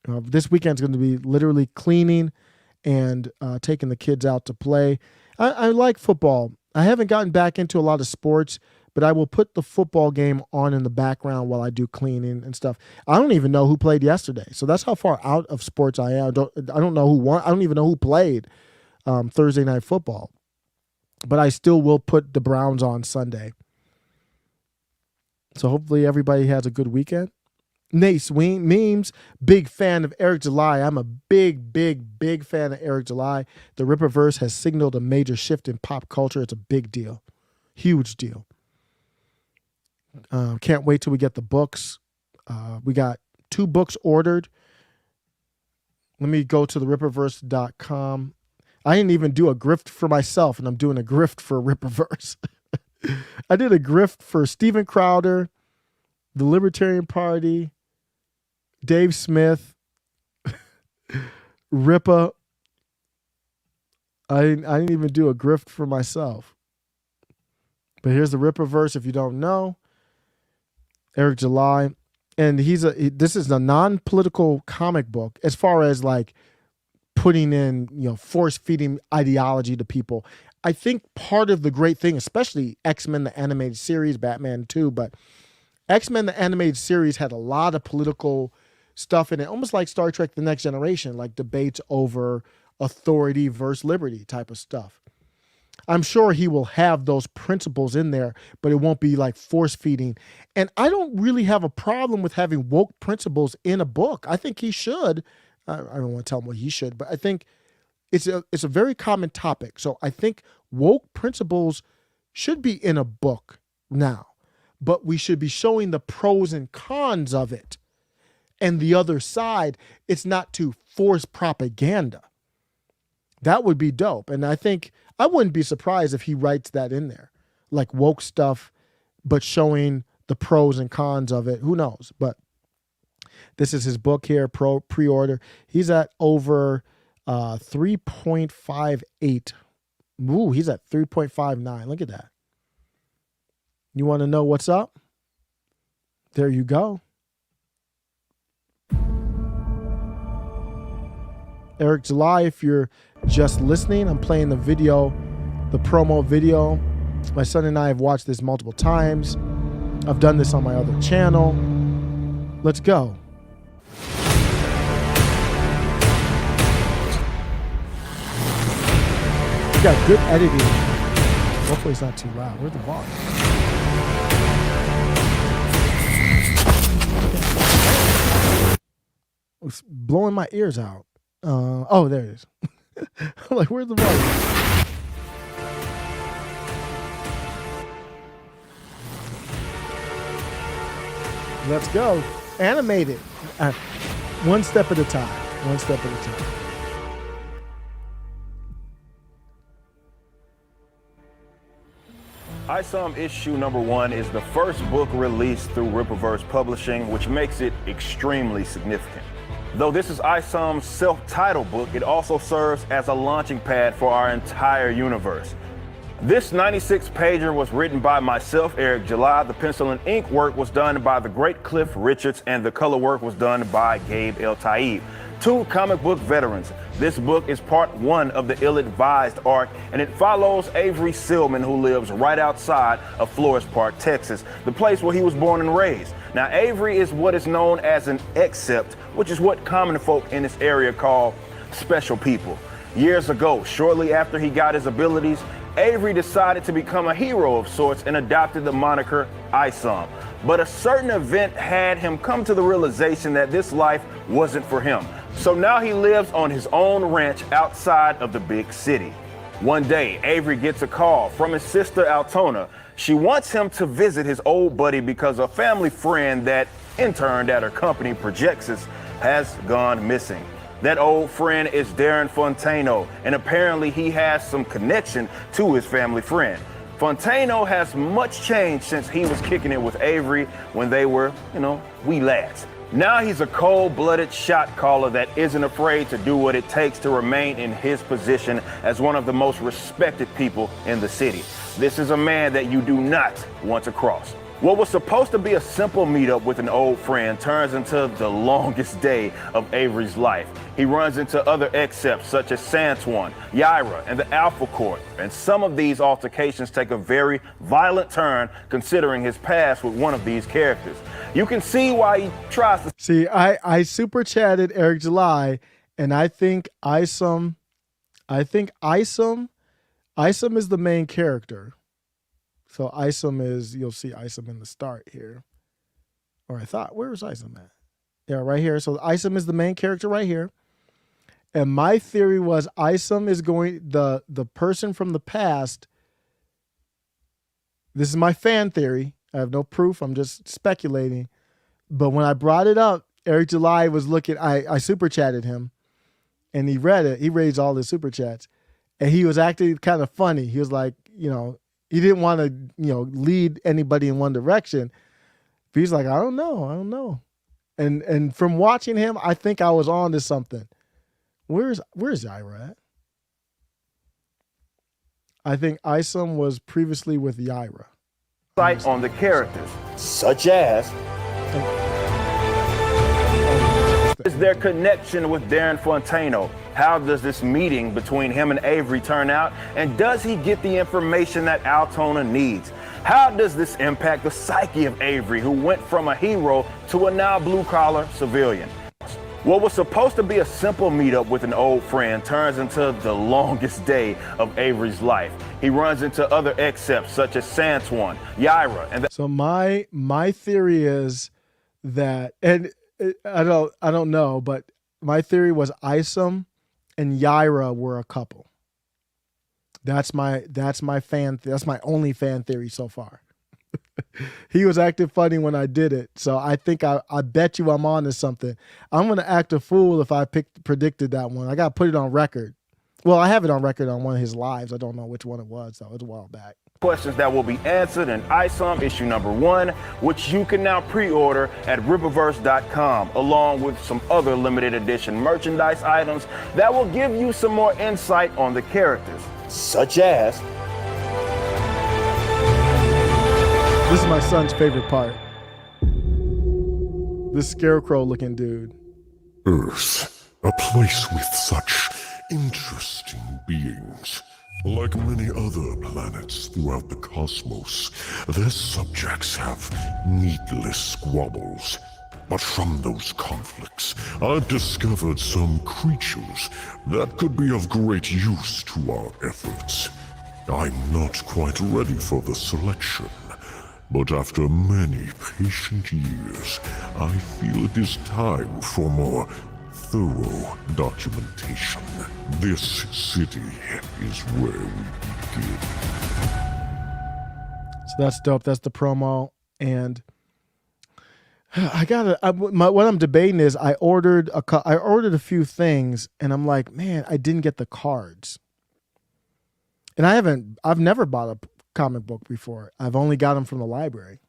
this weekend's going to be literally cleaning and taking the kids out to play. I like football. I haven't gotten back into a lot of sports, but I will put the football game on in the background while I do cleaning and stuff. I don't even know who played yesterday. So that's how far out of sports I am. I don't know who won. I don't even know who played Thursday night football. But I still will put the Browns on Sunday. So hopefully everybody has a good weekend. Nace Memes, big fan of Eric July. I'm a big fan of Eric July. The Ripperverse has signaled a major shift in pop culture. It's a big deal. Huge deal. Can't wait till we get the books. We got 2 books ordered. Let me go to theripperverse.com. I didn't even do a grift for myself, and I'm doing a grift for Ripperverse. I did a grift for Steven Crowder, the Libertarian Party, Dave Smith, Ripa. I didn't even do a grift for myself. But here's the Ripperverse if you don't know. Eric July. And this is a non-political comic book as far as like putting in, force-feeding ideology to people. I think part of the great thing, especially X-Men, the animated series, Batman 2, but X-Men, the animated series had a lot of political stuff in it, almost like Star Trek The Next Generation, like debates over authority versus liberty type of stuff. I'm sure he will have those principles in there, but it won't be like force feeding. And I don't really have a problem with having woke principles in a book. I think he should. I don't want to tell him what he should, but I think it's a very common topic. So I think woke principles should be in a book now, but we should be showing the pros and cons of it. And the other side, it's not to force propaganda. That would be dope. And I think I wouldn't be surprised if he writes that in there, like woke stuff, but showing the pros and cons of it. Who knows? But this is his book here, pre-order. He's at over 3.58. Ooh, he's at 3.59. Look at that. You want to know what's up? There you go. Eric July, if you're just listening, I'm playing the video, the promo video. My son and I have watched this multiple times. I've done this on my other channel. Let's go. You got good editing. Hopefully it's not too loud. Where's the volume? It's blowing my ears out. Oh, there it is. I'm like, where's the volume? Let's go. Animated. One step at a time. One step at a time. ISOM issue number 1 is the first book released through Ripperverse Publishing, which makes it extremely significant. Though this is ISOM's self-titled book, it also serves as a launching pad for our entire universe. This 96-pager was written by myself, Eric July. The pencil and ink work was done by the great Cliff Richards, and the color work was done by Gabe El Taib, 2 comic book veterans. This book is part 1 of the ill-advised arc, and it follows Avery Silman, who lives right outside of Flores Park, Texas, the place where he was born and raised. Now, Avery is what is known as an accept, which is what common folk in this area call special people. Years ago, shortly after he got his abilities, Avery decided to become a hero of sorts and adopted the moniker Isom. But a certain event had him come to the realization that this life wasn't for him. So now he lives on his own ranch outside of the big city. One day, Avery gets a call from his sister Altona. She wants him to visit his old buddy because a family friend that interned at her company, Projexis, has gone missing. That old friend is Darren Fontano, and apparently he has some connection to his family friend. Fontano has much changed since he was kicking it with Avery when they were, wee lads. Now he's a cold-blooded shot caller that isn't afraid to do what it takes to remain in his position as one of the most respected people in the city. This is a man that you do not want to cross. What was supposed to be a simple meetup with an old friend turns into the longest day of Avery's life. He runs into other excepts such as Santuan, Yaira, and the Alpha Court. And some of these altercations take a very violent turn considering his past with one of these characters. You can see why he tries to... See, I super chatted Eric July, and I think Isom is the main character. So Isom is, you'll see Isom in the start here. Or I thought, where is Isom at? Yeah, right here. So Isom is the main character right here. And my theory was Isom is going, the person from the past, this is my fan theory. I have no proof. I'm just speculating. But when I brought it up, Eric July was looking, I super chatted him and he read it. He raised all the super chats and he was acting kind of funny. He was like, he didn't want to, lead anybody in one direction. But he's like, I don't know. And from watching him, I think I was on to something. Where's Yaira at? I think Isom was previously with Yaira. Sight on the characters, such as is their connection with Darren Fontano. How does this meeting between him and Avery turn out? And does he get the information that Altona needs? How does this impact the psyche of Avery, who went from a hero to a now blue-collar civilian? What was supposed to be a simple meetup with an old friend turns into the longest day of Avery's life. He runs into other excepts such as Santuan, Yaira, and so my theory is that, and I don't know, but my theory was Isom and Yaira were a couple. That's my only fan theory so far. He was acting funny when I did it, so I think I bet you I'm on to something. I'm gonna act a fool if I predicted that one. I gotta put it on record. Well, I have it on record on one of his lives. I don't know which one it was. That was a while back. questions that will be answered in Isom issue number 1, which you can now pre-order at Rippaverse.com, along with some other limited edition merchandise items that will give you some more insight on the characters, such as... This is my son's favorite part. This scarecrow-looking dude. Earth, a place with such interesting beings. Like many other planets throughout the cosmos, their subjects have needless squabbles. But from those conflicts, I've discovered some creatures that could be of great use to our efforts. I'm not quite ready for the selection, but after many patient years, I feel it is time for more thorough documentation. This city is where we begin. So that's dope. That's the promo. And what I'm debating is I ordered a few things and I'm like, man, I didn't get the cards. And I've never bought a comic book before. I've only got them from the library.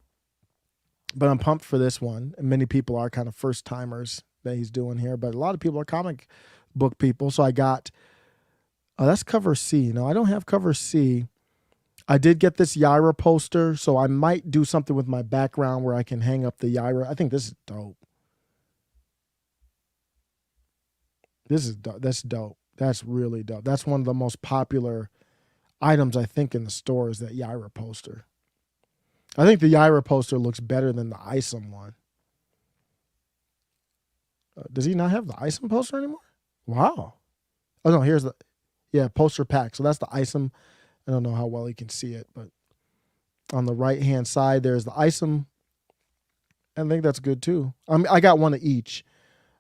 But I'm pumped for this one. And many people are kind of first timers that he's doing here, but a lot of people are comic book people. So I got, that's cover C. No, I don't have cover C. I did get this Yaira poster, so I might do something with my background where I can hang up the Yaira. I think this is dope. This is dope. That's dope. That's really dope. That's one of the most popular items, I think, in the store is that Yaira poster. I think the Yaira poster looks better than the Isom one. Does he not have the Isom poster anymore? Wow. Oh, no, here's the, poster pack. So that's the Isom I don't know how well you can see it, but on the right-hand side, there's the ISOM. I think that's good too. I got one of each.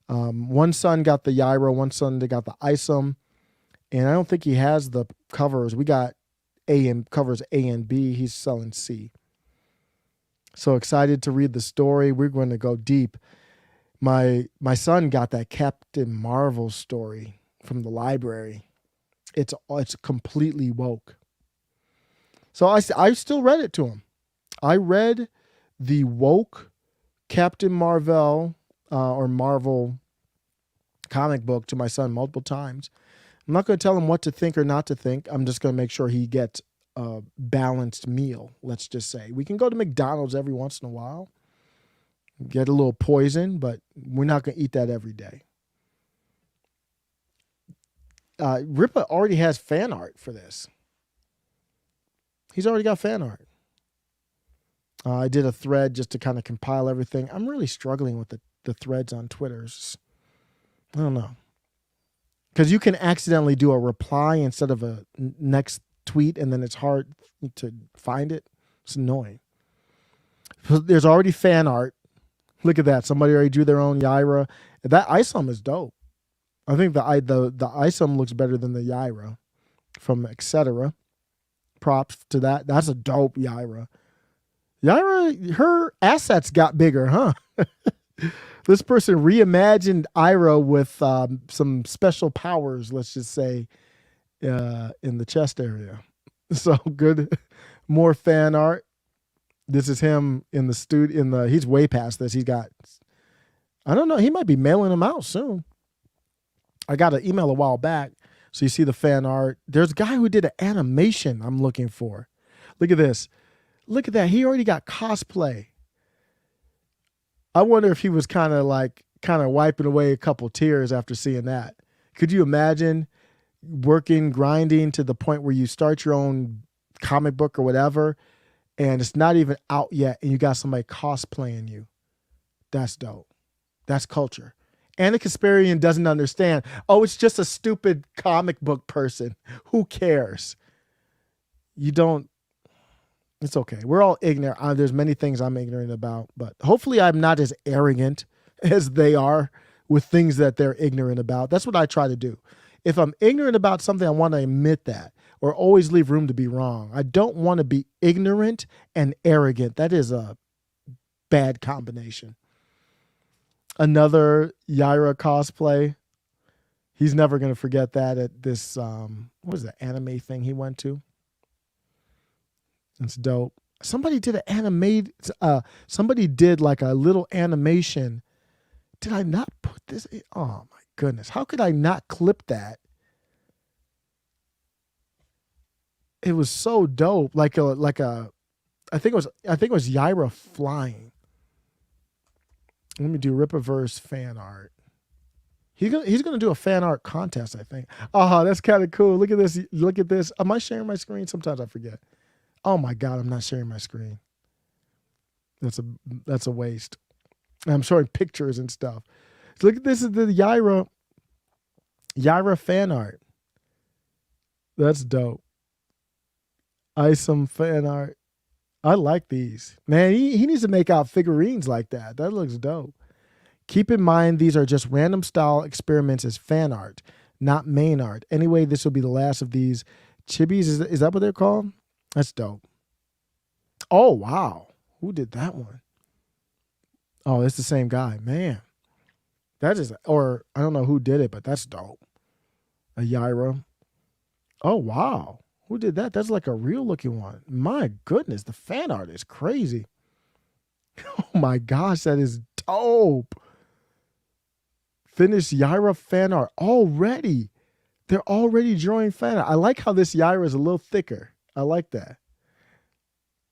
One son got the Yaira, one son they got the ISOM, and I don't think he has the covers. We got covers A and B. He's selling C. So excited to read the story. We're going to go deep. My son got that Captain Marvel story from the library. It's completely woke. So I still read it to him. I read the woke Captain Marvel or Marvel comic book to my son multiple times. I'm not going to tell him what to think or not to think. I'm just going to make sure he gets a balanced meal, let's just say. We can go to McDonald's every once in a while, get a little poison, but we're not going to eat that every day. Ripa already has fan art for this. He's already got fan art. I did a thread just to kind of compile everything. I'm really struggling with the threads on Twitter. I don't know. Because you can accidentally do a reply instead of a next tweet, and then it's hard to find it. It's annoying. There's already fan art. Look at that. Somebody already drew their own Yaira. That ISOM is dope. I think the ISOM looks better than the Yaira from etc. Props to that. That's a dope Yaira. Yaira, her assets got bigger, huh? This person reimagined Ira with some special powers, let's just say, in the chest area. So good. More fan art. This is him in the studio. He's way past this. He's got, I don't know, he might be mailing them out soon. I got an email a while back. So you see the fan art. There's a guy who did an animation I'm looking for. Look at this. Look at that. He already got cosplay. I wonder if he was kind of wiping away a couple tears after seeing that. Could you imagine grinding to the point where you start your own comic book or whatever, and it's not even out yet, and you got somebody cosplaying you? That's dope. That's culture. And the Kasparian doesn't understand. Oh, it's just a stupid comic book person. Who cares? You don't. It's okay. We're all ignorant. There's many things I'm ignorant about, but hopefully I'm not as arrogant as they are with things that they're ignorant about. That's what I try to do. If I'm ignorant about something, I want to admit that, or always leave room to be wrong. I don't want to be ignorant and arrogant. That is a bad combination. Another Yaira cosplay. He's never going to forget that at this, what was the anime thing he went to? It's dope. Somebody did somebody did like a little animation. Did I not put this in? Oh my goodness. How could I not clip that? It was so dope. I think it was Yaira flying. Let me do Ripaverse fan art. He's gonna do a fan art contest, I think. Oh, that's kind of cool. Look at this. Look at this. Am I sharing my screen? Sometimes I forget. Oh my God, I'm not sharing my screen. That's a waste. I'm showing pictures and stuff. So look at this. Is the Yaira fan art. That's dope. ISOM fan art. I like these. Man, he needs to make out figurines like that. That looks dope. Keep in mind, these are just random style experiments as fan art, not main art. Anyway, this will be the last of these. Chibis, is that what they're called? That's dope. Oh, wow. Who did that one? Oh, it's the same guy. Man. That is, or I don't know who did it, but that's dope. A Yaira. Oh, wow. Who did that? That's like a real looking one. My goodness, the fan art is crazy. Oh my gosh, that is dope. Finished Yaira fan art already. They're already drawing fan art. I like how this Yaira is a little thicker. I like that.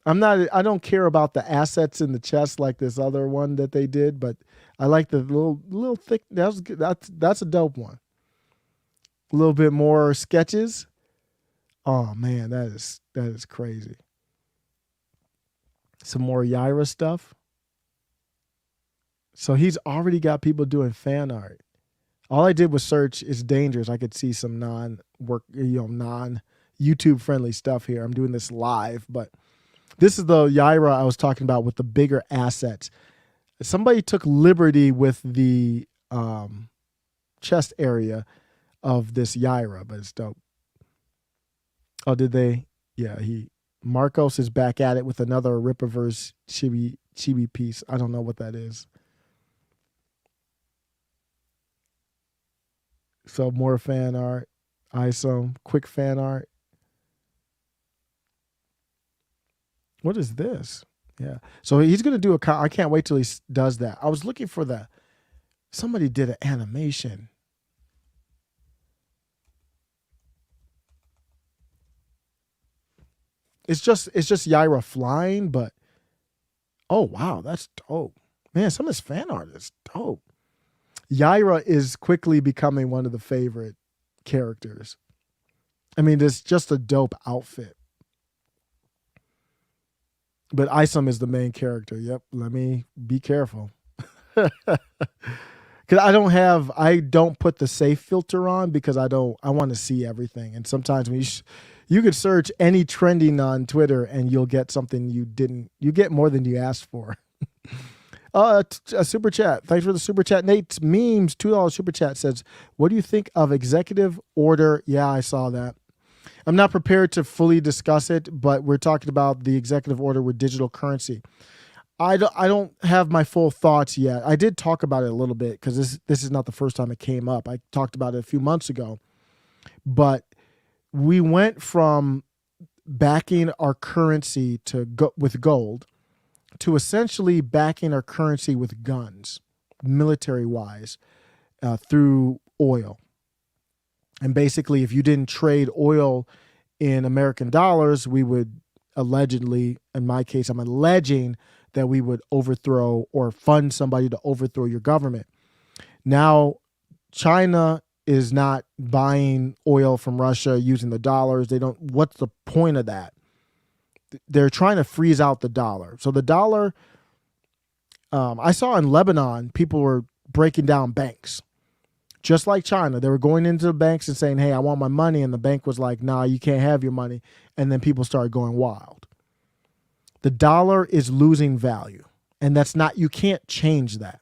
I don't care about the assets in the chest like this other one that they did, but I like the little thick. That's a dope one. A little bit more sketches. Oh man, that is crazy. Some more Yaira stuff. So he's already got people doing fan art. All I did was search "It's dangerous." I could see some non-Yaira YouTube friendly stuff here. I'm doing this live, but this is the Yaira I was talking about with the bigger assets. Somebody took liberty with the chest area of this Yaira, but it's dope. Oh, did they? Yeah, Marcos is back at it with another Rippaverse chibi piece. I don't know what that is. So more fan art. Some quick fan art. What is this? Yeah. So he's going to do I can't wait till he does that. I was looking for somebody did an animation. It's just Yaira flying, but oh wow, that's dope. Man, some of this fan art is dope. Yaira is quickly becoming one of the favorite characters. I mean, it's just a dope outfit. But Isom is the main character. Yep, let me be careful. Because I don't put the safe filter on because I want to see everything. And sometimes when you could search any trending on Twitter and you'll get something you get more than you asked for. A super chat. Thanks for the super chat. Nate's Memes, $2 super chat says, what do you think of executive order? Yeah, I saw that. I'm not prepared to fully discuss it, but we're talking about the executive order with digital currency. I don't have my full thoughts yet. I did talk about it a little bit because this is not the first time it came up. I talked about it a few months ago. But we went from backing our currency with gold to essentially backing our currency with guns, military-wise, through oil. And basically, if you didn't trade oil in American dollars, we would allegedly, in my case, I'm alleging that we would overthrow or fund somebody to overthrow your government. Now, China is not buying oil from Russia using the dollars. What's the point of that? They're trying to freeze out the dollar. So the dollar, I saw in Lebanon, people were breaking down banks. Just like China, they were going into the banks and saying, hey, I want my money. And the bank was like, nah, you can't have your money. And then people started going wild. The dollar is losing value. And you can't change that.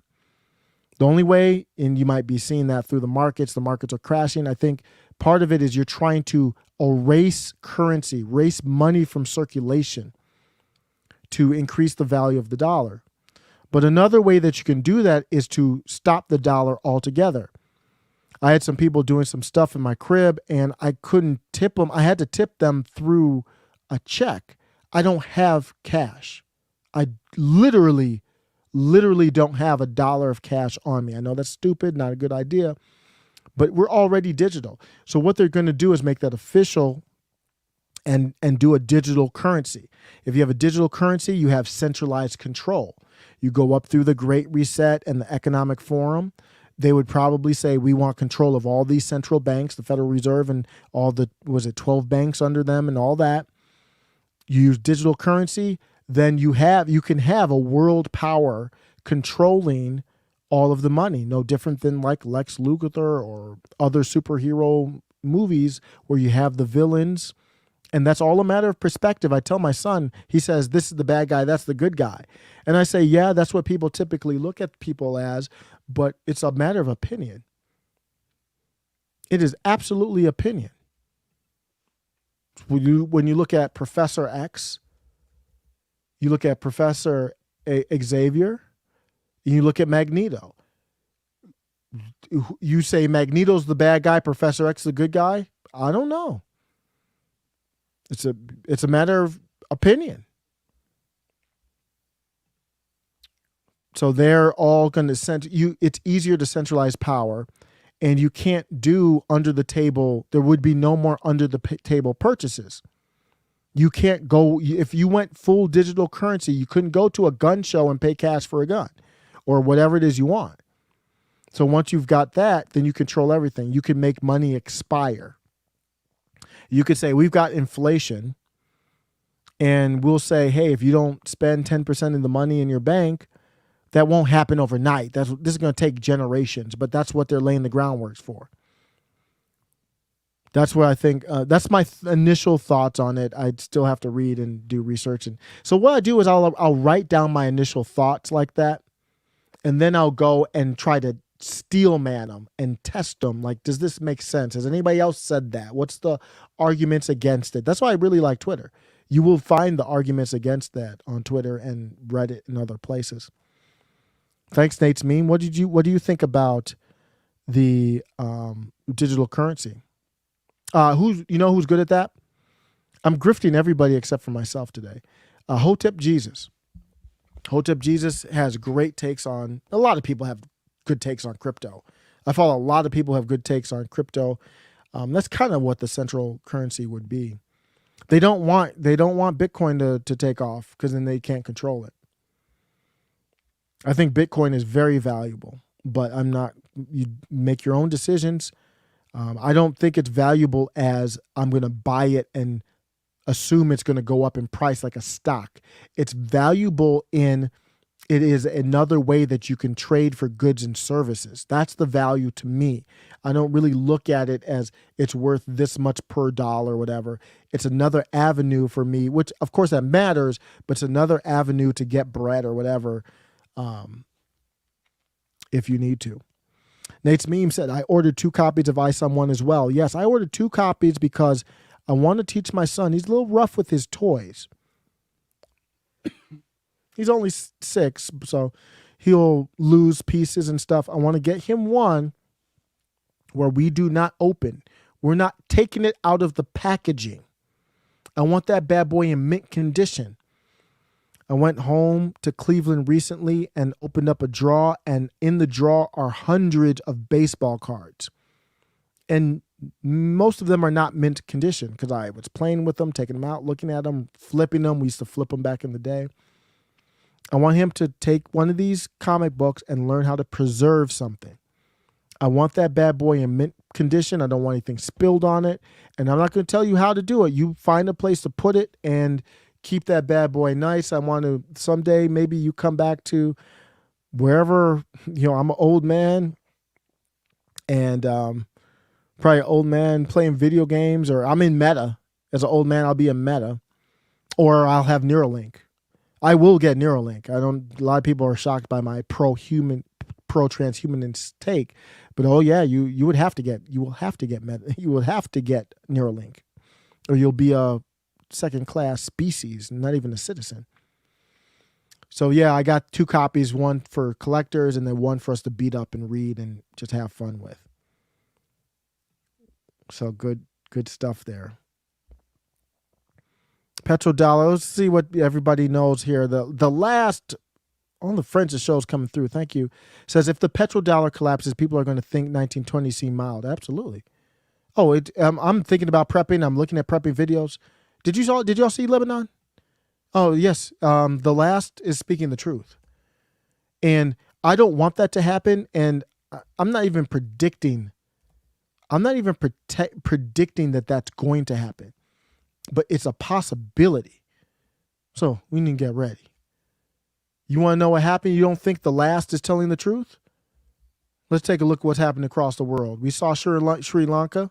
The only way, and you might be seeing that through the markets are crashing. I think part of it is you're trying to erase currency, erase money from circulation to increase the value of the dollar. But another way that you can do that is to stop the dollar altogether. I had some people doing some stuff in my crib and I couldn't tip them. I had to tip them through a check. I don't have cash. I literally don't have $1 of cash on me. I know that's stupid, not a good idea, but we're already digital. So what they're going to do is make that official and do a digital currency. If you have a digital currency, you have centralized control. You go up through the Great Reset and the Economic Forum. They would probably say, we want control of all these central banks, the Federal Reserve and all 12 banks under them and all that. You use digital currency, then you can have a world power controlling all of the money. No different than like Lex Luthor or other superhero movies where you have the villains. And that's all a matter of perspective. I tell my son, he says, this is the bad guy, that's the good guy. And I say, yeah, that's what people typically look at people as, but it's a matter of opinion. It is absolutely opinion. When you look at Professor X, you look at Professor Xavier, and you look at Magneto. You say Magneto's the bad guy, Professor X the good guy? I don't know. It's a matter of opinion. So they're all going to it's easier to centralize power, and you can't do under the table. There would be no more under the table purchases. You can't go, if you went full digital currency, you couldn't go to a gun show and pay cash for a gun or whatever it is you want. So once you've got that, then you control everything. You can make money expire. You could say, we've got inflation, and we'll say, hey, if you don't spend 10% of the money in your bank, that won't happen overnight. This is going to take generations, but that's what they're laying the groundwork for. That's what I think. That's my initial thoughts on it. I'd still have to read and do research. And so what I do is I'll write down my initial thoughts like that, and then I'll go and try to steel man them and test them. Like, does this make sense? Has anybody else said that? What's the arguments against it? That's why I really like Twitter. You will find the arguments against that on Twitter and Reddit and other places. Thanks, Nate's meme. What do you think about the digital currency? Who's good at that? I'm grifting everybody except for myself today. Hotep Jesus. Hotep Jesus has great takes on. A lot of people have good takes on crypto. I follow a lot of people who have good takes on crypto. That's kind of what the central currency would be. They don't want Bitcoin to take off because then they can't control it. I think Bitcoin is very valuable, but you make your own decisions. I don't think it's valuable as I'm going to buy it and assume it's going to go up in price like a stock. It's valuable in it is another way that you can trade for goods and services. That's the value to me. I don't really look at it as it's worth this much per dollar or whatever. It's another avenue for me, which of course that matters, but it's another avenue to get bread or whatever if you need to. Nate's meme said, I ordered 2 copies of iSome1 as well. Yes, I ordered 2 copies because I want to teach my son. He's a little rough with his toys. He's only 6, so he'll lose pieces and stuff. I want to get him one where we do not open. We're not taking it out of the packaging. I want that bad boy in mint condition. I went home to Cleveland recently and opened up a drawer, and in the drawer are hundreds of baseball cards. And most of them are not mint condition because I was playing with them, taking them out, looking at them, flipping them. We used to flip them back in the day. I want him to take one of these comic books and learn how to preserve something. I want that bad boy in mint condition. I don't want anything spilled on it. And I'm not going to tell you how to do it. You find a place to put it and keep that bad boy nice. I want to someday, maybe you come back to wherever, I'm an old man and probably an old man playing video games, or I'm in Meta. As an old man, I'll be in Meta, or I'll have Neuralink. I will get Neuralink. A lot of people are shocked by my pro-transhumanist take, but oh yeah, you will have to get Meta. You will have to get Neuralink, or you'll be a second-class species, not even a citizen. So yeah, I got 2 copies, one for collectors and then one for us to beat up and read and just have fun with. So good stuff there. Petrodollar, let's see what everybody knows here. The last, all the friends of shows coming through, thank you, says if the petrodollar collapses, people are going to think 1920 seemed mild. Absolutely. Oh, I'm thinking about prepping. I'm looking at prepping videos. Did y'all see Lebanon? Oh, yes. The last is speaking the truth. And I don't want that to happen. And I'm not even predicting that that's going to happen. But it's a possibility. So we need to get ready. You want to know what happened? You don't think the last is telling the truth? Let's take a look at what's happened across the world. We saw Sri Lanka.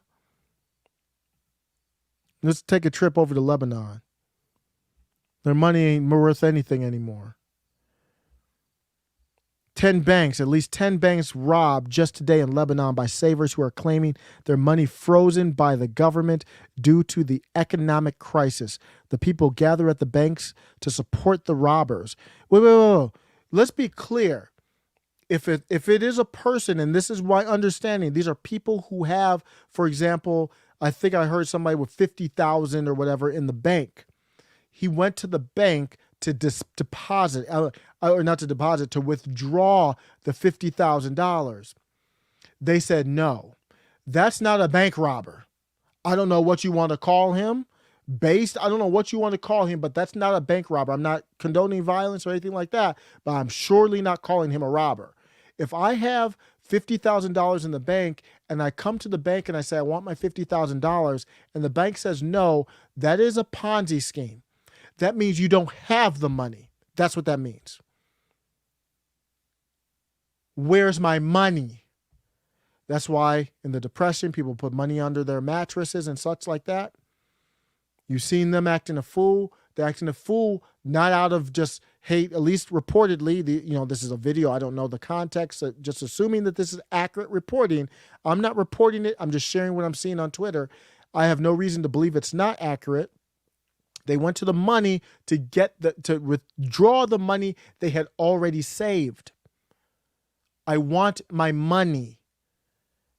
Let's take a trip over to Lebanon. Their money ain't worth anything anymore. 10 banks, at least 10 banks robbed just today in Lebanon by savers who are claiming their money frozen by the government due to the economic crisis. The people gather at the banks to support the robbers. Wait. Let's be clear. If it is a person, and this is my understanding, these are people who have, for example, I think I heard somebody with 50,000 or whatever in the bank. He went to the bank to to withdraw the $50,000. They said, no, that's not a bank robber. I don't know what you want to call him. I don't know what you want to call him, but that's not a bank robber. I'm not condoning violence or anything like that, but I'm surely not calling him a robber. If I have $50,000 in the bank and I come to the bank and I say, I want my $50,000, and the bank says no, that is a Ponzi scheme. That means you don't have the money. That's what that means. Where's my money? That's why in the Depression, people put money under their mattresses and such like that. You've seen them acting a fool. They're acting a fool not out of just hate, at least reportedly. This is a video. I don't know the context. Just assuming that this is accurate reporting. I'm not reporting it. I'm just sharing what I'm seeing on Twitter. I have no reason to believe it's not accurate. They went to the money to withdraw the money they had already saved. I want my money.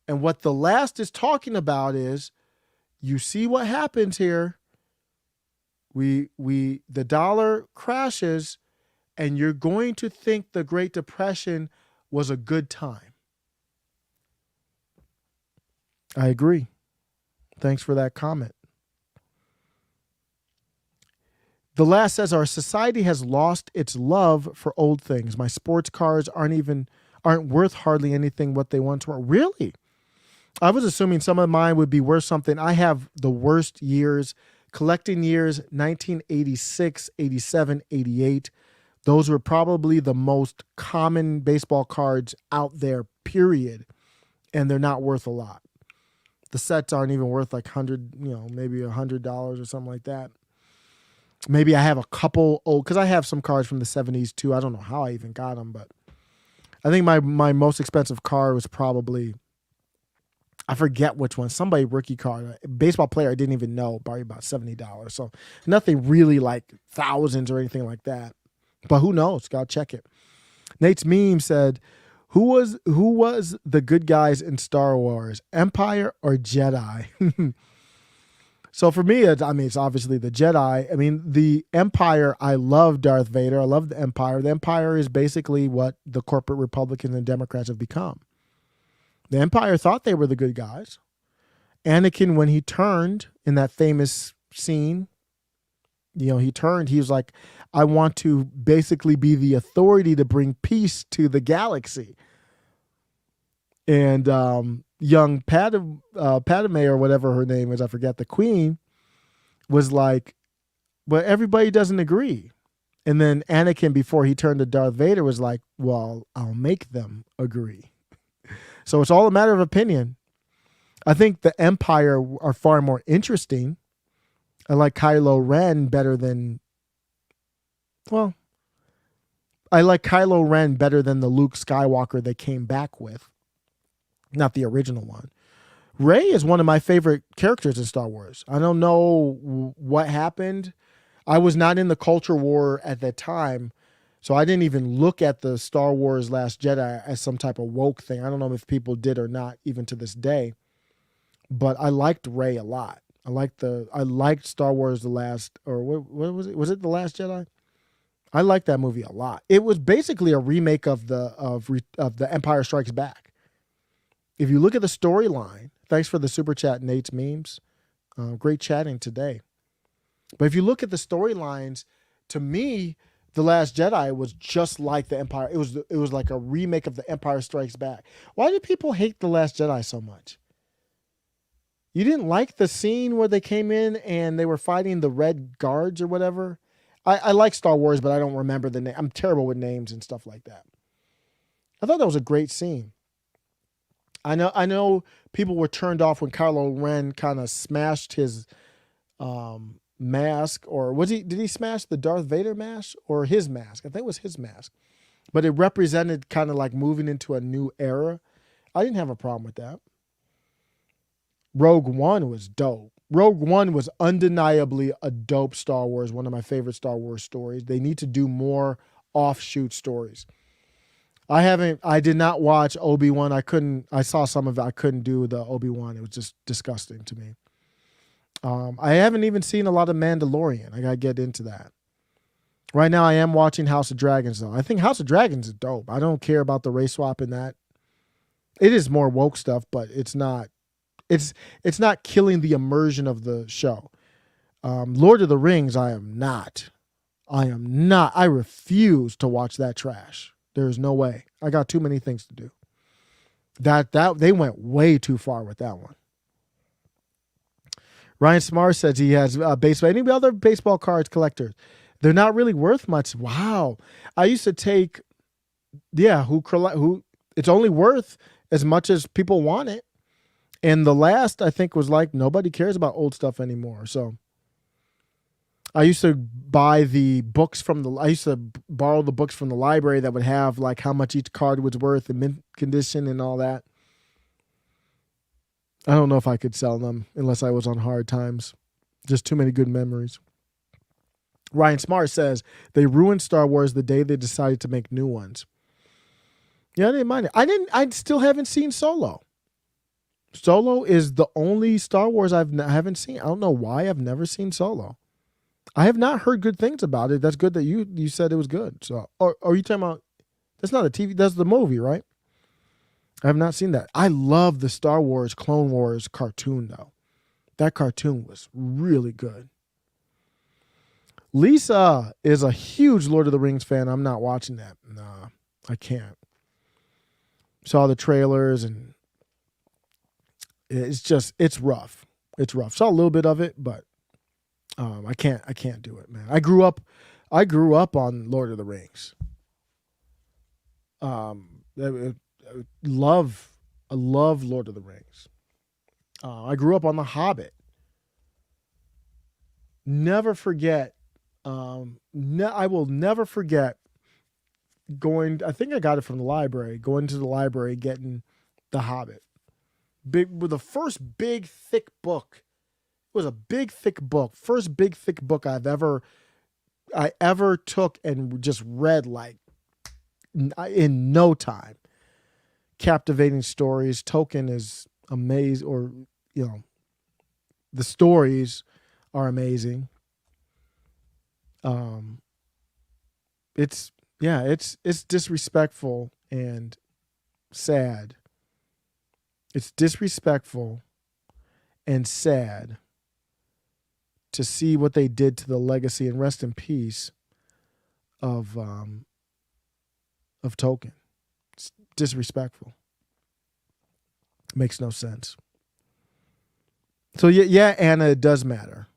And what the last is talking about is, you see what happens here. The dollar crashes, and you're going to think the Great Depression was a good time. I agree. Thanks for that comment. The last says, our society has lost its love for old things. My sports cars aren't worth hardly anything what they once were. Really? I was assuming some of mine would be worth something. I have the worst years, collecting years, 1986, 87, 88. Those were probably the most common baseball cards out there, period. And they're not worth a lot. The sets aren't even worth like maybe $100 or something like that. Maybe I have a couple old, because I have some cards from the 70s too. I don't know how I even got them, but I think my most expensive card was probably, I forget which one, somebody rookie card, a baseball player I didn't even know, probably about $70. So nothing really like thousands or anything like that. But who knows? Gotta check it. Nate's meme said, who was the good guys in Star Wars, Empire or Jedi? So for me, it's obviously the Jedi. I mean, the Empire, I love Darth Vader. I love the Empire. The Empire is basically what the corporate Republicans and Democrats have become. The Empire thought they were the good guys. Anakin, when he turned in that famous scene, he turned, he was like, I want to basically be the authority to bring peace to the galaxy. And young Padme or whatever her name is, I forget, the queen, was like, but everybody doesn't agree. And then Anakin, before he turned to Darth Vader, was like, well, I'll make them agree. So it's all a matter of opinion. I think the Empire are far more interesting. I like Kylo Ren better than, I like Kylo Ren better than the Luke Skywalker they came back with. Not the original one. Rey is one of my favorite characters in Star Wars. I don't know what happened. I was not in the culture war at that time, so I didn't even look at the Star Wars Last Jedi as some type of woke thing. I don't know if people did or not, even to this day. But I liked Rey a lot. I liked Star Wars The Last, or what was it? Was it The Last Jedi? I liked that movie a lot. It was basically a remake of the Empire Strikes Back. If you look at the storyline, thanks for the super chat, Nate's memes. Great chatting today. But if you look at the storylines, to me, The Last Jedi was just like the Empire. It was like a remake of The Empire Strikes Back. Why do people hate The Last Jedi so much? You didn't like the scene where they came in and they were fighting the Red Guards or whatever? I like Star Wars, but I don't remember the name. I'm terrible with names and stuff like that. I thought that was a great scene. I know people were turned off when Kylo Ren kind of smashed his mask, or did he smash the Darth Vader mask or his mask? I think it was his mask. But it represented kind of like moving into a new era. I didn't have a problem with that. Rogue One was dope. Rogue One was undeniably a dope Star Wars, one of my favorite Star Wars stories. They need to do more offshoot stories. I did not watch Obi-Wan. I saw some of it. I couldn't do the Obi-Wan. It was just disgusting to me. I haven't even seen a lot of Mandalorian. I got to get into that. Right now I am watching House of Dragons though. I think House of Dragons is dope. I don't care about the race swap in that. It is more woke stuff, but it's not killing the immersion of the show. Lord of the Rings, I am not. I refuse to watch that trash. There's no way. I got too many things to do. That they went way too far with that one. Ryan Smart says he has baseball. Any other baseball cards collectors? They're not really worth much. Wow. I used to take, who it's only worth as much as people want it. And the last, I think, was like, nobody cares about old stuff anymore. So I used to buy the books I used to borrow the books from the library that would have like how much each card was worth and mint condition and all that. I don't know if I could sell them unless I was on hard times. Just too many good memories. Ryan Smart says they ruined Star Wars the day they decided to make new ones. Yeah, I didn't mind it. I still haven't seen Solo. Solo is the only Star Wars I haven't seen. I don't know why I've never seen Solo. I have not heard good things about it. That's good that you said it was good. So, or are you talking about? That's not a TV. That's the movie, right? I have not seen that. I love the Star Wars Clone Wars cartoon though. That cartoon was really good. Lisa is a huge Lord of the Rings fan. I'm not watching that. Nah, I can't. Saw the trailers and it's rough. It's rough. Saw a little bit of it, but I can't do it, man. I grew up on Lord of the Rings. I love Lord of the Rings. I grew up on The Hobbit. Never forget. I will never forget I think I got it from the library. Going to the library, getting The Hobbit. With the first big thick book. It was a big thick book. First big thick book I ever took and just read like in no time. Captivating stories. Tolkien is amazing, or the stories are amazing. It's disrespectful and sad. It's disrespectful and sad to see what they did to the legacy, and rest in peace, of Tolkien. It's disrespectful. Makes no sense. So yeah, Anna, it does matter.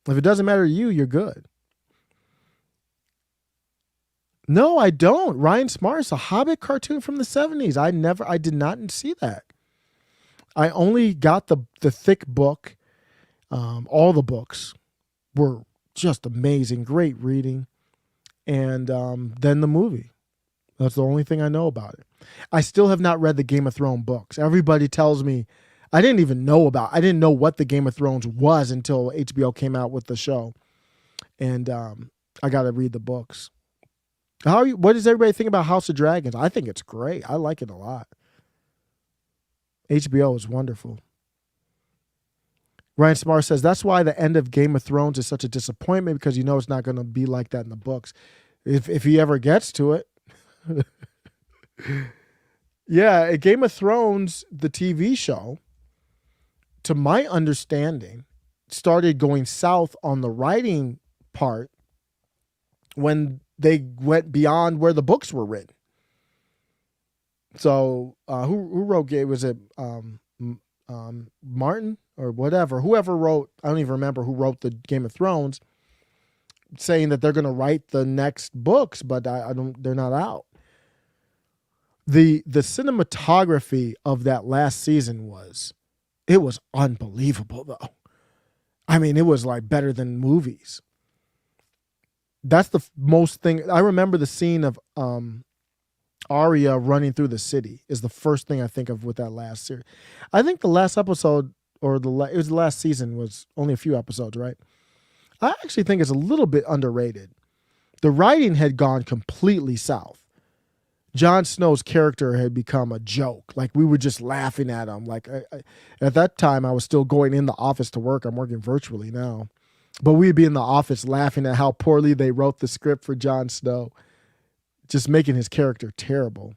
If it doesn't matter to you, you're good. No, I don't. Ryan Smart's a Hobbit cartoon from the 70s. I did not see that. I only got the thick book. All the books were just amazing, great reading. And then the movie. That's the only thing I know about it. I still have not read the Game of Thrones books. Everybody tells me, I didn't know what the Game of Thrones was until HBO came out with the show. And I got to read the books. What does everybody think about House of Dragons? I think it's great. I like it a lot. HBO is wonderful. Ryan Smart says, that's why the end of Game of Thrones is such a disappointment, because it's not going to be like that in the books. If he ever gets to it. Yeah, Game of Thrones, the TV show, to my understanding, started going south on the writing part when they went beyond where the books were written. So who wrote it? Was it Martin or whatever? Whoever wrote, I don't even remember who wrote the Game of Thrones, saying that they're going to write the next books, but they're not out. The cinematography of that last season was unbelievable though. I mean, it was like better than movies. That's the most thing. I remember the scene of Arya running through the city is the first thing I think of with that last series. I think the last episode, or it was the last season, was only a few episodes, right? I actually think it's a little bit underrated. The writing had gone completely south. Jon Snow's character had become a joke. Like, we were just laughing at him. Like, at that time, I was still going in the office to work. I'm working virtually now. But we'd be in the office laughing at how poorly they wrote the script for Jon Snow, just making his character terrible.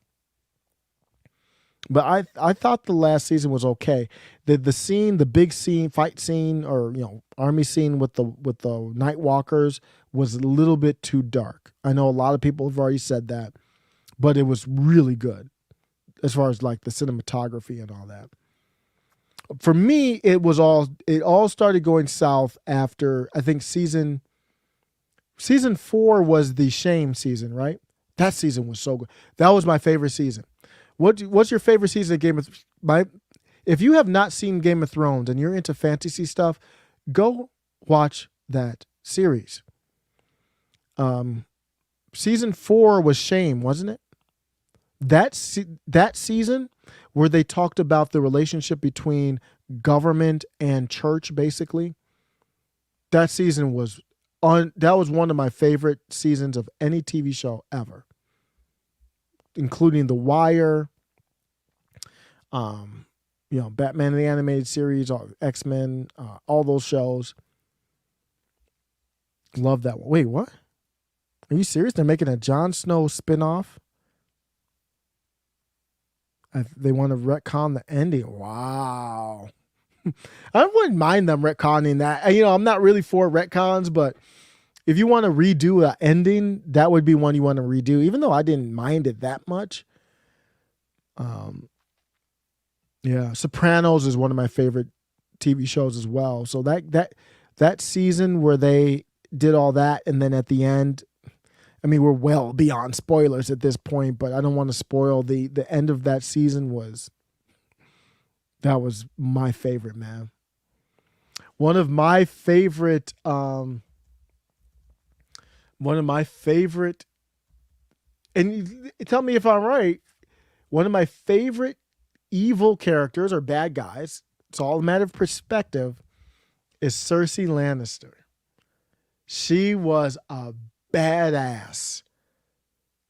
But I thought the last season was okay. The scene, the big scene, fight scene, or army scene with the Night Walkers was a little bit too dark. I know a lot of people have already said that, but it was really good as far as like the cinematography and all that. For me, it all started going south after, I think season 4 was the shame season, right? That season was so good. That was my favorite season. What's your favorite season of Game of If you have not seen Game of Thrones and you're into fantasy stuff, go watch that series. Season 4 was Shame, wasn't it? That season where they talked about the relationship between government and church, basically. That season was that was one of my favorite seasons of any TV show ever, including The Wire, Batman the Animated Series, X-Men, all those shows. Love that one. Wait, what? Are you serious? They're making a Jon Snow spinoff? They want to retcon the ending. Wow. I wouldn't mind them retconning that. I'm not really for retcons, but if you want to redo an ending, that would be one you want to redo, even though I didn't mind it that much. Sopranos is one of my favorite TV shows as well. So that season where they did all that, and then at the end, we're well beyond spoilers at this point, but I don't want to spoil the end of that season. That was my favorite, man. One of my favorite, and tell me if I'm right, one of my favorite evil characters or bad guys, it's all a matter of perspective, is Cersei Lannister. She was a badass.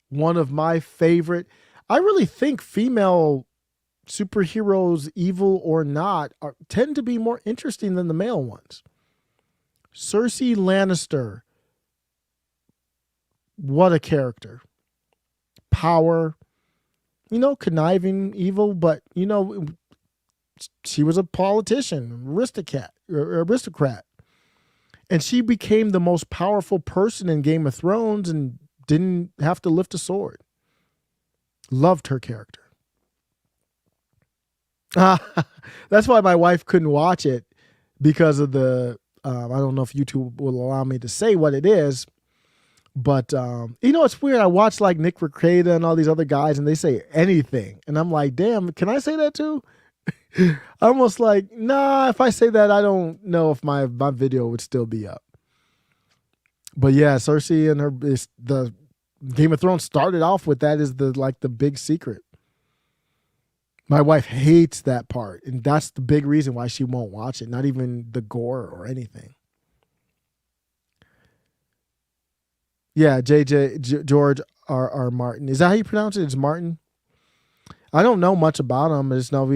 One of my favorite. I really think female superheroes, evil or not, tend to be more interesting than the male ones. Cersei Lannister, what a character. Power, conniving, evil, but she was a politician, aristocrat. And she became the most powerful person in Game of Thrones and didn't have to lift a sword. Loved her character. That's why my wife couldn't watch it, because of the, I don't know if YouTube will allow me to say what it is, but it's weird. I watch like Nick Rekreda and all these other guys, and they say anything. And I'm like, damn, can I say that too? Almost like, nah, if I say that, I don't know if my video would still be up. But yeah, Cersei and the Game of Thrones started off with that as the big secret. My wife hates that part, and that's the big reason why she won't watch it. Not even the gore or anything. Yeah, George R. Martin. Is that how you pronounce it? It's Martin? I don't know much about him. I just know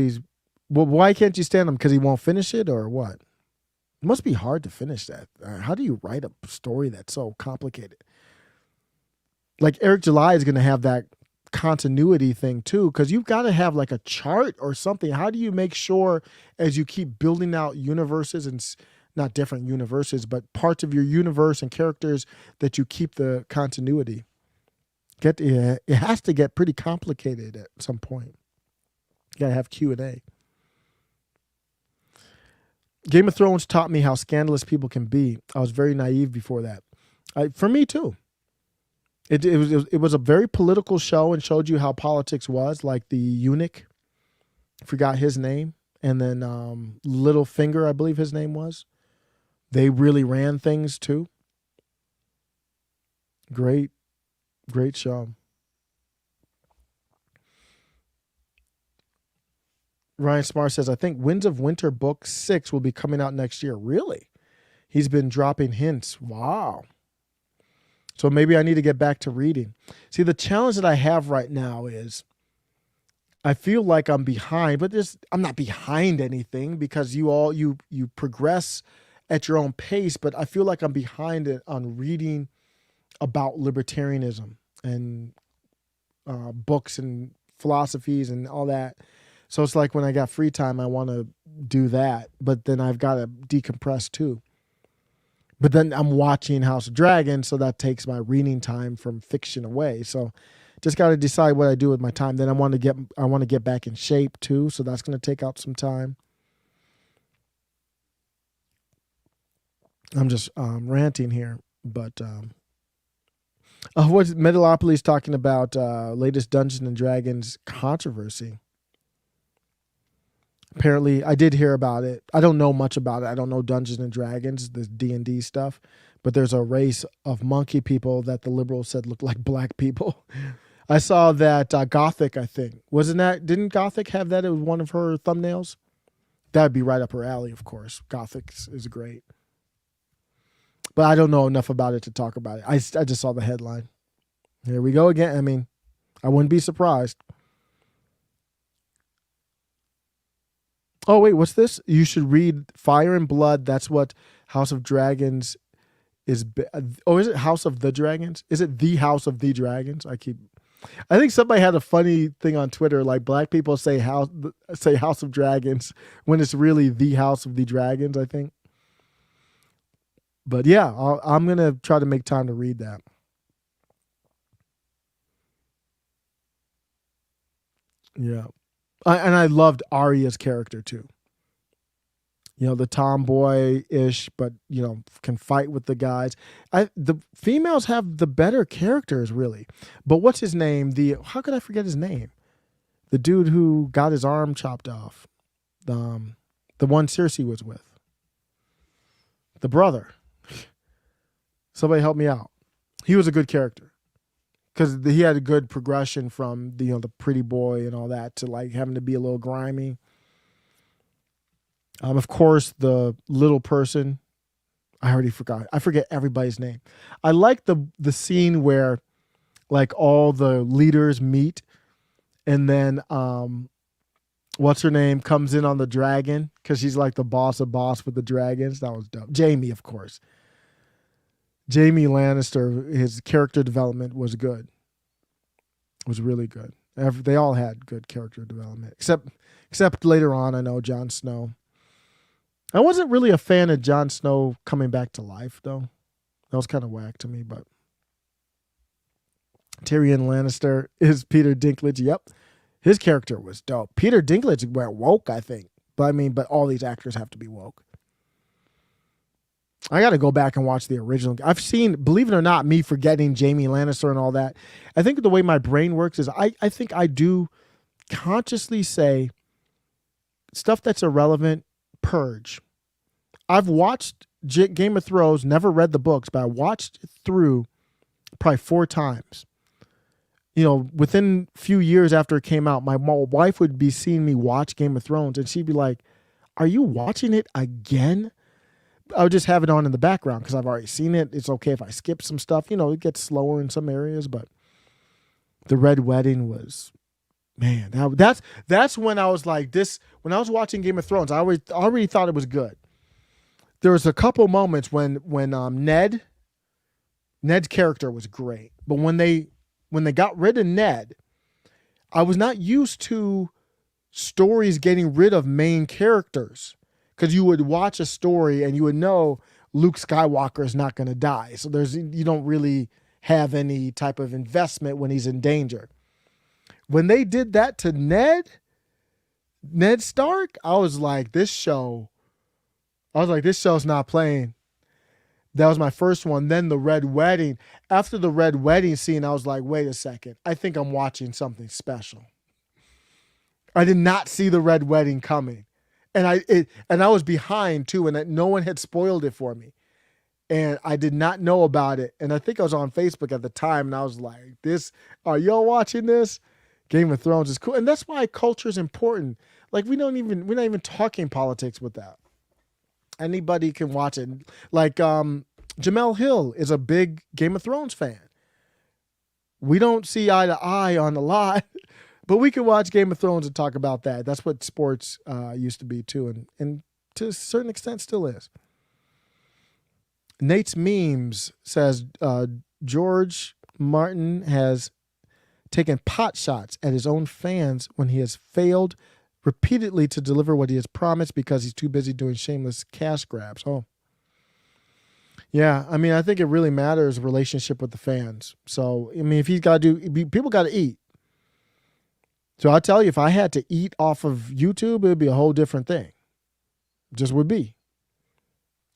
well, why can't you stand him? Because he won't finish it, or what? It must be hard to finish that. How do you write a story that's so complicated? Like Eric July is going to have that continuity thing too, because you've got to have like a chart or something. How do you make sure, as you keep building out universes, and not different universes, but parts of your universe and characters, that you keep the continuity? It has to get pretty complicated at some point. You got to have Q&A. Game of Thrones taught me how scandalous people can be. I was very naive before that. For me too. It was a very political show and showed you how politics was, like the eunuch. Forgot his name. And then Littlefinger, I believe his name was. They really ran things too. Great show. Ryan Smart says, I think Winds of Winter book 6 will be coming out next year. Really? He's been dropping hints. Wow. So maybe I need to get back to reading. See, the challenge that I have right now is I feel like I'm behind, but I'm not behind anything, because you progress at your own pace, but I feel like I'm behind on reading about libertarianism and books and philosophies and all that. So it's like when I got free time, I want to do that, but then I've got to decompress too. But then I'm watching House of Dragon, so that takes my reading time from fiction away. So just got to decide what I do with my time. Then I want to get back in shape too, so that's going to take out some time. I'm just ranting here, but What's Metalopolis talking about? Latest Dungeons and Dragons controversy. Apparently, I did hear about it. I don't know much about it. I don't know Dungeons and Dragons, the D&D stuff. But there's a race of monkey people that the liberals said look like black people. I saw that Gothic, I think. Didn't Gothic have that as one of her thumbnails? That'd be right up her alley, of course. Gothic is great. But I don't know enough about it to talk about it. I just saw the headline. Here we go again. I mean, I wouldn't be surprised. Oh, wait, what's this? You should read Fire and Blood. That's what House of Dragons is. Oh, is it House of the Dragons? Is it the House of the Dragons? I think somebody had a funny thing on Twitter, like black people say House of Dragons when it's really the House of the Dragons, I think. But yeah, I'm going to try to make time to read that. Yeah. And I loved Arya's character too. You know, the tomboy-ish, but, you know, can fight with the guys. The females have the better characters, really. But what's his name? How could I forget his name? The dude who got his arm chopped off. The one Cersei was with. The brother. Somebody help me out. He was a good character. Because he had a good progression from the pretty boy and all that to like having to be a little grimy. Of course, the little person. I already forgot. I forget everybody's name. I like the scene where like all the leaders meet, and then what's her name comes in on the dragon because she's like the boss with the dragons. That was dope. Jaime, of course. Jaime Lannister, his character development was good. It was really good. They all had good character development, except later on. I know Jon Snow. I wasn't really a fan of Jon Snow coming back to life, though. That was kind of whack to me, but Tyrion Lannister is Peter Dinklage. Yep. His character was dope. Peter Dinklage went woke, I think. But all these actors have to be woke. I got to go back and watch the original. I've seen, believe it or not, me forgetting Jaime Lannister and all that. I think the way my brain works is I think I do consciously say stuff that's irrelevant, purge. I've watched Game of Thrones, never read the books, but I watched it through probably 4 times. You know, within a few years after it came out, my wife would be seeing me watch Game of Thrones, and she'd be like, "Are you watching it again?" I would just have it on in the background because I've already seen it. It's okay if I skip some stuff. You know, it gets slower in some areas, but the Red Wedding was, man, that's when I was like this. When I was watching Game of Thrones, I already thought it was good. There was a couple moments when Ned's character was great, but when they got rid of Ned, I was not used to stories getting rid of main characters, because you would watch a story and you would know Luke Skywalker is not going to die, so you don't really have any type of investment when he's in danger. When they did that to Ned Stark, I was like, this show's not playing. That was my first one. Then the Red Wedding. After the Red Wedding scene, I was like, wait a second. I think I'm watching something special. I did not see the Red Wedding coming. And I was behind too, and no one had spoiled it for me. And I did not know about it. And I think I was on Facebook at the time, and I was like, are y'all watching this? Game of Thrones is cool. And that's why culture is important. Like we're not even talking politics with that. Anybody can watch it. Like Jamel Hill is a big Game of Thrones fan. We don't see eye to eye on a lot, but we can watch Game of Thrones and talk about that. That's what sports used to be too, and to a certain extent still is. Nate's Memes says George Martin has taken pot shots at his own fans when he has failed repeatedly to deliver what he has promised because he's too busy doing shameless cash grabs. Oh, yeah. I mean, I think it really matters relationship with the fans. So, I mean, if he's got to people got to eat. So I'll tell you, if I had to eat off of YouTube, it would be a whole different thing. Just would be.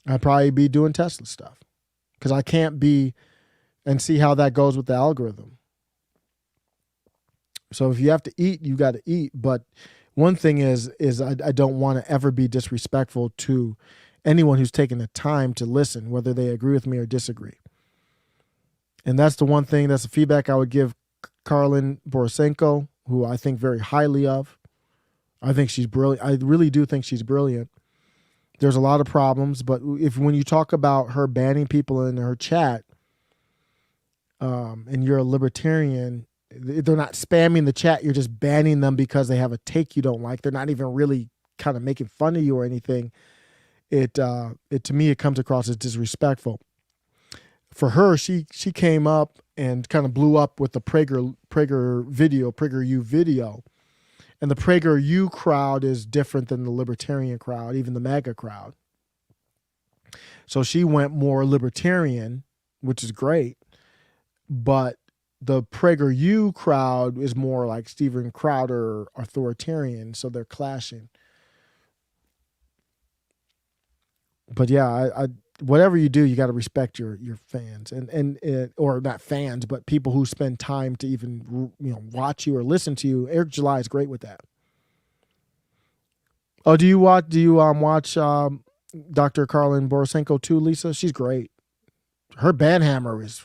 I'd probably be doing Tesla stuff because I can't be and see how that goes with the algorithm. So if you have to eat, you got to eat. But one thing is I don't want to ever be disrespectful to anyone who's taking the time to listen, whether they agree with me or disagree. And that's the one thing, that's the feedback I would give Karlin Borisenko, who I think very highly of. I think she's brilliant. I really do think she's brilliant. There's a lot of problems, but when you talk about her banning people in her chat, and you're a libertarian, they're not spamming the chat. You're just banning them because they have a take you don't like. They're not even really kind of making fun of you or anything. It to me, it comes across as disrespectful. For her, she came up and kind of blew up with the PragerU video. And the PragerU crowd is different than the libertarian crowd, even the MAGA crowd. So she went more libertarian, which is great. But the PragerU crowd is more like Steven Crowder, authoritarian, so they're clashing. But yeah, I whatever you do, you got to respect your fans and or not fans, but people who spend time to even watch you or listen to you. Eric July is great with that. Oh, do you watch Dr. Karlin Borisenko too, Lisa? She's great. Her banhammer is.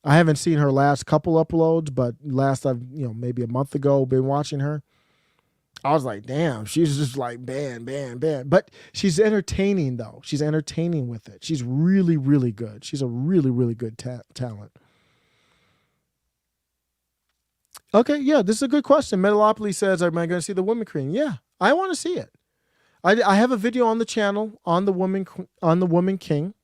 I haven't seen her last couple uploads, but last maybe a month ago been watching her. I was like, damn, she's just like ban. But she's entertaining, though. She's entertaining with it. She's really, really good. She's a really, really good talent. Okay, yeah, this is a good question. Metalopoly says, am I going to see the Woman King? Yeah, I want to see it. I have a video on the channel on the Woman King.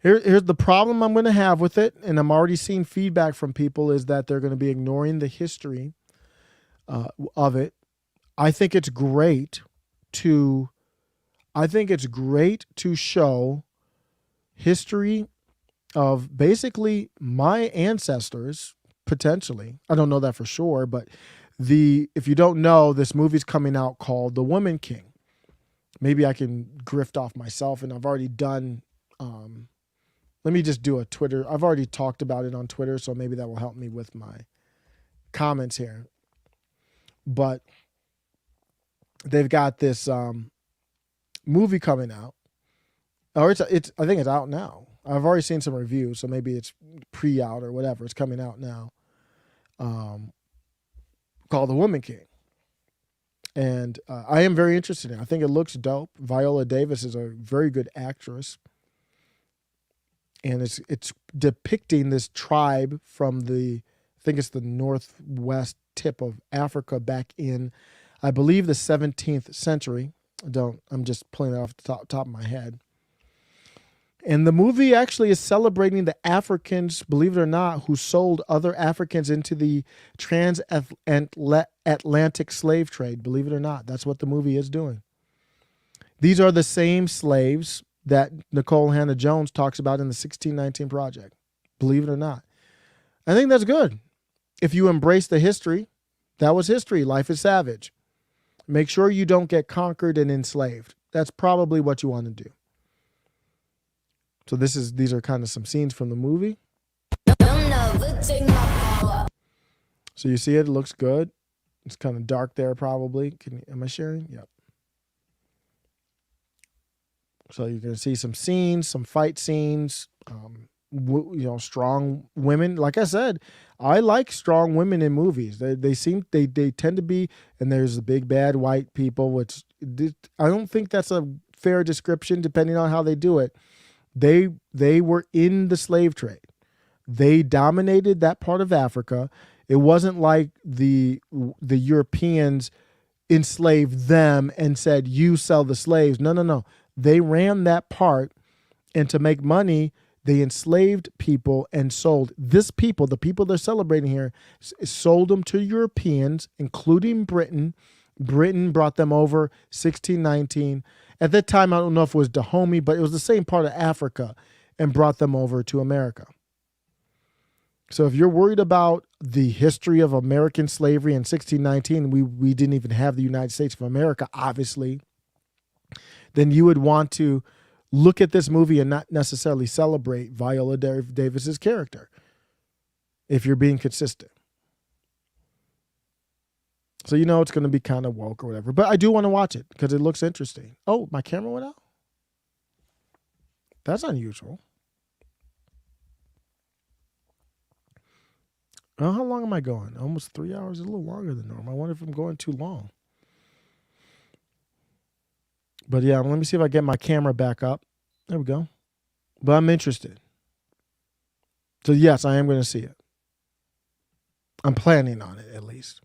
Here's the problem I'm going to have with it, and I'm already seeing feedback from people, is that they're going to be ignoring the history of it. I think it's great to show history of basically my ancestors, potentially. I don't know that for sure, but if you don't know, this movie's coming out called The Woman King. Maybe I can grift off myself, and I've already done let me just do a Twitter. I've already talked about it on Twitter, so maybe that will help me with my comments here. But they've got this movie coming out. Or it's I think it's out now. I've already seen some reviews, so maybe it's pre-out or whatever. It's coming out now. Called The Woman King. And I am very interested in it. I think it looks dope. Viola Davis is a very good actress. And it's depicting this tribe from I think it's the northwest tip of Africa back in, I believe, the 17th century. I'm just pulling it off the top of my head. And the movie actually is celebrating the Africans, believe it or not, who sold other Africans into the transatlantic slave trade. Believe it or not, that's what the movie is doing. These are the same slaves that Nicole Hannah-Jones talks about in the 1619 Project. Believe it or not. I think that's good. If you embrace the history, that was history. Life is savage. Make sure you don't get conquered and enslaved. That's probably what you want to do. So these are kind of some scenes from the movie. So you see it looks good. It's kind of dark there probably. Am I sharing? Yep. So you're going to see some scenes, some fight scenes, strong women. Like I said, I like strong women in movies. They tend to be, and there's the big bad white people, which I don't think that's a fair description depending on how they do it. They were in the slave trade. They dominated that part of Africa. It wasn't like the Europeans enslaved them and said, you sell the slaves. No. They ran that part, and to make money, they enslaved people and sold the people they're celebrating here, sold them to Europeans, including Britain. Britain brought them over 1619. At that time, I don't know if it was Dahomey, but it was the same part of Africa, and brought them over to America. So if you're worried about the history of American slavery in 1619, we didn't even have the United States of America, obviously, then you would want to look at this movie and not necessarily celebrate Viola Davis's character if you're being consistent. So you know it's going to be kind of woke or whatever. But I do want to watch it because it looks interesting. Oh, my camera went out? That's unusual. Oh, how long am I going? Almost 3 hours, a little longer than normal. I wonder if I'm going too long. But yeah, let me see if I get my camera back up. There we go. But I'm interested. So yes, I am going to see it. I'm planning on it at least.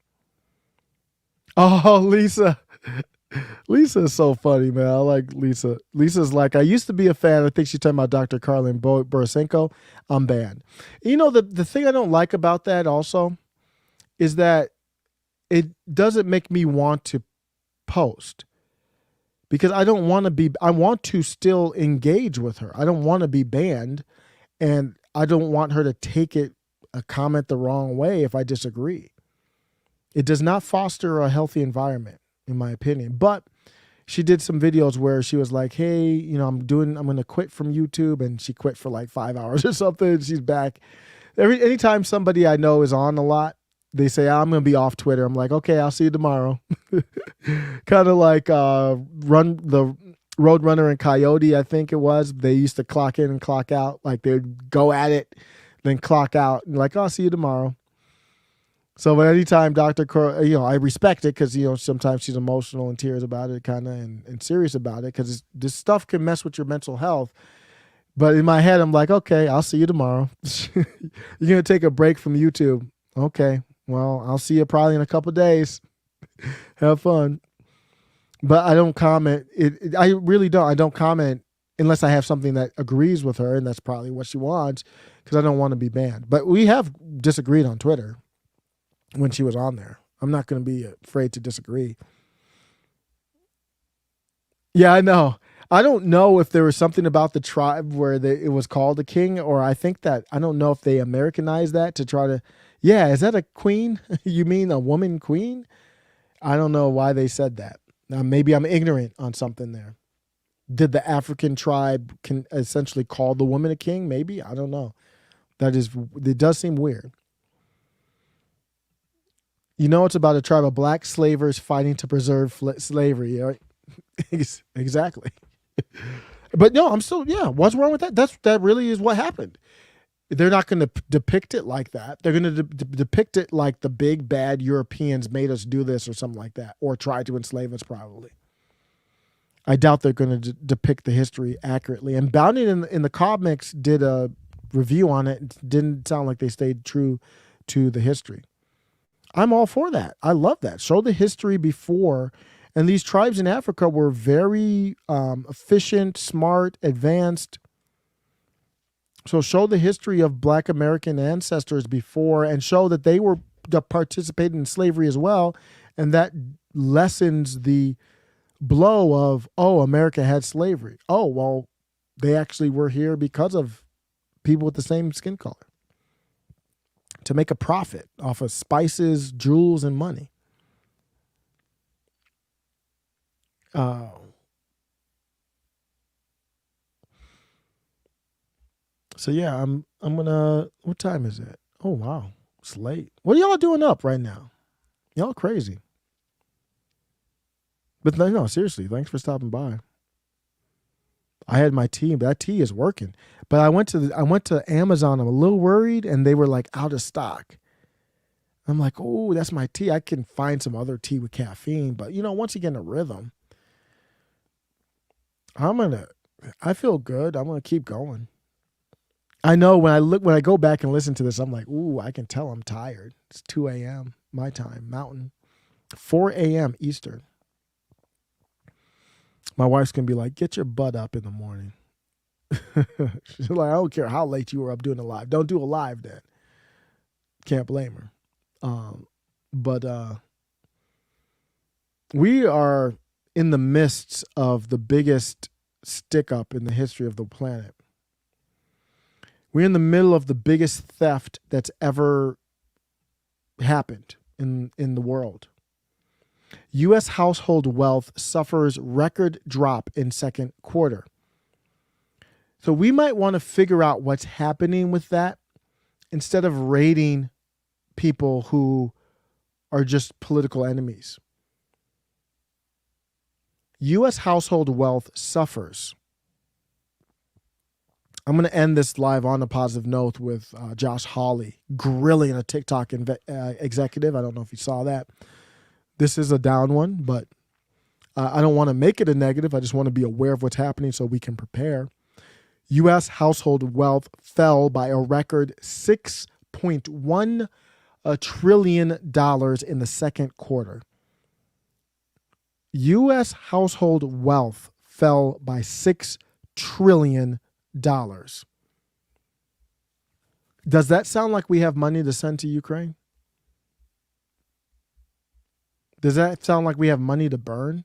Oh, Lisa. Lisa is so funny, man. I like Lisa. Lisa's like, I used to be a fan. I think she's talking about Dr. Karlin Borisenko. I'm banned. You know, the thing I don't like about that also is that it doesn't make me want to post. Because I don't want to be, I want to still engage with her. I don't want to be banned, and I don't want her to take a comment the wrong way if I disagree. It does not foster a healthy environment, in my opinion. But she did some videos where she was like, hey, you know, I'm going to quit from YouTube, and she quit for like 5 hours or something. She's back. Anytime somebody I know is on a lot, they say, I'm going to be off Twitter. I'm like, okay, I'll see you tomorrow. Kind of like the Roadrunner and Coyote, I think it was. They used to clock in and clock out. Like they'd go at it, then clock out. And like, I'll see you tomorrow. So but anytime Dr. You know, I respect it because, you know, sometimes she's emotional and tears about it kind of and serious about it because this stuff can mess with your mental health. But in my head, I'm like, okay, I'll see you tomorrow. You're going to take a break from YouTube. Okay. Well, I'll see you probably in a couple of days. Have fun. But I don't comment. I really don't. I don't comment unless I have something that agrees with her, and that's probably what she wants because I don't want to be banned. But we have disagreed on Twitter when she was on there. I'm not going to be afraid to disagree. Yeah, I know. I don't know if there was something about the tribe where it was called a king, or I think that, I don't know if they Americanized that to try to, yeah, is that a queen? You mean a woman queen? I don't know why they said that. Maybe I'm ignorant on something there. Did the African tribe can essentially call the woman a king? Maybe. I don't know. It does seem weird. You know, it's about a tribe of black slavers fighting to preserve slavery. Right? Exactly. But no, I'm still, yeah. What's wrong with that? That really is what happened. They're not going to depict it like that. They're going to depict it like the big bad Europeans made us do this or something like that, or try to enslave us probably. I doubt they're going to depict the history accurately. And Bounding in the comics did a review on it. It didn't sound like they stayed true to the history. I'm all for that. I love that. Show the history before. And these tribes in Africa were very efficient, smart, advanced. So show the history of Black American ancestors before and show that they were participating in slavery as well. And that lessens the blow of, oh, America had slavery. Oh, well, they actually were here because of people with the same skin color to make a profit off of spices, jewels, and money. So yeah, I'm gonna, what time is it? Oh wow, it's late. What are y'all doing up right now? Y'all crazy. But no, seriously, thanks for stopping by. I had my tea, but that tea is working. But I went to Amazon. I'm a little worried, and they were like out of stock. I'm like, oh, that's my tea. I can find some other tea with caffeine, but you know, once you get in a rhythm, I feel good. I'm gonna keep going. I know when I go back and listen to this, I'm like, ooh, I can tell I'm tired. It's 2 a.m. my time, Mountain, 4 a.m. Eastern. My wife's going to be like, get your butt up in the morning. She's like, I don't care how late you were up doing a live. Don't do a live then. Can't blame her. But we are in the midst of the biggest stick up in the history of the planet. We're in the middle of the biggest theft that's ever happened in the world. U.S. household wealth suffers record drop in second quarter. So we might want to figure out what's happening with that instead of rating people who are just political enemies. U.S. household wealth suffers. I'm going to end this live on a positive note with Josh Hawley grilling a TikTok executive. I don't know if you saw that. This is a down one, but I don't want to make it a negative. I just want to be aware of what's happening so we can prepare. U.S. household wealth fell by a record $6.1 trillion in the second quarter. U.S. household wealth fell by $6 trillion. Does that sound like we have money to send to Ukraine? Dues that sound like we have money to burn?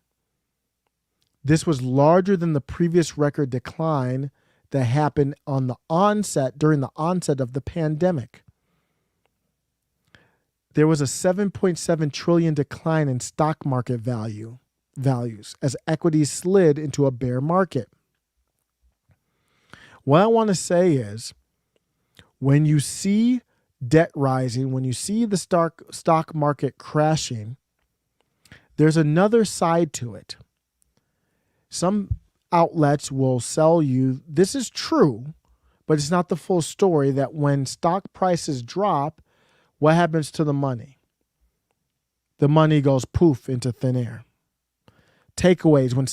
This was larger than the previous record decline that happened during the onset of the pandemic. There was a 7.7 trillion decline in stock market values as equities slid into a bear market. What I want to say is, when you see debt rising, when you see the stock market crashing, there's another side to it. Some outlets will sell you, this is true, but it's not the full story, that when stock prices drop, what happens to the money? The money goes poof into thin air. Takeaways, when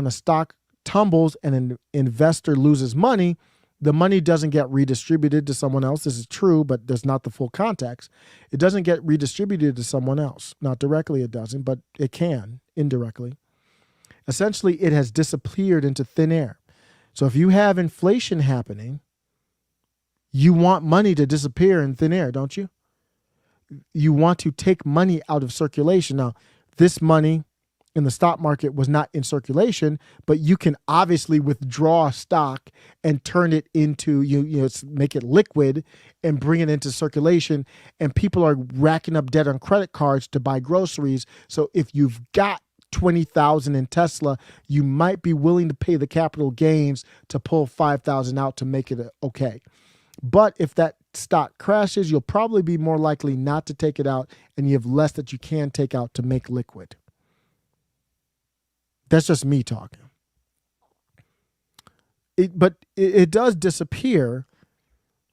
a stock tumbles and an investor loses money, the money doesn't get redistributed to someone else. This is true, but there's not the full context. It doesn't get redistributed to someone else. Not directly, it doesn't, but it can indirectly. Essentially, it has disappeared into thin air. So if you have inflation happening, you want money to disappear in thin air, don't you? You want to take money out of circulation. Now, this money in the stock market was not in circulation, but you can obviously withdraw stock and turn it into, make it liquid and bring it into circulation. And people are racking up debt on credit cards to buy groceries. So if you've got 20,000 in Tesla, you might be willing to pay the capital gains to pull 5,000 out to make it okay. But if that stock crashes, you'll probably be more likely not to take it out, and you have less that you can take out to make liquid. That's just me talking. But it does disappear,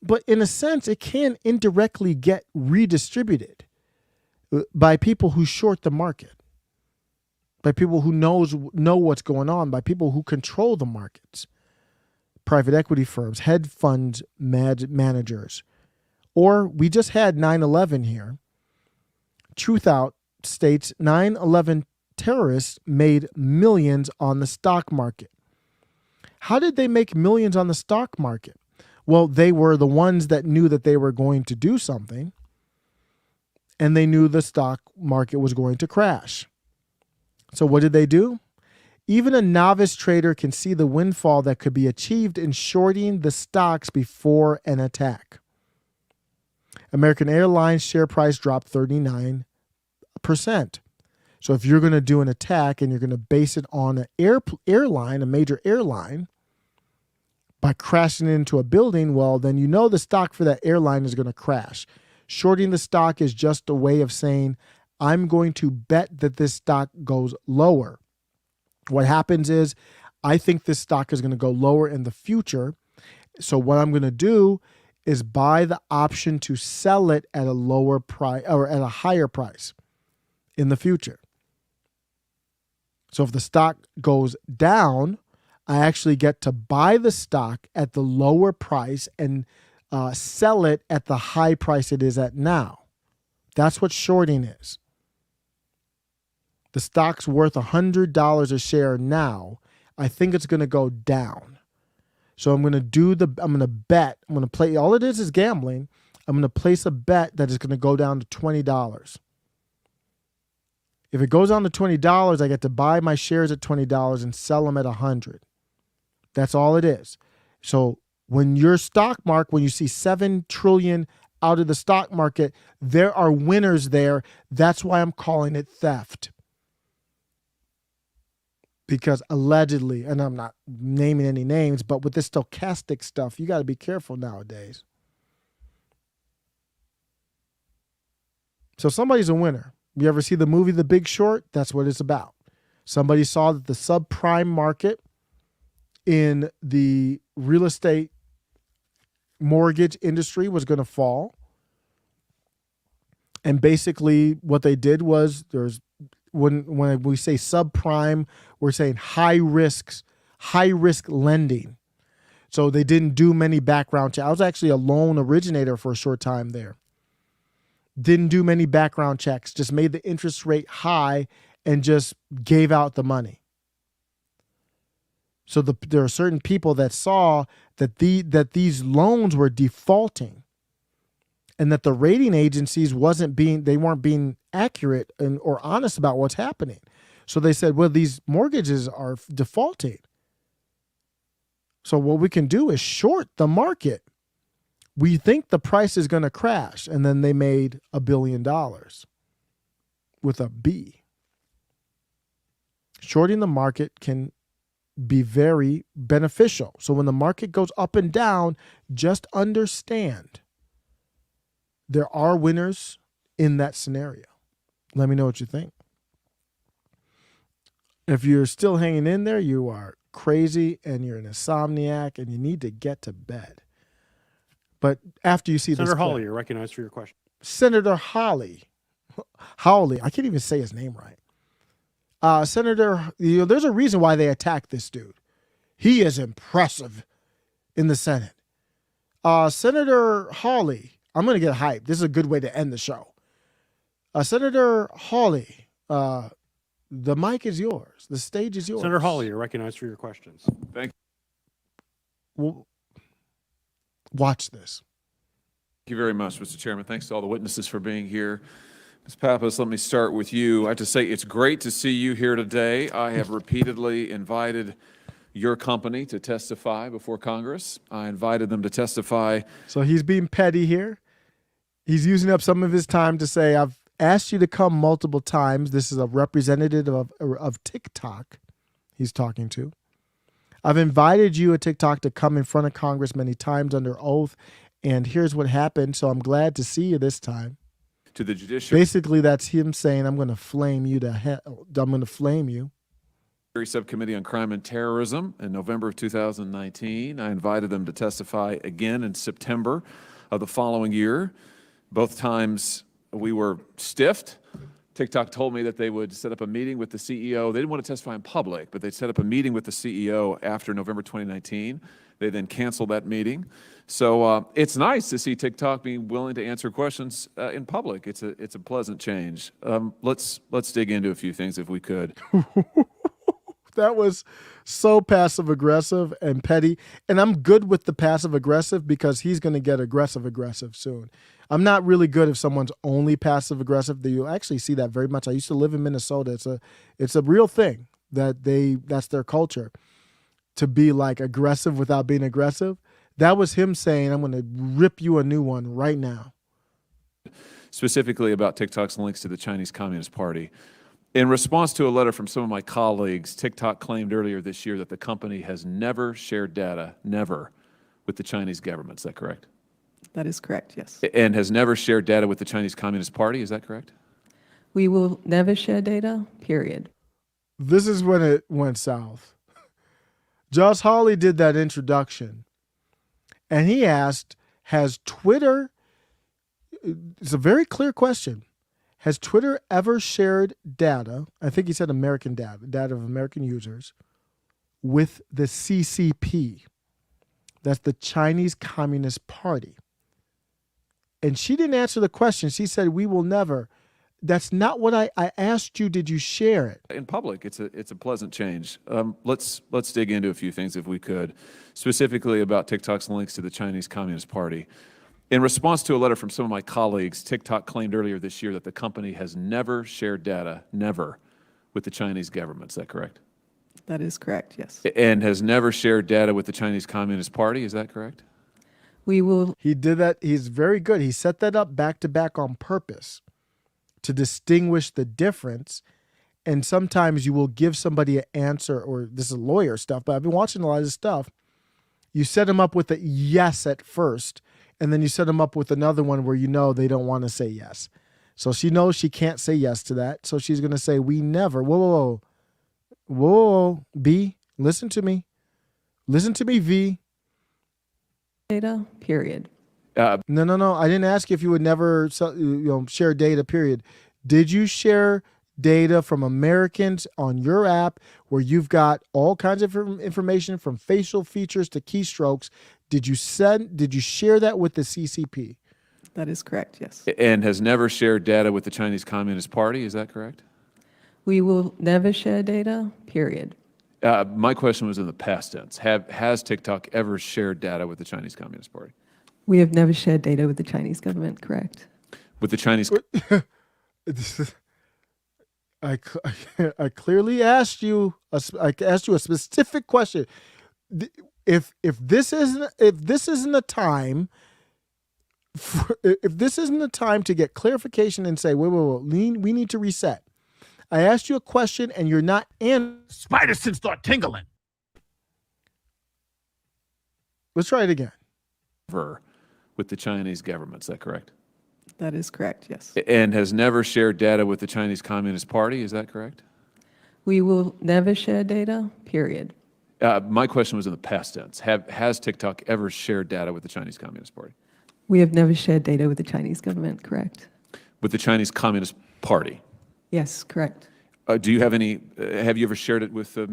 but in a sense, it can indirectly get redistributed by people who short the market, by people who know what's going on, by people who control the markets, private equity firms, hedge fund managers. Or we just had 9/11 here. Truth Out states 9/11 terrorists made millions on the stock market. How did they make millions on the stock market? Well, they were the ones that knew that they were going to do something, and they knew the stock market was going to crash. So what did they do? Even a novice trader can see the windfall that could be achieved in shorting the stocks before an attack. American Airlines share price dropped 39%. So if you're going to do an attack and you're going to base it on an airline, a major airline, by crashing into a building, well, then you know the stock for that airline is going to crash. Shorting the stock is just a way of saying, I'm going to bet that this stock goes lower. What happens is, I think this stock is going to go lower in the future. So what I'm going to do is buy the option to sell it at a lower price or at a higher price in the future. So if the stock goes down, I actually get to buy the stock at the lower price and sell it at the high price it is at now. That's what shorting is. The stock's worth $100 a share now. I think it's going to go down. So I'm going to bet, I'm going to play, all it is gambling. I'm going to place a bet that is going to go down to $20. If it goes down to $20, I get to buy my shares at $20 and sell them at $100. That's all it is. So when your stock market, when you see 7 trillion out of the stock market, there are winners there. That's why I'm calling it theft. because allegedly, and I'm not naming any names, but with this stochastic stuff, you got to be careful nowadays. So somebody's a winner. You ever see the movie The Big Short? That's what it's about. Somebody saw that the subprime market in the real estate mortgage industry was going to fall. And basically what they did was when we say subprime, we're saying high risk lending. So they didn't do many background checks. I was actually a loan originator for a short time there. Didn't do many background checks, just made the interest rate high and just gave out the money. So there are certain people that saw that these loans were defaulting and that the rating agencies weren't being accurate or honest about what's happening. So they said, well, these mortgages are defaulting. So what we can do is short the market. We think the price is going to crash. And then they made $1 billion with a B. Shorting the market can be very beneficial. So when the market goes up and down, just understand there are winners in that scenario. Let me know what you think. If you're still hanging in there, you are crazy and you're an insomniac and you need to get to bed. But after you see Senator this Hawley, you're recognized for your question. Senator Hawley, I can't even say his name right. Senator, there's a reason why they attacked this dude. He is impressive in the Senate. Senator Hawley, I'm going to get hyped. This is a good way to end the show. Senator Hawley, the mic is yours. The stage is yours. Senator Hawley, you're recognized for your questions. Thank you. Well, watch this. Thank you very much, Mr. Chairman. Thanks to all the witnesses for being here. Ms. Pappas, let me start with you. I have to say it's great to see you here today. I have repeatedly invited your company to testify before Congress. I invited them to testify. So he's being petty here. He's using up some of his time to say, I've asked you to come multiple times. This is a representative of TikTok he's talking to. I've invited you at TikTok to come in front of Congress many times under oath, and here's what happened, so I'm glad to see you this time. To the judiciary. Basically, that's him saying, I'm going to flame you to hell. I'm going to flame you. Subcommittee on Crime and Terrorism in November of 2019. I invited them to testify again in September of the following year. Both times we were stiffed. TikTok told me that they would set up a meeting with the CEO. They didn't want to testify in public, but they'd set up a meeting with the CEO after November 2019. They then canceled that meeting. So it's nice to see TikTok being willing to answer questions in public. It's a pleasant change. Let's dig into a few things if we could. That was so passive aggressive and petty. And I'm good with the passive aggressive because he's going to get aggressive soon. I'm not really good if someone's only passive aggressive. You actually see that very much. I used to live in Minnesota. It's a real thing that's their culture, to be like aggressive without being aggressive. That was him saying, I'm going to rip you a new one right now. Specifically about TikTok's links to the Chinese Communist Party. In response to a letter from some of my colleagues, TikTok claimed earlier this year that the company has never shared data, with the Chinese government. Is that correct? That is correct, yes. And has never shared data with the Chinese Communist Party. Is that correct? We will never share data, period. This is when it went south. Josh Hawley did that introduction, and he asked, has Twitter, it's a very clear question, has Twitter ever shared data, I think he said American data of American users, with the CCP? That's the Chinese Communist Party. And she didn't answer the question. She said, we will never. That's not what I asked you. Did you share it? In public, it's a pleasant change. Let's dig into a few things if we could, specifically about TikTok's links to the Chinese Communist Party. In response to a letter from some of my colleagues, TikTok claimed earlier this year that the company has never shared data, with the Chinese government. Is that correct? That is correct, yes. And has never shared data with the Chinese Communist Party. Is that correct? We will. He did that. He's very good. He set that up back to back on purpose to distinguish the difference. and sometimes you will give somebody an answer, or this is lawyer stuff, but I've been watching a lot of this stuff. You set them up with a yes at first, and then you set them up with another one where you know they don't want to say yes. So she knows she can't say yes to that. So she's going to say, we never, whoa, B, listen to me. Listen to me, V. Data, period. No. I didn't ask you if you would never share data, period. Did you share data from Americans on your app where you've got all kinds of information from facial features to keystrokes? Did you share that with the CCP? That is correct, yes. And has never shared data with the Chinese Communist Party, is that correct? We will never share data, period. My question was in the past tense. Has TikTok ever shared data with the Chinese Communist Party? We have never shared data with the Chinese government, correct? With the Chinese... I clearly asked you a specific question. If this isn't a time to get clarification and say, wait, we need to reset. I asked you a question and you're not in. Spider sense start tingling. Let's try it again. With the Chinese government, is that correct? That is correct, yes. And has never shared data with the Chinese Communist Party, is that correct? We will never share data, period. My question was in the past tense. Has TikTok ever shared data with the Chinese Communist Party? We have never shared data with the Chinese government, correct? With the Chinese Communist Party? Yes, correct. Do you have any, have you ever shared it with two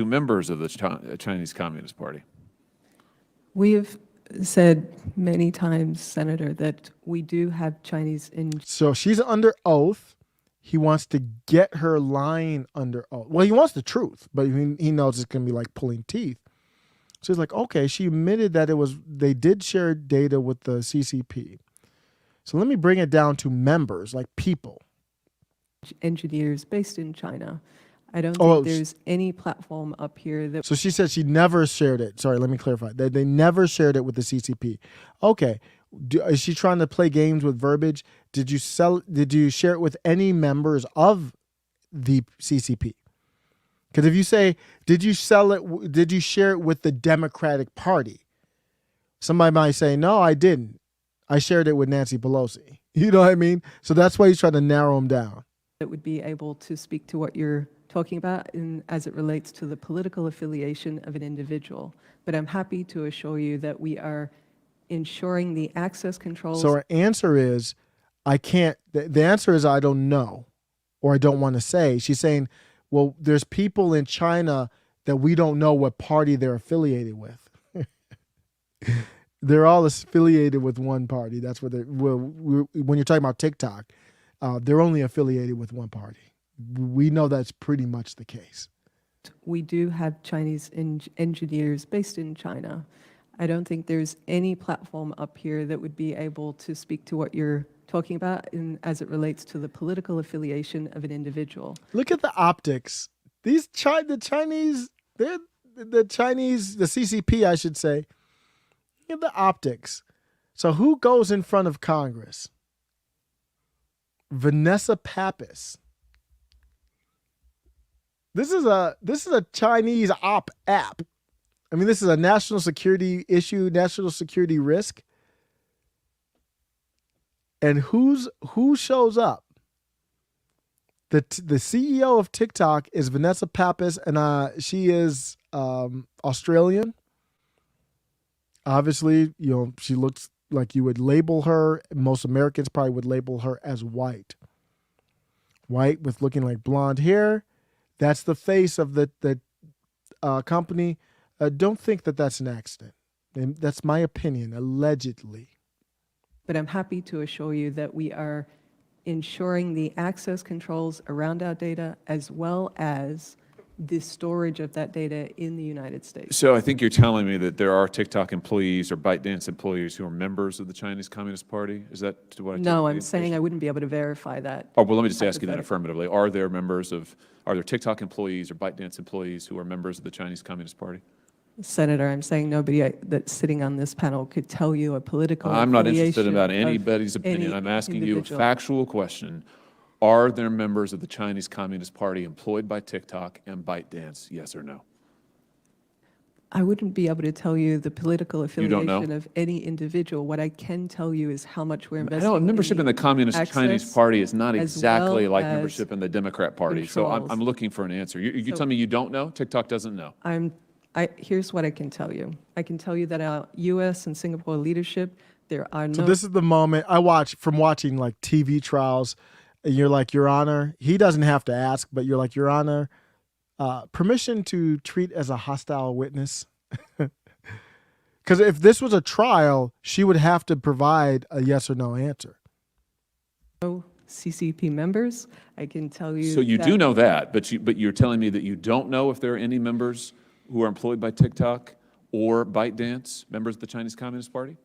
members of the Chinese Communist Party? We have said many times, Senator, that we do have Chinese So she's under oath. He wants to get her lying under oath. Well, he wants the truth, but he knows it's going to be like pulling teeth. So he's like, okay, she admitted that they did share data with the CCP. So let me bring it down to members, like people. engineers based in China. I don't think there's any platform up here that... So she said she never shared it. Sorry, let me clarify. They never shared it with the CCP. Okay. Is she trying to play games with verbiage? Did you share it with any members of the CCP? Because if you say, did you share it with the Democratic Party? Somebody might say, no, I didn't. I shared it with Nancy Pelosi. You know what I mean? So that's why he's trying to narrow them down. That would be able to speak to what you're talking about as it relates to the political affiliation of an individual. But I'm happy to assure you that we are ensuring the access controls. So her answer is, I can't, the answer is I don't know, or I don't want to say. She's saying, well, there's people in China that we don't know what party they're affiliated with. They're all affiliated with one party. That's what when you're talking about TikTok, they're only affiliated with one party. We know that's pretty much the case. We do have Chinese engineers based in China. I don't think there's any platform up here that would be able to speak to what you're talking about as it relates to the political affiliation of an individual. Look at the optics. The CCP, I should say. Look at the optics. So who goes in front of Congress? Vanessa Pappas. This is a Chinese op app. I mean, this is a national security issue, national security risk. And who shows up? The CEO of TikTok is Vanessa Pappas, and she is Australian. Obviously, she looks like you would label her. Most Americans probably would label her as white. White with looking like blonde hair. That's the face of the company. Don't think that that's an accident. And that's my opinion, allegedly. But I'm happy to assure you that we are ensuring the access controls around our data as well as the storage of that data in the United States. So I think you're telling me that there are TikTok employees or ByteDance employees who are members of the Chinese Communist Party? Is that what I took? No, I'm saying I wouldn't be able to verify that. Oh, well, let me just ask you that affirmatively. Are there TikTok employees or ByteDance employees who are members of the Chinese Communist Party? Senator, I'm saying nobody that's sitting on this panel could tell you a political I'm not interested affiliation about anybody's opinion. I'm asking you a individual. factual question. Are there members of the Chinese Communist Party employed by TikTok and ByteDance? Yes or no? I wouldn't be able to tell you the political don't know? affiliation of any individual. What I can tell you is how much we're I investing. know membership in the Communist Chinese access Party is not as exactly well like as membership in the Democrat Party. So controls. I'm looking for an answer. You So- tell me you don't know? TikTok doesn't know. Here's what I can tell you. I can tell you that our U.S. and Singapore leadership, there are no. So this is the moment I watch from watching like TV trials. And you're like, Your Honor, he doesn't have to ask, but you're like, Your Honor, permission to treat as a hostile witness. Because if this was a trial, she would have to provide a yes or no answer. no CCP members. I can tell you. So you that do know that, but you're telling me that you don't know if there are any members who are employed by TikTok or ByteDance, members of the Chinese Communist Party?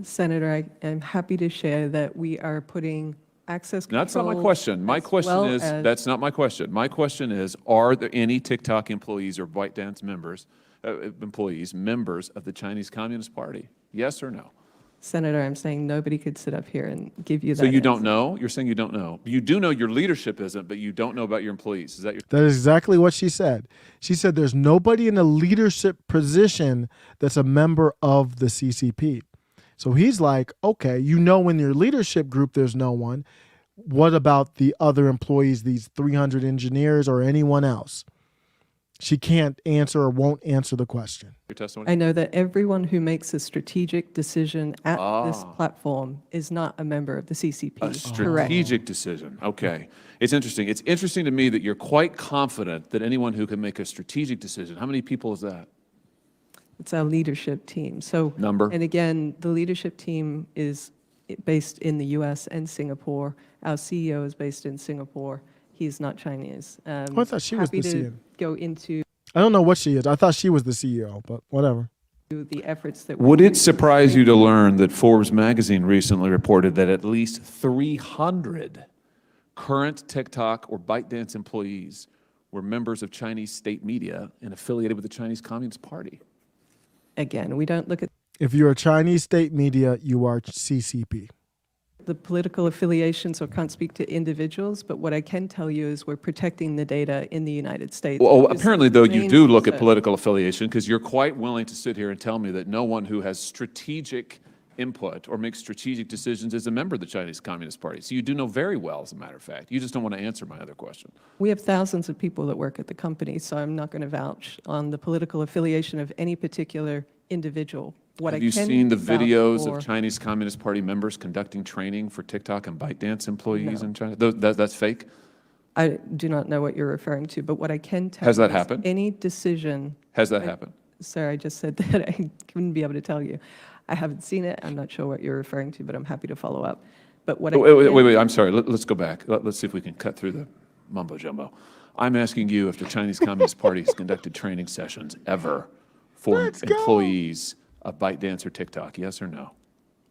Senator, I am happy to share that we are putting access controls. That's not my question. My as question well is, as- that's not my question. My question is, are there any TikTok employees or ByteDance members, employees, members of the Chinese Communist Party? Yes or no? Senator, I'm saying nobody could sit up here and give you that. So you don't answer. know? You're saying you don't know. You do know your leadership isn't, but you don't know about your employees. Is that your... That is exactly what she said. She said there's nobody in a leadership position that's a member of the CCP. So he's like, okay, you know in your leadership group there's no one. What about the other employees, these 300 engineers or anyone else? She can't answer or won't answer the question. Your testimony? I know that everyone who makes a strategic decision at this Ah. platform is not a member of the CCP. A strategic decision. Okay. It's interesting. It's interesting to me that you're quite confident that anyone who can make a strategic decision, how many people is that? It's our leadership team. So Number? And again, the leadership team is based in the U.S. and Singapore. Our CEO is based in Singapore. He's not Chinese. I thought she was happy the to CEO. go into I don't know what she is. I thought she was the CEO, but whatever. the efforts that Would it surprise you to learn that Forbes magazine recently reported that at least 300 current TikTok or ByteDance employees were members of Chinese state media and affiliated with the Chinese Communist Party? Again, we don't look at If you're a Chinese state media, you are CCP. the political affiliations or can't speak to individuals, but what I can tell you is we're protecting the data in the United States. Well, because apparently, though, you main do look at concern- political affiliation because you're quite willing to sit here and tell me that no one who has strategic input or makes strategic decisions is a member of the Chinese Communist Party. So you do know very well, as a matter of fact. You just don't want to answer my other question. We have thousands of people that work at the company, so I'm not going to vouch on the political affiliation of any particular individual. What Have I you can seen the vouch videos for- of Chinese Communist Party members conducting training for TikTok and ByteDance employees No. in China? That's fake? I do not know what you're referring to, but what I can tell Has you that is happened? any decision. Has that happened? Sir, I just said that I couldn't be able to tell you. I haven't seen it. I'm not sure what you're referring to, but I'm happy to follow up. But what I Wait, I'm sorry. Let's go back. Let's see if we can cut through the mumbo jumbo. I'm asking you if the Chinese Communist Party has conducted training sessions ever for employees of ByteDance or TikTok, yes or no?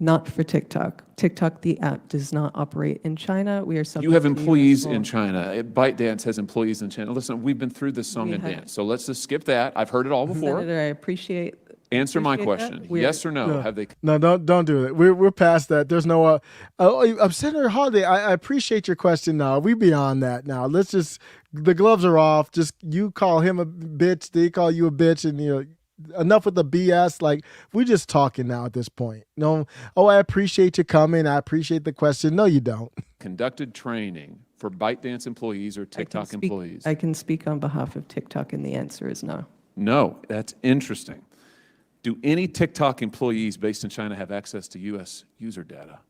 Not for TikTok. TikTok, the app, does not operate in China. We are subject You have to US employees law. in China. ByteDance has employees in China. Listen, we've been through this song We and have. dance, so let's just skip that. I've heard it all before. Senator, I appreciate. Answer my appreciate that. question. We're- Yes or no? No. Have they? No, don't do it. We're past that. There's no. Senator Holiday, I appreciate your question. Now we beyond that. Now let's just. The gloves are off. Just you call him a bitch. They call you a bitch, and you know. Enough with the BS. Like we're just talking now at this point. No. Oh, I appreciate you coming. I appreciate the question. No, you don't. Conducted training for ByteDance employees or TikTok employees? I can speak on behalf of TikTok, and the answer is no. No, that's interesting. Do any TikTok employees based in China have access to U.S. user data?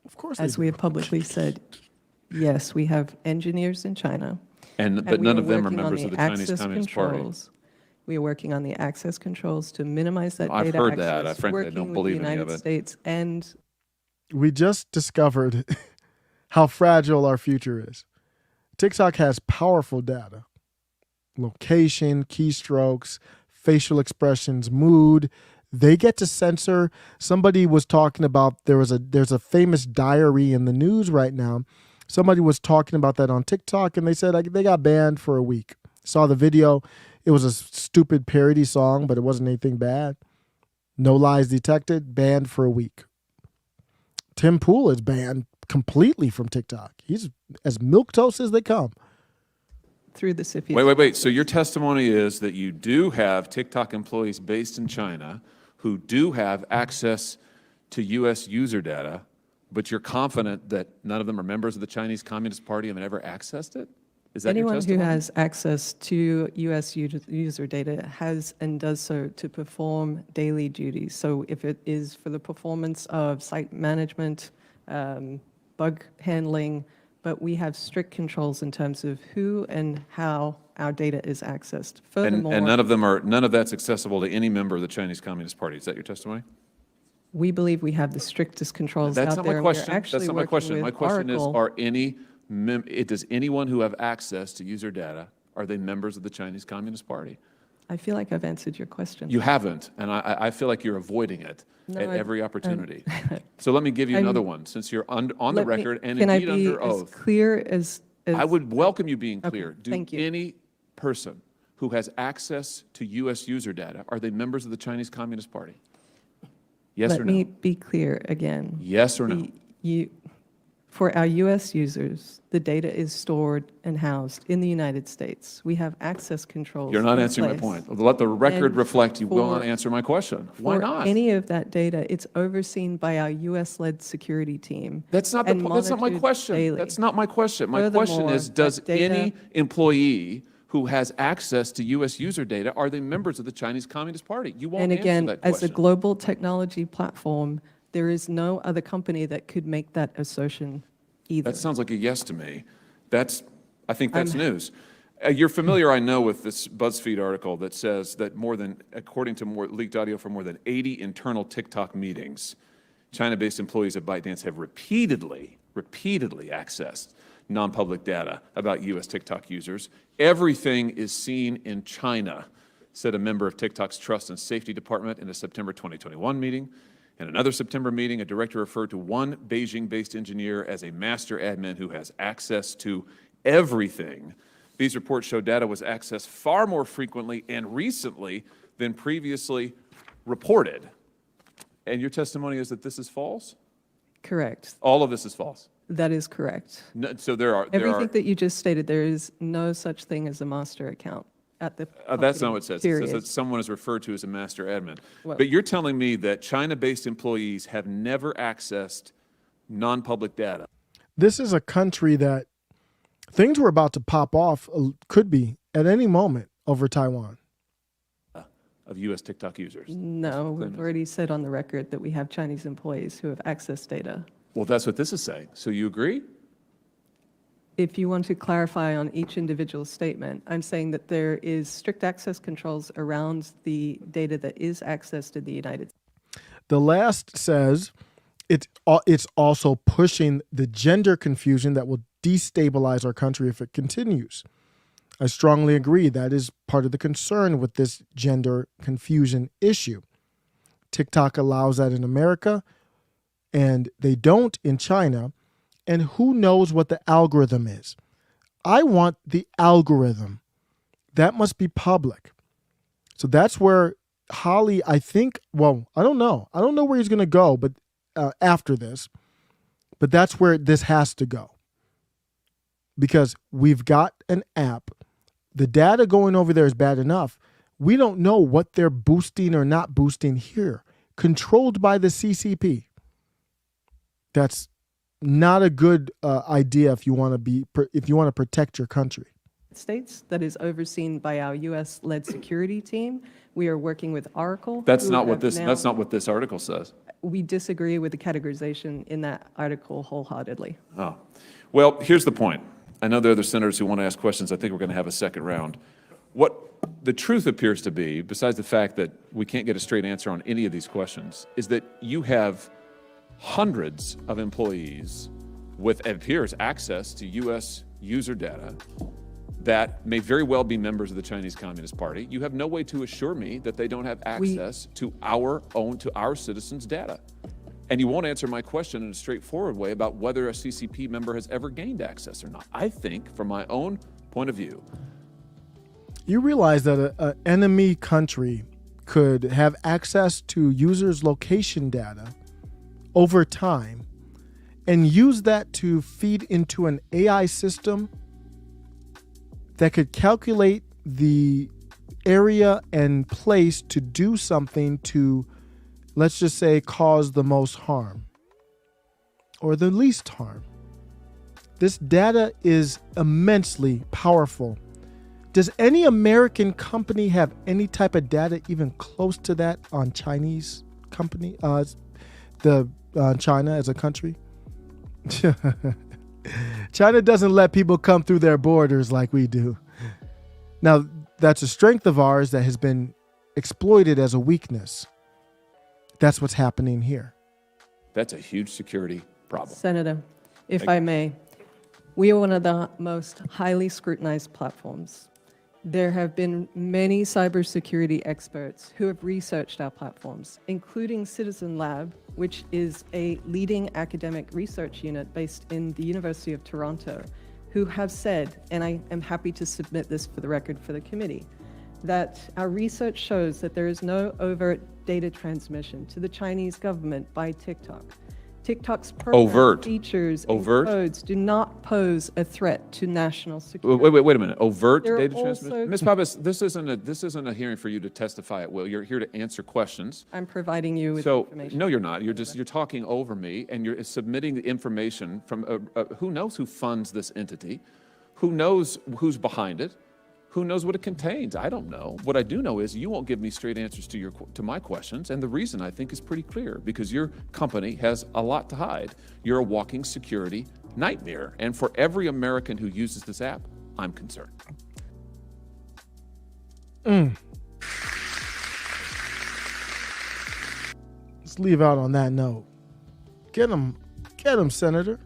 Of course. As we have publicly said, yes, we have engineers in China. But we none are of them are working on members of the Chinese access Communist Party. controls. We are working on the access controls to minimize that I've data heard access. that. I frankly working don't with believe the any United of it. States and We just discovered how fragile our future is. TikTok has powerful data, location, keystrokes, facial expressions, mood. They get to censor. Somebody was talking about there's a famous diary in the news right now. Somebody was talking about that on TikTok, and they said they got banned for a week. Saw the video. It was a stupid parody song, but it wasn't anything bad. No lies detected, banned for a week. Tim Pool is banned completely from TikTok. He's as milquetoast as they come. Through the CFIUS. Wait. So your testimony is that you do have TikTok employees based in China who do have access to U.S. user data, but you're confident that none of them are members of the Chinese Communist Party and have ever accessed it? Is that Anyone your who testimony? has access to U.S. user data has and does so to perform daily duties. So if it is for the performance of site management, bug handling, but we have strict controls in terms of who and how our data is accessed. Furthermore, And none of that's accessible to any member of the Chinese Communist Party. Is that your testimony? we believe we have the strictest controls That's out not there. my and we're question. actually That's not my working question. with My question is, Oracle. does anyone who have access to user data, are they members of the Chinese Communist Party? I feel like I've answered your question. You haven't, and I feel like you're avoiding it at every opportunity. So let me give you I'm- another one, since you're on the record and can indeed I be under as oath. clear as I would welcome you being Okay, clear. Do thank you. any person who has access to U.S. user data, are they members of the Chinese Communist Party? Yes Let or no? me be clear again. Yes or no? For our U.S. users, the data is stored and housed in the United States. We have access controls. You're not in answering my place. point. Let the record And reflect you will for- not answer my question. Why For not? any of that data, it's overseen by our U.S.-led security team. That's not and that's not my monitored question. daily. That's not my question. My question Furthermore, is, does that data- any employee who has access to U.S. user data, are they members of the Chinese Communist Party? You won't And answer again, that as a question. global technology platform, there is no other company that could make that assertion either. That sounds like a yes to me. I think that's I'm- news. You're familiar, I know, with this BuzzFeed article that says that according to leaked audio from more than 80 internal TikTok meetings, China-based employees of ByteDance have repeatedly accessed non-public data about U.S. TikTok users. Everything is seen in China, said a member of TikTok's Trust and Safety Department in a September 2021 meeting. In another September meeting, a director referred to one Beijing-based engineer as a master admin who has access to everything. These reports show data was accessed far more frequently and recently than previously reported. And your testimony is that this is false? Correct. All of this is false? That is correct. No, so there are... Everything that you just stated, there is no such thing as a master account at the That's not what it says. It says period. that someone is referred to as a master admin. Well- But you're telling me that China-based employees have never accessed non-public data. This is a country that things were about to pop off, could be at any moment over Taiwan. Of U.S. TikTok users. No, we've already said on the record that we have Chinese employees who have access data. Well, that's what this is saying. So you agree? If you want to clarify on each individual statement, I'm saying that there is strict access controls around the data that is accessed in the United States. The last says it's also pushing the gender confusion that will destabilize our country if it continues. I strongly agree that is part of the concern with this gender confusion issue. TikTok allows that in America, and they don't in China. And who knows what the algorithm is? I want the algorithm. That must be public. So that's where Holly, I think, well, I don't know. I don't know where he's going to go, but after this. But that's where this has to go. Because we've got an app. The data going over there is bad enough. We don't know what they're boosting or not boosting here. Controlled by the CCP. That's not a good idea if you want to protect your country. States that is overseen by our U.S.-led security team. We are working with Oracle. That's who not what have this. now- That's not what this article says. We disagree with the categorization in that article wholeheartedly. Oh, well, here's the point. I know there are other senators who want to ask questions. I think we're going to have a second round. What the truth appears to be, besides the fact that we can't get a straight answer on any of these questions, is that you have hundreds of employees with, it appears, access to U.S. user data that may very well be members of the Chinese Communist Party. You have no way to assure me that they don't have access to our citizens' data. And you won't answer my question in a straightforward way about whether a CCP member has ever gained access or not. I think, from my own point of view, You realize that an enemy country could have access to users' location data over time and use that to feed into an AI system that could calculate the area and place to do something to, let's just say, cause the most harm or the least harm. This data is immensely powerful. Does any American company have any type of data even close to that on Chinese company? China as a country? China doesn't let people come through their borders like we do. Now, that's a strength of ours that has been exploited as a weakness. That's what's happening here. That's a huge security problem. Senator, if Thank I you. may, we are one of the most highly scrutinized platforms. There have been many cybersecurity experts who have researched our platforms, including Citizen Lab, which is a leading academic research unit based in the University of Toronto, who have said, and I am happy to submit this for the record for the committee, that our research shows that there is no overt data transmission to the Chinese government by TikTok. TikTok's program Overt. features Overt? and codes do not pose a threat to national security. Wait a minute. Overt There are data also- transmission? Ms. Pappas, this isn't a hearing for you to testify at will. You're here to answer questions. I'm providing you with So, information. no, you're not. You're talking over me, and you're submitting the information from, who knows who funds this entity? Who knows who's behind it? Who knows what it contains? I don't know. What I do know is you won't give me straight answers to my questions, and the reason I think is pretty clear, because your company has a lot to hide. You're a walking security nightmare, and for every American who uses this app, I'm concerned. Let's leave out on that note. Get him, Senator.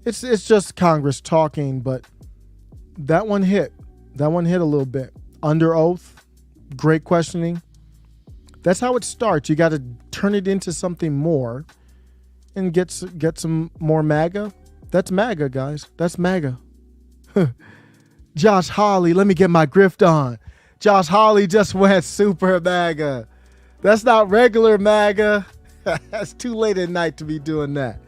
It's just Congress talking, but that one hit. That one hit a little bit. Under oath, great questioning. That's how it starts. You got to turn it into something more and get some more MAGA. That's MAGA, guys. That's MAGA. Josh Hawley, let me get my grift on. Josh Hawley just went super MAGA. That's not regular MAGA. That's too late at night to be doing that.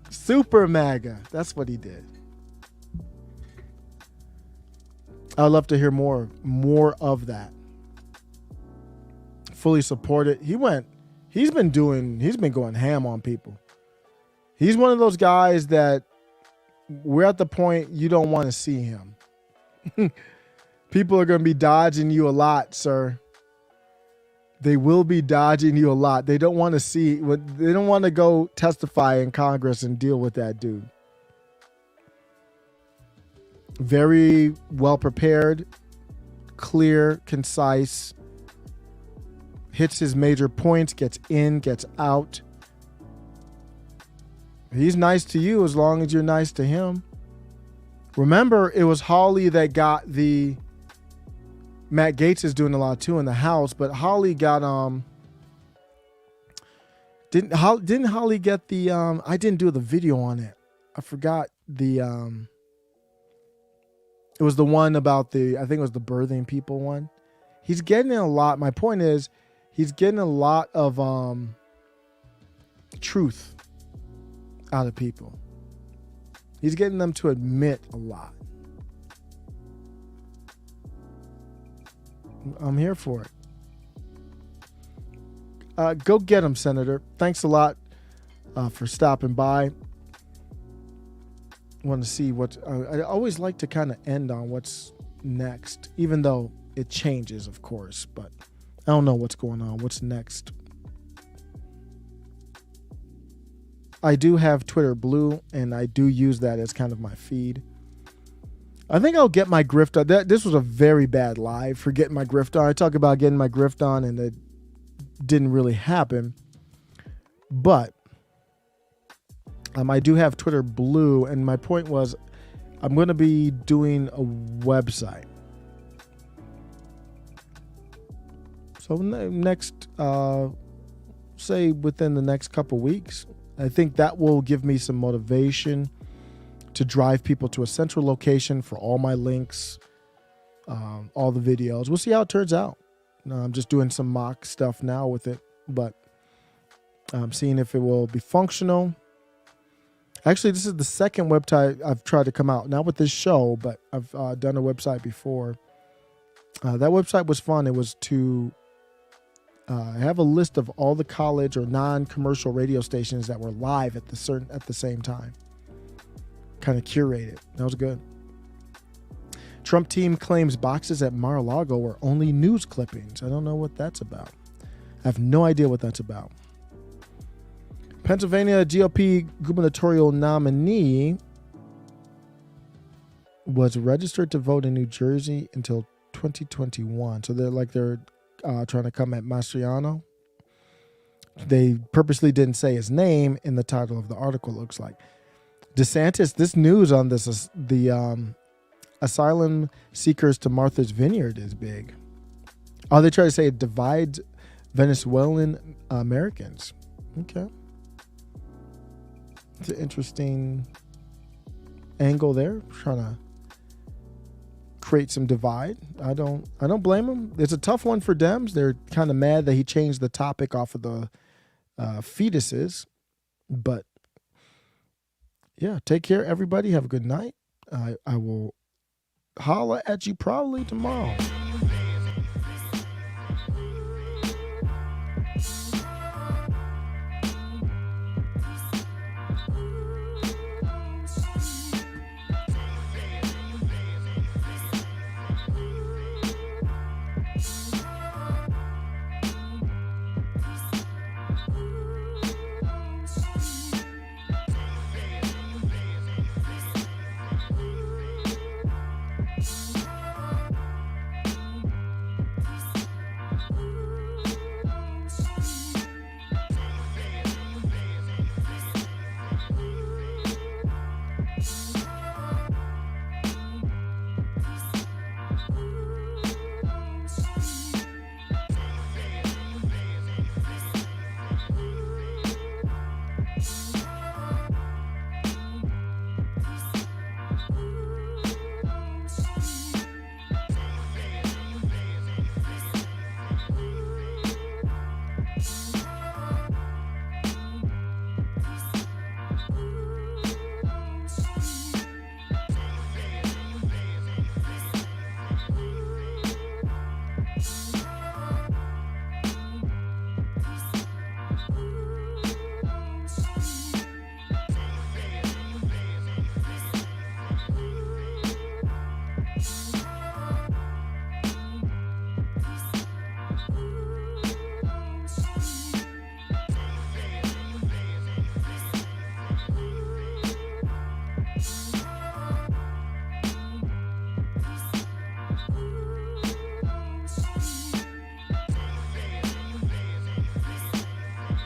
Super MAGA. That's what he did. I'd love to hear more of that. Fully support it. He's been going ham on people. He's one of those guys that we're at the point you don't want to see him. People are going to be dodging you a lot, sir. They will be dodging you a lot. They don't want to see they don't want to go testify in Congress and deal with that dude. Very well prepared, clear, concise, hits his major points, gets in, gets out. He's nice to you as long as you're nice to him. Remember, it was Hawley that got the... Matt Gaetz is doing a lot too in the House, but Hawley got... Didn't Hawley get the... I didn't do the video on it. I forgot the... It was the one about I think it was the birthing people one. He's getting a lot. My point is, he's getting a lot of truth out of people. He's getting them to admit a lot. I'm here for it. Go get him, Senator. Thanks a lot for stopping by. Want to see what I always like to kind of end on what's next, even though it changes, of course, but I don't know what's going on. What's next? I do have Twitter Blue, and I do use that as kind of my feed. I think I'll get my grift on. This was a very bad live for getting my grift on. I talk about getting my grift on, and it didn't really happen. But I do have Twitter Blue, and my point was I'm going to be doing a website. So next, say within the next couple weeks, I think that will give me some motivation to drive people to a central location for all my links, all the videos. We'll see how it turns out. I'm just doing some mock stuff now with it, but Seeing if it will be functional. Actually, this is the second website I've tried to come out. Not with this show, but I've done a website before. That website was fun. It was to have a list of all the college or non-commercial radio stations that were live at the same time. Kind of curated. That was good. Trump team claims boxes at Mar-a-Lago were only news clippings. I don't know what that's about. I have no idea what that's about. Pennsylvania GOP gubernatorial nominee was registered to vote in New Jersey until 2021. So they're trying to come at Mastriano. They purposely didn't say his name in the title of the article, looks like. DeSantis, this news on this is the asylum seekers to Martha's Vineyard is big. Oh, they try to say it divides Venezuelan Americans. Okay. It's an interesting angle there, trying to create some divide. I don't blame him. It's a tough one for Dems. They're kind of mad that he changed the topic off of the fetuses. But yeah, take care, everybody. Have a good night. I will holla at you probably tomorrow.